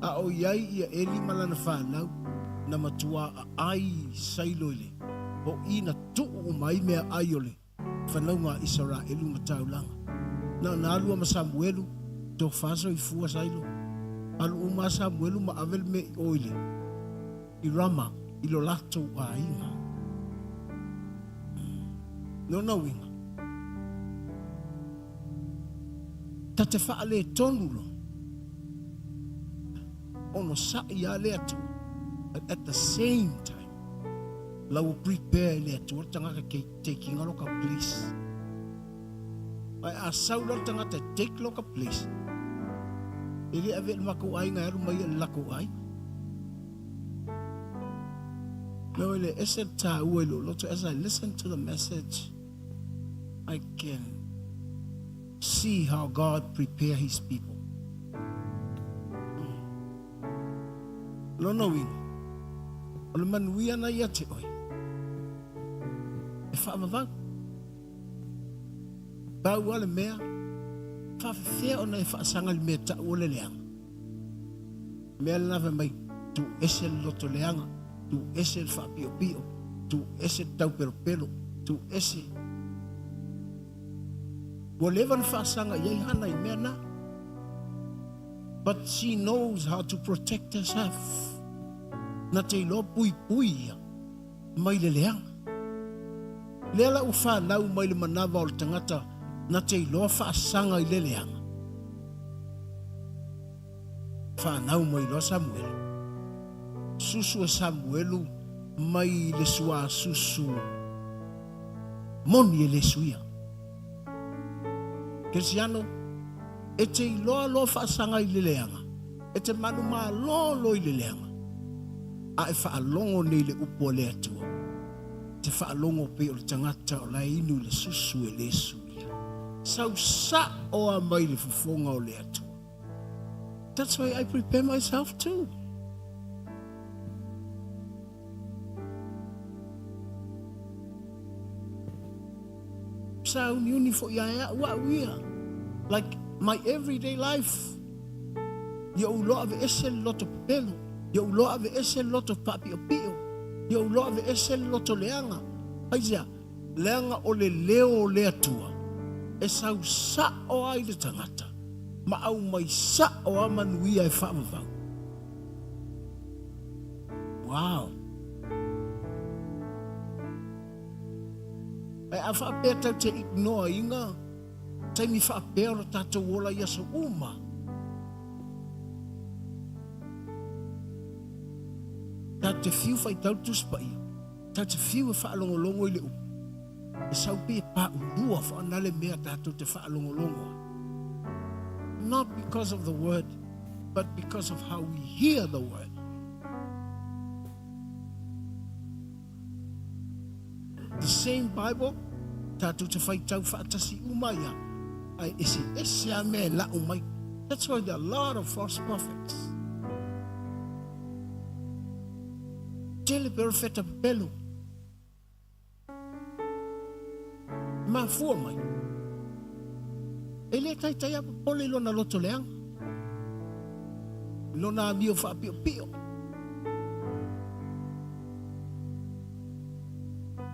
A o iai ia eli malana whanau na matua a ai sailo ile. O ina tuu umai mea ai ole. Whanau ngā Israelu matau langa. Na alua ma Samuelu to faso I fua sailo. Alu uma Samuelu ma avel me oile. I rama I lo lato a inga. No winga. Ta te whaale tonulo. Ono sa ia le atu. At the same time, la will prepare le atu. Tangaka ke taking a local place. Ai a saula tangata take local place. Ili ave mako ai nga eru mai lako ai. No ele eseta uelo loto as I listen to the message, I can see how God prepare his people. Lo knowing. Ole manuia na ia te oi. E whaamavau. Bau ale mea. Whawhewhea ona e whaasanga li mea ta ole leanga. Mea lanawe mai tu ese loto leanga. Tu ese whaapio pio. Tu ese tau pero pelo. Tu ese. Whatever whaasanga iei hana I mea na. But she knows how to protect herself. Na te ilo pui mai le leanga. Lela u whanau mai le manawa o le tangata na te ilo whaasanga I le leanga. Whanau mai lo Samuel. Susu e Samuelu mai le sua susu. Moni e le suia. Cristiano, e te iloa lo whaasanga I le leanga. E te manu maa lo I le leanga. A e whaalongo nei le upo le atua. Te whaalongo pe o le tangata o la inu le susu e le suia. Sau sa o a mai le fufonga o le atua. That's why I prepare myself too. Sau niuni fo ia what we are. Like my everyday life. Yo lo ave ese loto pelo. Yo lo ave ese loto papi o pio. Yo lo ave ese loto leanga. Aizia, leanga o le leo le atua. E sau sa o ai le tangata. Ma au mai sa o amanuia e whaamavau. Wow. E a whaapea tau te ignore inga. Taimi whaapea o tatou wola ia so uma. Ta te fiu whai tau tuspai. Ta te fiu e whaalongolongo I le upu. E sau pe pa urua whaanale mea tatou te whaalongolongo. Not because of the word, but because of how we hear the word. The same Bible, tatou te whai tau whaatasi umaya. Ai ese a mea la umai. That's why there are a lot of false prophets. Tele perfeta pelo. Ma fua mai. Ele tai tai apa pole lona loto leang. Lona mio fa pio pio.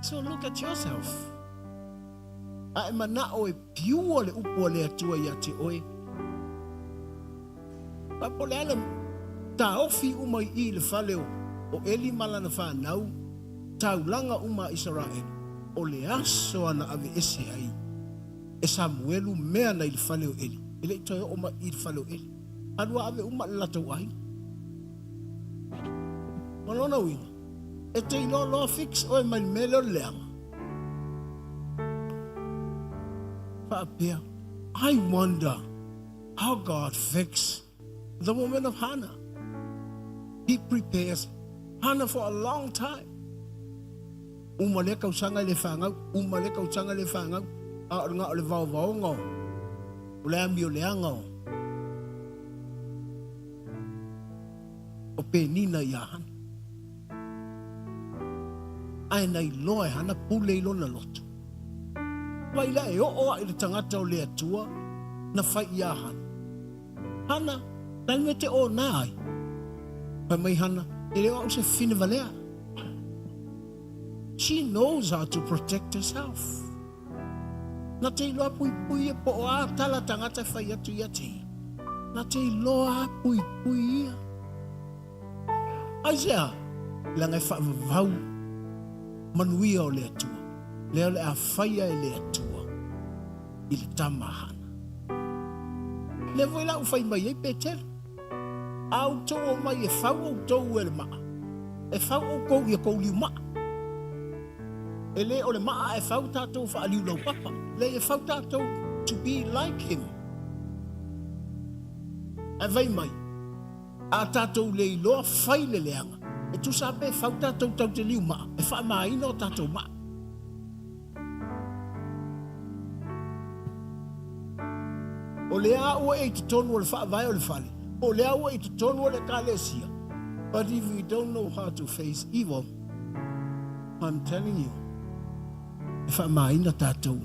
So look at yourself. Ai mana o e piu o le upo le atua ia te oe. Pa pole ale ta ofi umai I le faleo. O eli malana whanau, taulanga uma Israel, o le aso ana ave ese ai. E Samuelu mea na I le whaleo eli. Ele I toi oma I le whaleo eli. Alua ave uma lato ai. Malona winga. E te ilo loa fix o e mai mele o leanga. Whaapea, I wonder how God fixed the woman of Hannah. He prepares Hana for a long time. Umaleka usanga le fangau, umaleka usanga le fangau, a nga o le vauvaonga, o le ami o le anga. O penina ia hana. Ai nei loe hana pule ilo na lotu. Waila e o i le tangata o le atua na fai ia hana. Hana, talme te o nai. Pa mai hana, e leo au se fine valea. She knows how to protect herself. Na te iloa pui pui e po o a tala tangata fai atu ia te. Na te iloa pui pui ia. Aisea, langa e whaavavau manuia o le atua. Leo le a whaia e le atua. I le tamahana. Le voi la ufai mai e peter. Au tō o mai e whau au tō e le maa. E whau au kou i a kou liu maa. E le o le maa e whau tātou wha aliu lau papa. Le e whau tātou to be like him. E vai mai. A tātou le iloa whai le leanga. E tu sa pe whau tātou tau te liu maa. E wha maa ina o tātou maa. O le a ua e te tonu o le wha vai o le whale. O le a ua e te tonu o le kālesia. But if we don't know how to face evil, I'm telling you, e wha maa ina tātou.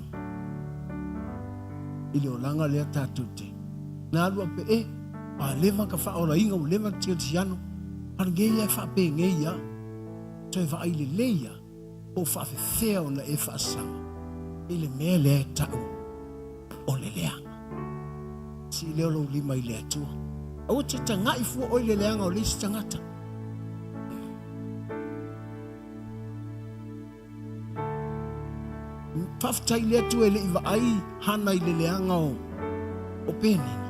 I le o langa lea tātou te. Nā lua pe e, a lewa ka wha ora inga o lewa tia tiano. Arngei e wha pe ngeia. So e wha ai le leia. O wha fe feo na e wha asanga. I le mea lea tau. O le leanga. Si leo lo lima i le atua. Au te tangai fua o le leanga o lesi tangata. Whaftai le atua e le iwa ai hana i le leanga o penina.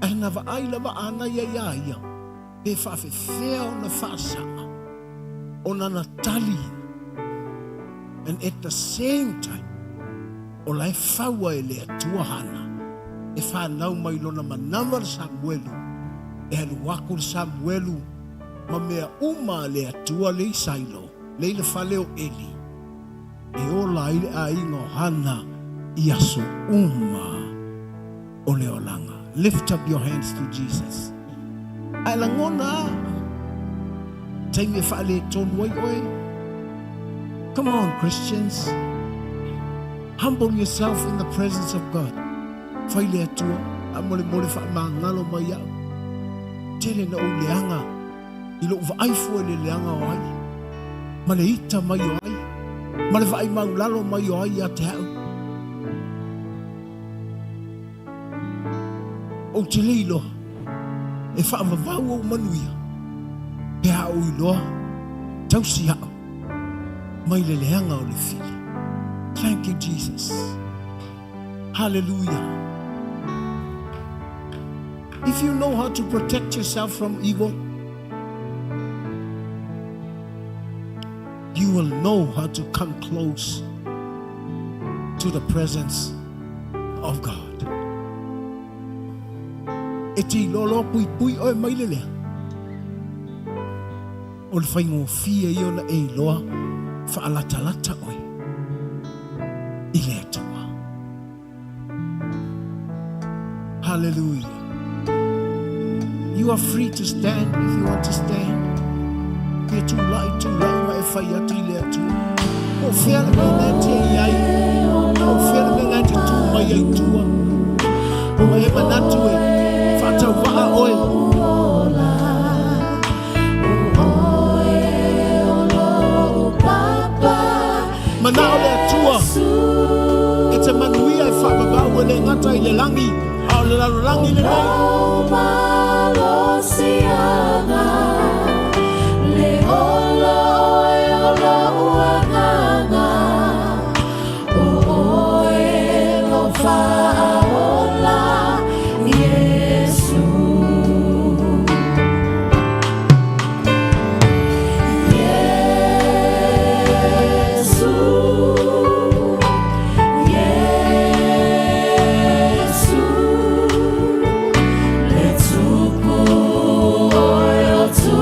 E na wa ai lawa ana ia ia ia. Pe whafe feo na whaasanga. O na natali. And at the same time, o lai whaua e le atua hana. E whanau mai lona manamar Samuelu. E halu waku Samuelu. Ma mea uma le atua le isailo. Le le whaleo Eli. E ola ile a ingo hana i aso uma o le olanga. Lift up your hands to Jesus. Ai langona. Taime whale tonu wai oi. Come on, Christians. Humble yourself in the presence of God. Fai le atua, a mole wha maa ngalo mai au. Tere na o leanga, i lo uwa aifu e le leanga o ai. Ma le ita mai o ai. Ma le vai maulalo mai o ai a te hau. O te leilo, e wha amavau o manuia. Pe hau i loa, tausi hau. Mai le leanga o le fili. Thank you, Jesus. Hallelujah. If you know how to protect yourself from evil, you will know how to come close to the presence of God. Eti lolo pui pui oi mai lelea. O le whai ngō fia i ona e loa whaalata oi. I le atua. Hallelujah. You are free to stand if you want to stand. Kia tū lai ma e whai atu i le atua. O whea me nai te iai. O whea me nai te tū mai ai tua. O e manatu e whatau waa oe. Mana o le atua. E te manuia e whakabau e le ngata i le langi. Ao le langi le nei. To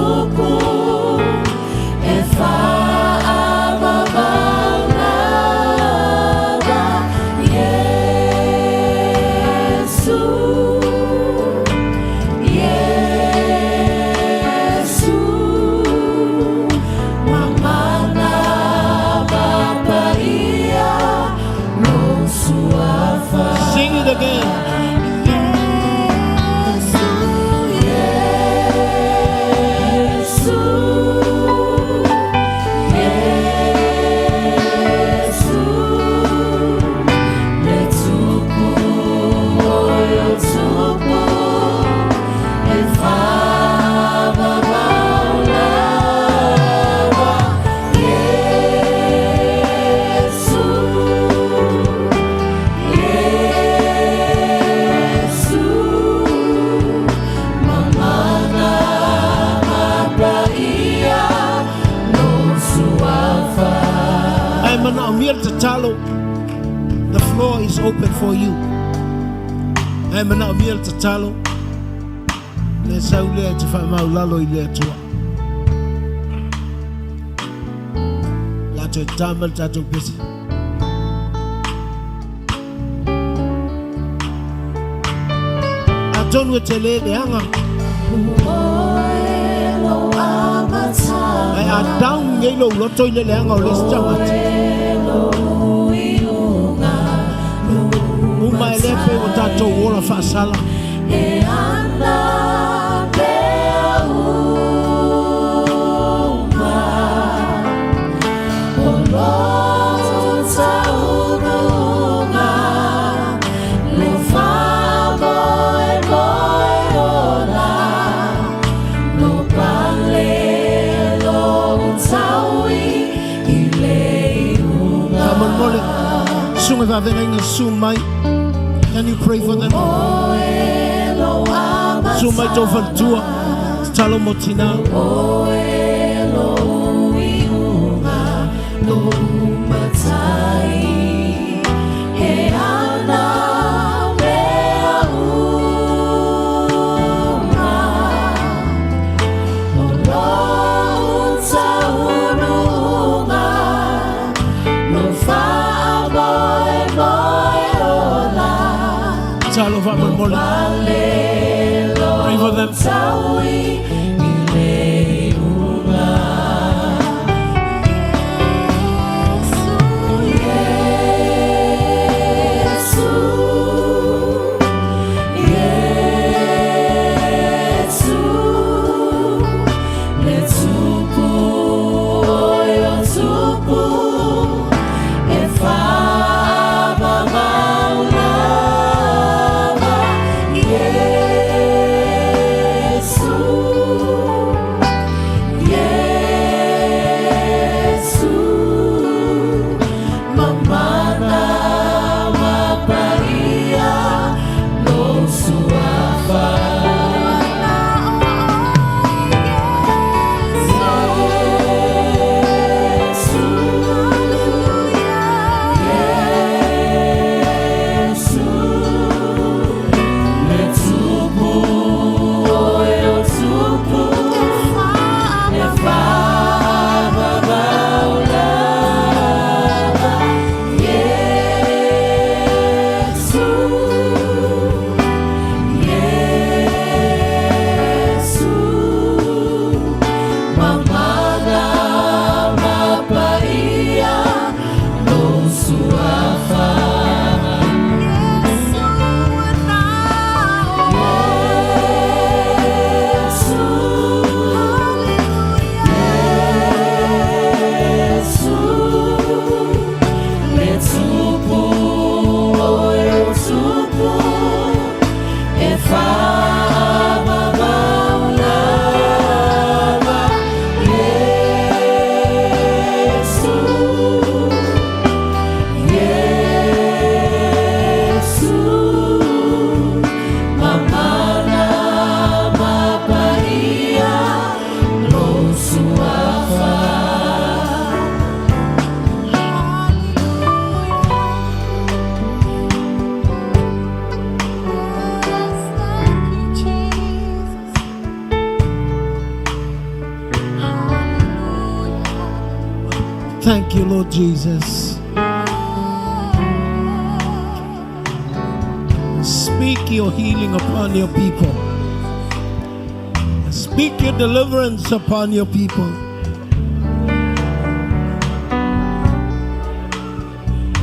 miel tatalo, the floor is open for you. Ai mana miel tatalo. Le saule te fa mau lalo I le tua. La te tamal tato pisi. Atonu te le anga. Ai a down ngelo loto I le anga o le stamati. Uma elepe o tato wora fa sala. Sung if I've been soon, mate. Can you pray for them? Soon, mate, over tour. Talo motina. Talo vamos mole. Pray for them. Thank you, Lord Jesus. Speak your healing upon your people. Speak your deliverance upon your people.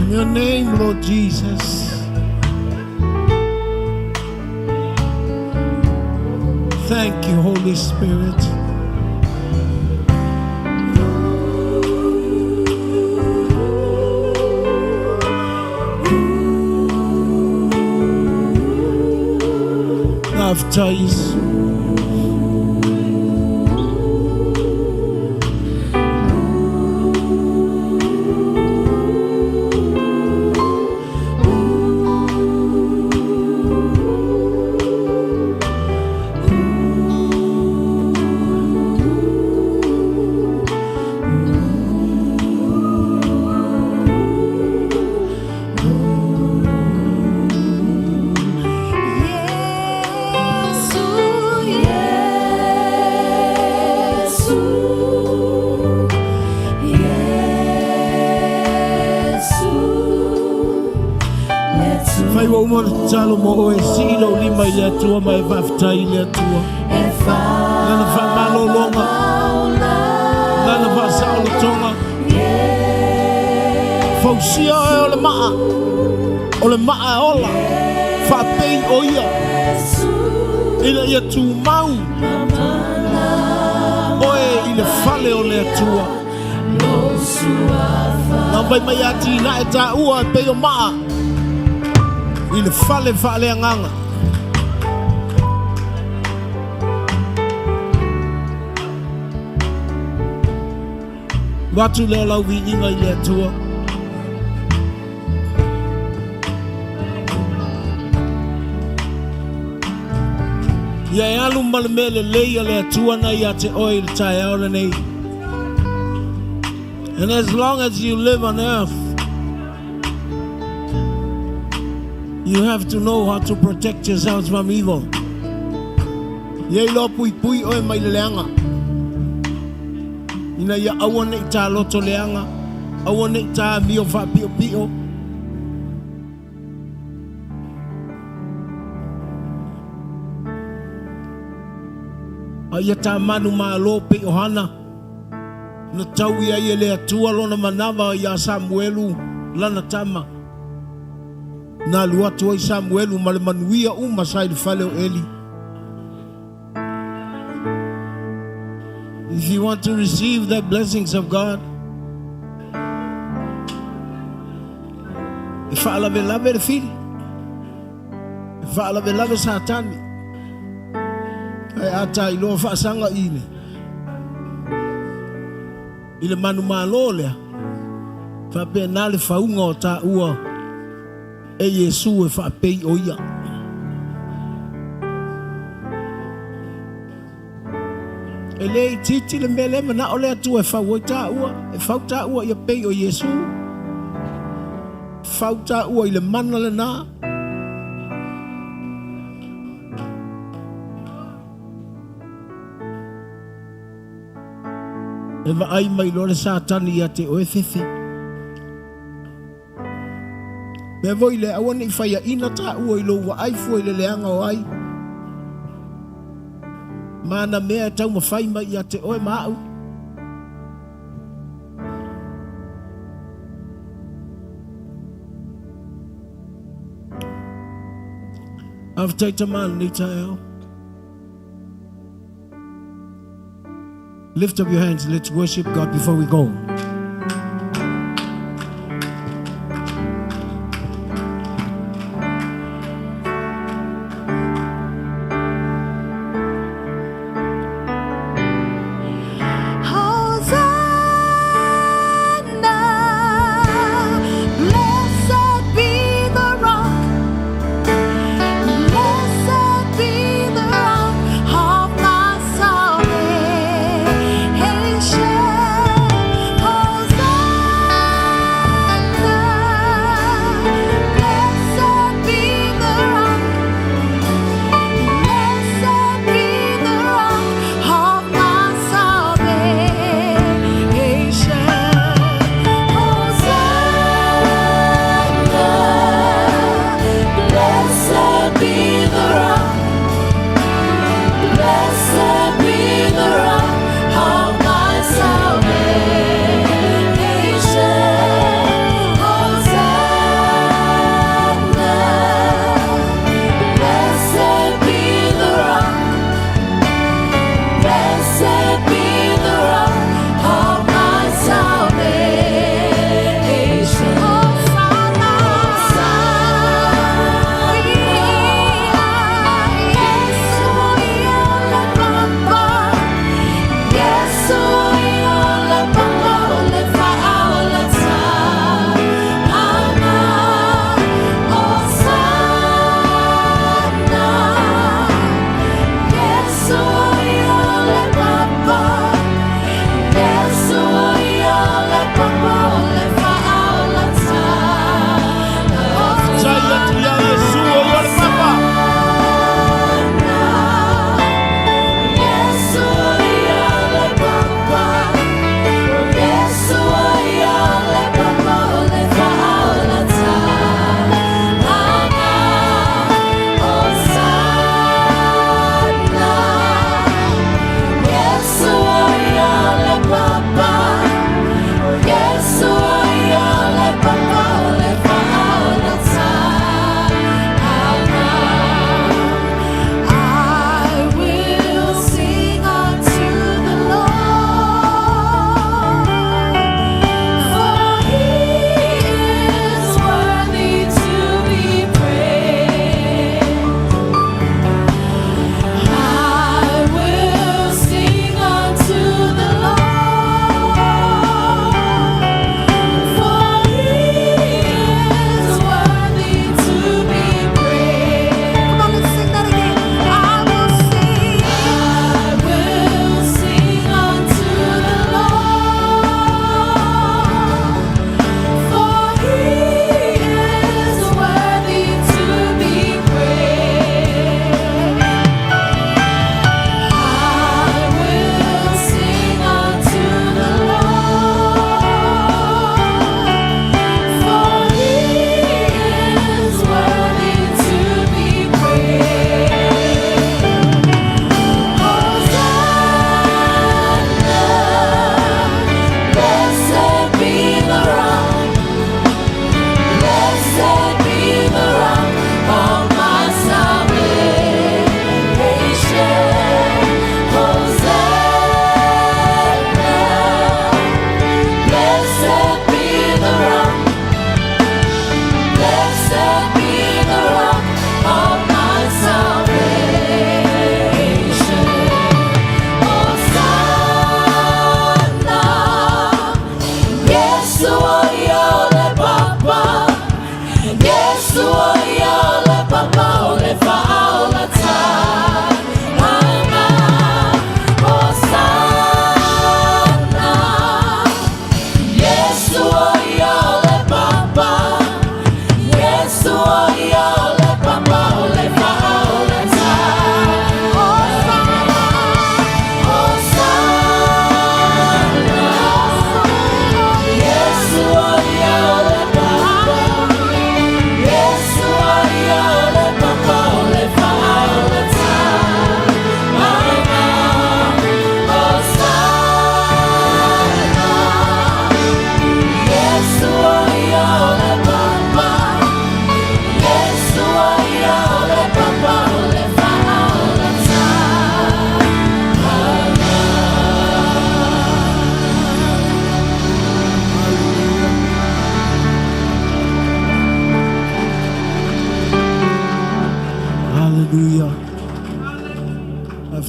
In your name, Lord Jesus. Thank you, Holy Spirit. After you. mo talo mo e silo lima ile tua mai vafta ile tua. Nana fa malo longa. Nana fa saulo tonga. Fausia ole maa ola. Fa pei oia. Ina ia tu mau. Oe ile fale ole tua. Nambai mai ati na eta ua pei o maa. Ile fale anganga. Watu leo lau vi inga ile tua. Ya yalu malmele leia le tua na ya te oil tai ora nei. And as long as you live on earth, you have to know how to protect yourselves from evil. Ye lo pui oi mai leanga. Ina ya awane ta loto leanga. Awane ta mio fa pio. Ayata manu ma lo pe ohana. Na tau ia ele atua lona manava ya Samuelu lana tama. Na lua tuai Samuelu male manuia sai fale o Eli. If you want to receive the blessings of God, if I love it, feel. If I love it, Satan. Ai ata ilo fa sanga ine. Ile manu malole. Fa penale fa unga o ta ua. E Yesu e fa pei oia. Ele titi le mele mana ole atu e fa wota ua. E fa ta ua ia pei o Yesu. Fa ta ua ile mana le na. Eva ai mai lore satani ya te oe fefe. Me voi le awane I whaia ina ta ua ilo wa ai fua ile leanga o ai. Mana mea tau ma whai mai ya te oe maau. Avtaita man ni taeo. Lift up your hands. Let's worship God before we go. Oh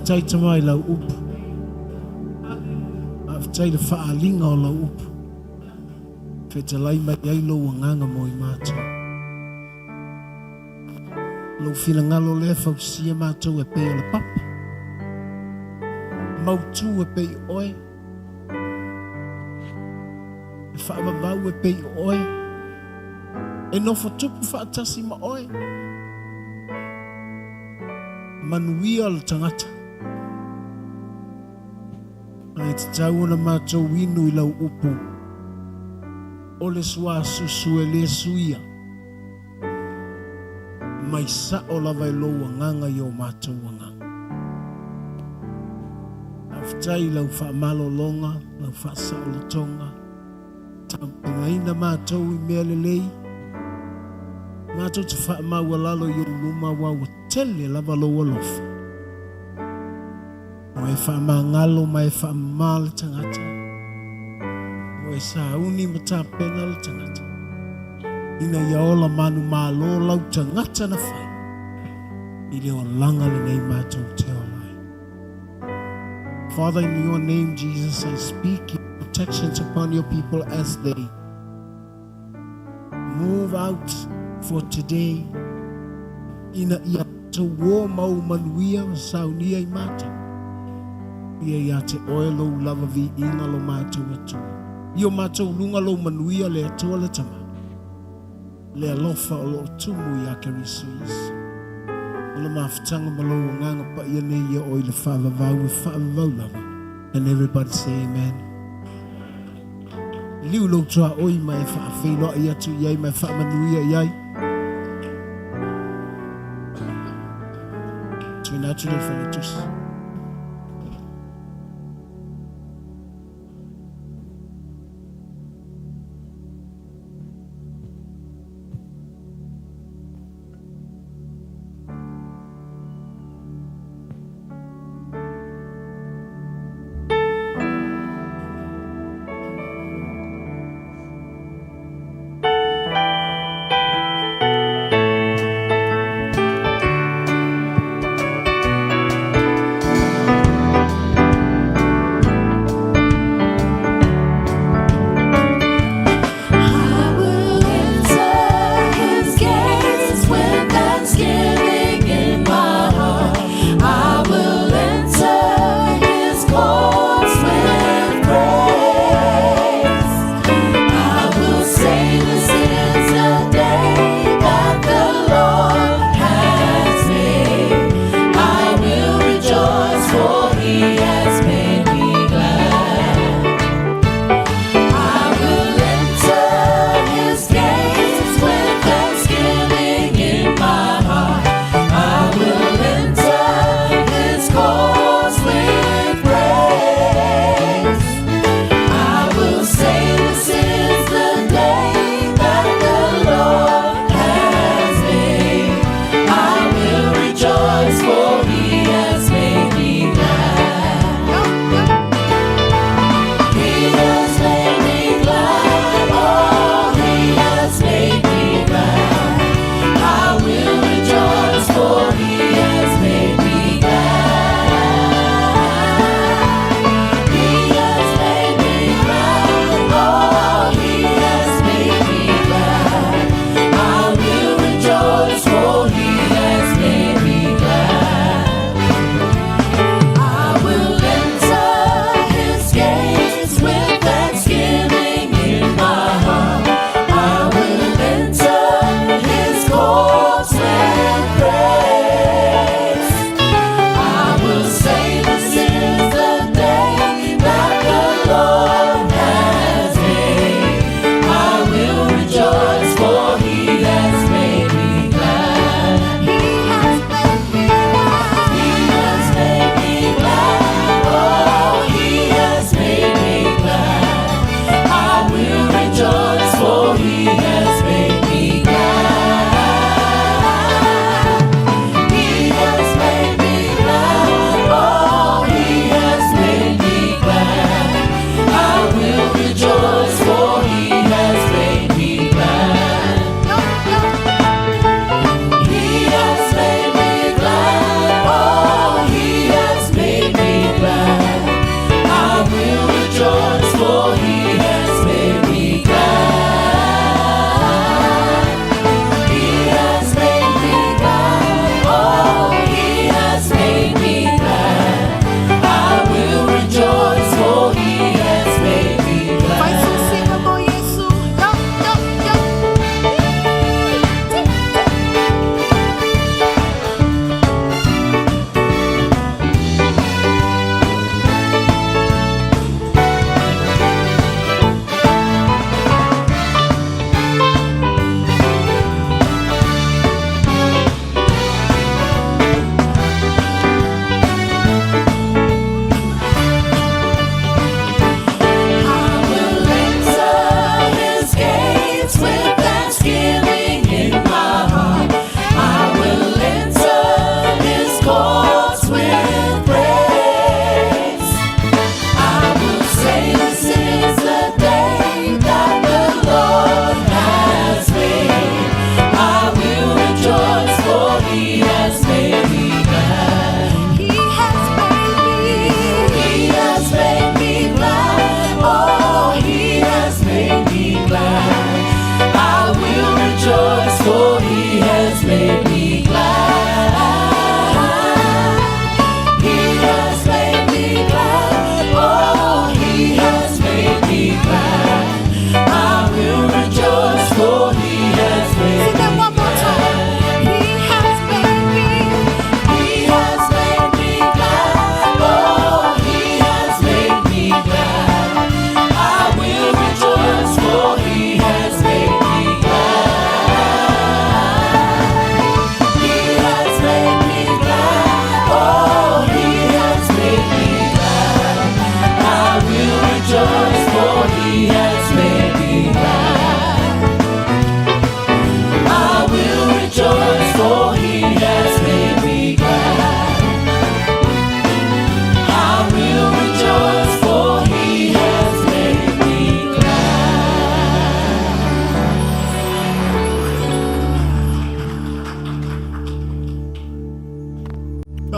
Aftai tamai lau upu. Aftai le whaalinga o lau upu. Whetalai mai ai lo wanganga mo I mātou. Lo whina ngalo le whausia mātou e peo le papa. Mautu e pei oe. E whaamavau e pei oe. E nofo tupu whaatasi ma oe. Manuia le tangata. Ai te tau na mātou winu I lau upu. O le sua susu e le suia. Mai sa o lava I lo wanganga I o mātou wanganga. Aftai lau whaamalo longa, lau whaasa o le tonga. Tampengaina mātou I mea lelei. Mātou te whaamau alalo I o luma wau tele lava lo alofa. O e whaamangalo mai whaamale tangata. O e sauni matapena le tangata. Ina ia ola manu malo lau tangata na whai. I leo langa le nei mātou te olai. Father, in your name, Jesus, I speak your protections upon your people as they move out for today. Ina ia te wo mau manuia saunia I mātou. Ia ia te oelo lava vi ina lo mātou atu. Io mātou lunga lo manuia le atua le tama. Le alofa o lo tumu I akerisu Yesu. O le mawhitanga malo o nganga pa ia nei ia oi le whaavavau e whaavavau lava. And everybody say amen. Liu lo tua oi mai whaafeilo I atu iai mai whaamanuia iai. Tuna atu le whaletusi.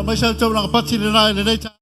mai sa tau na pati le nai le nei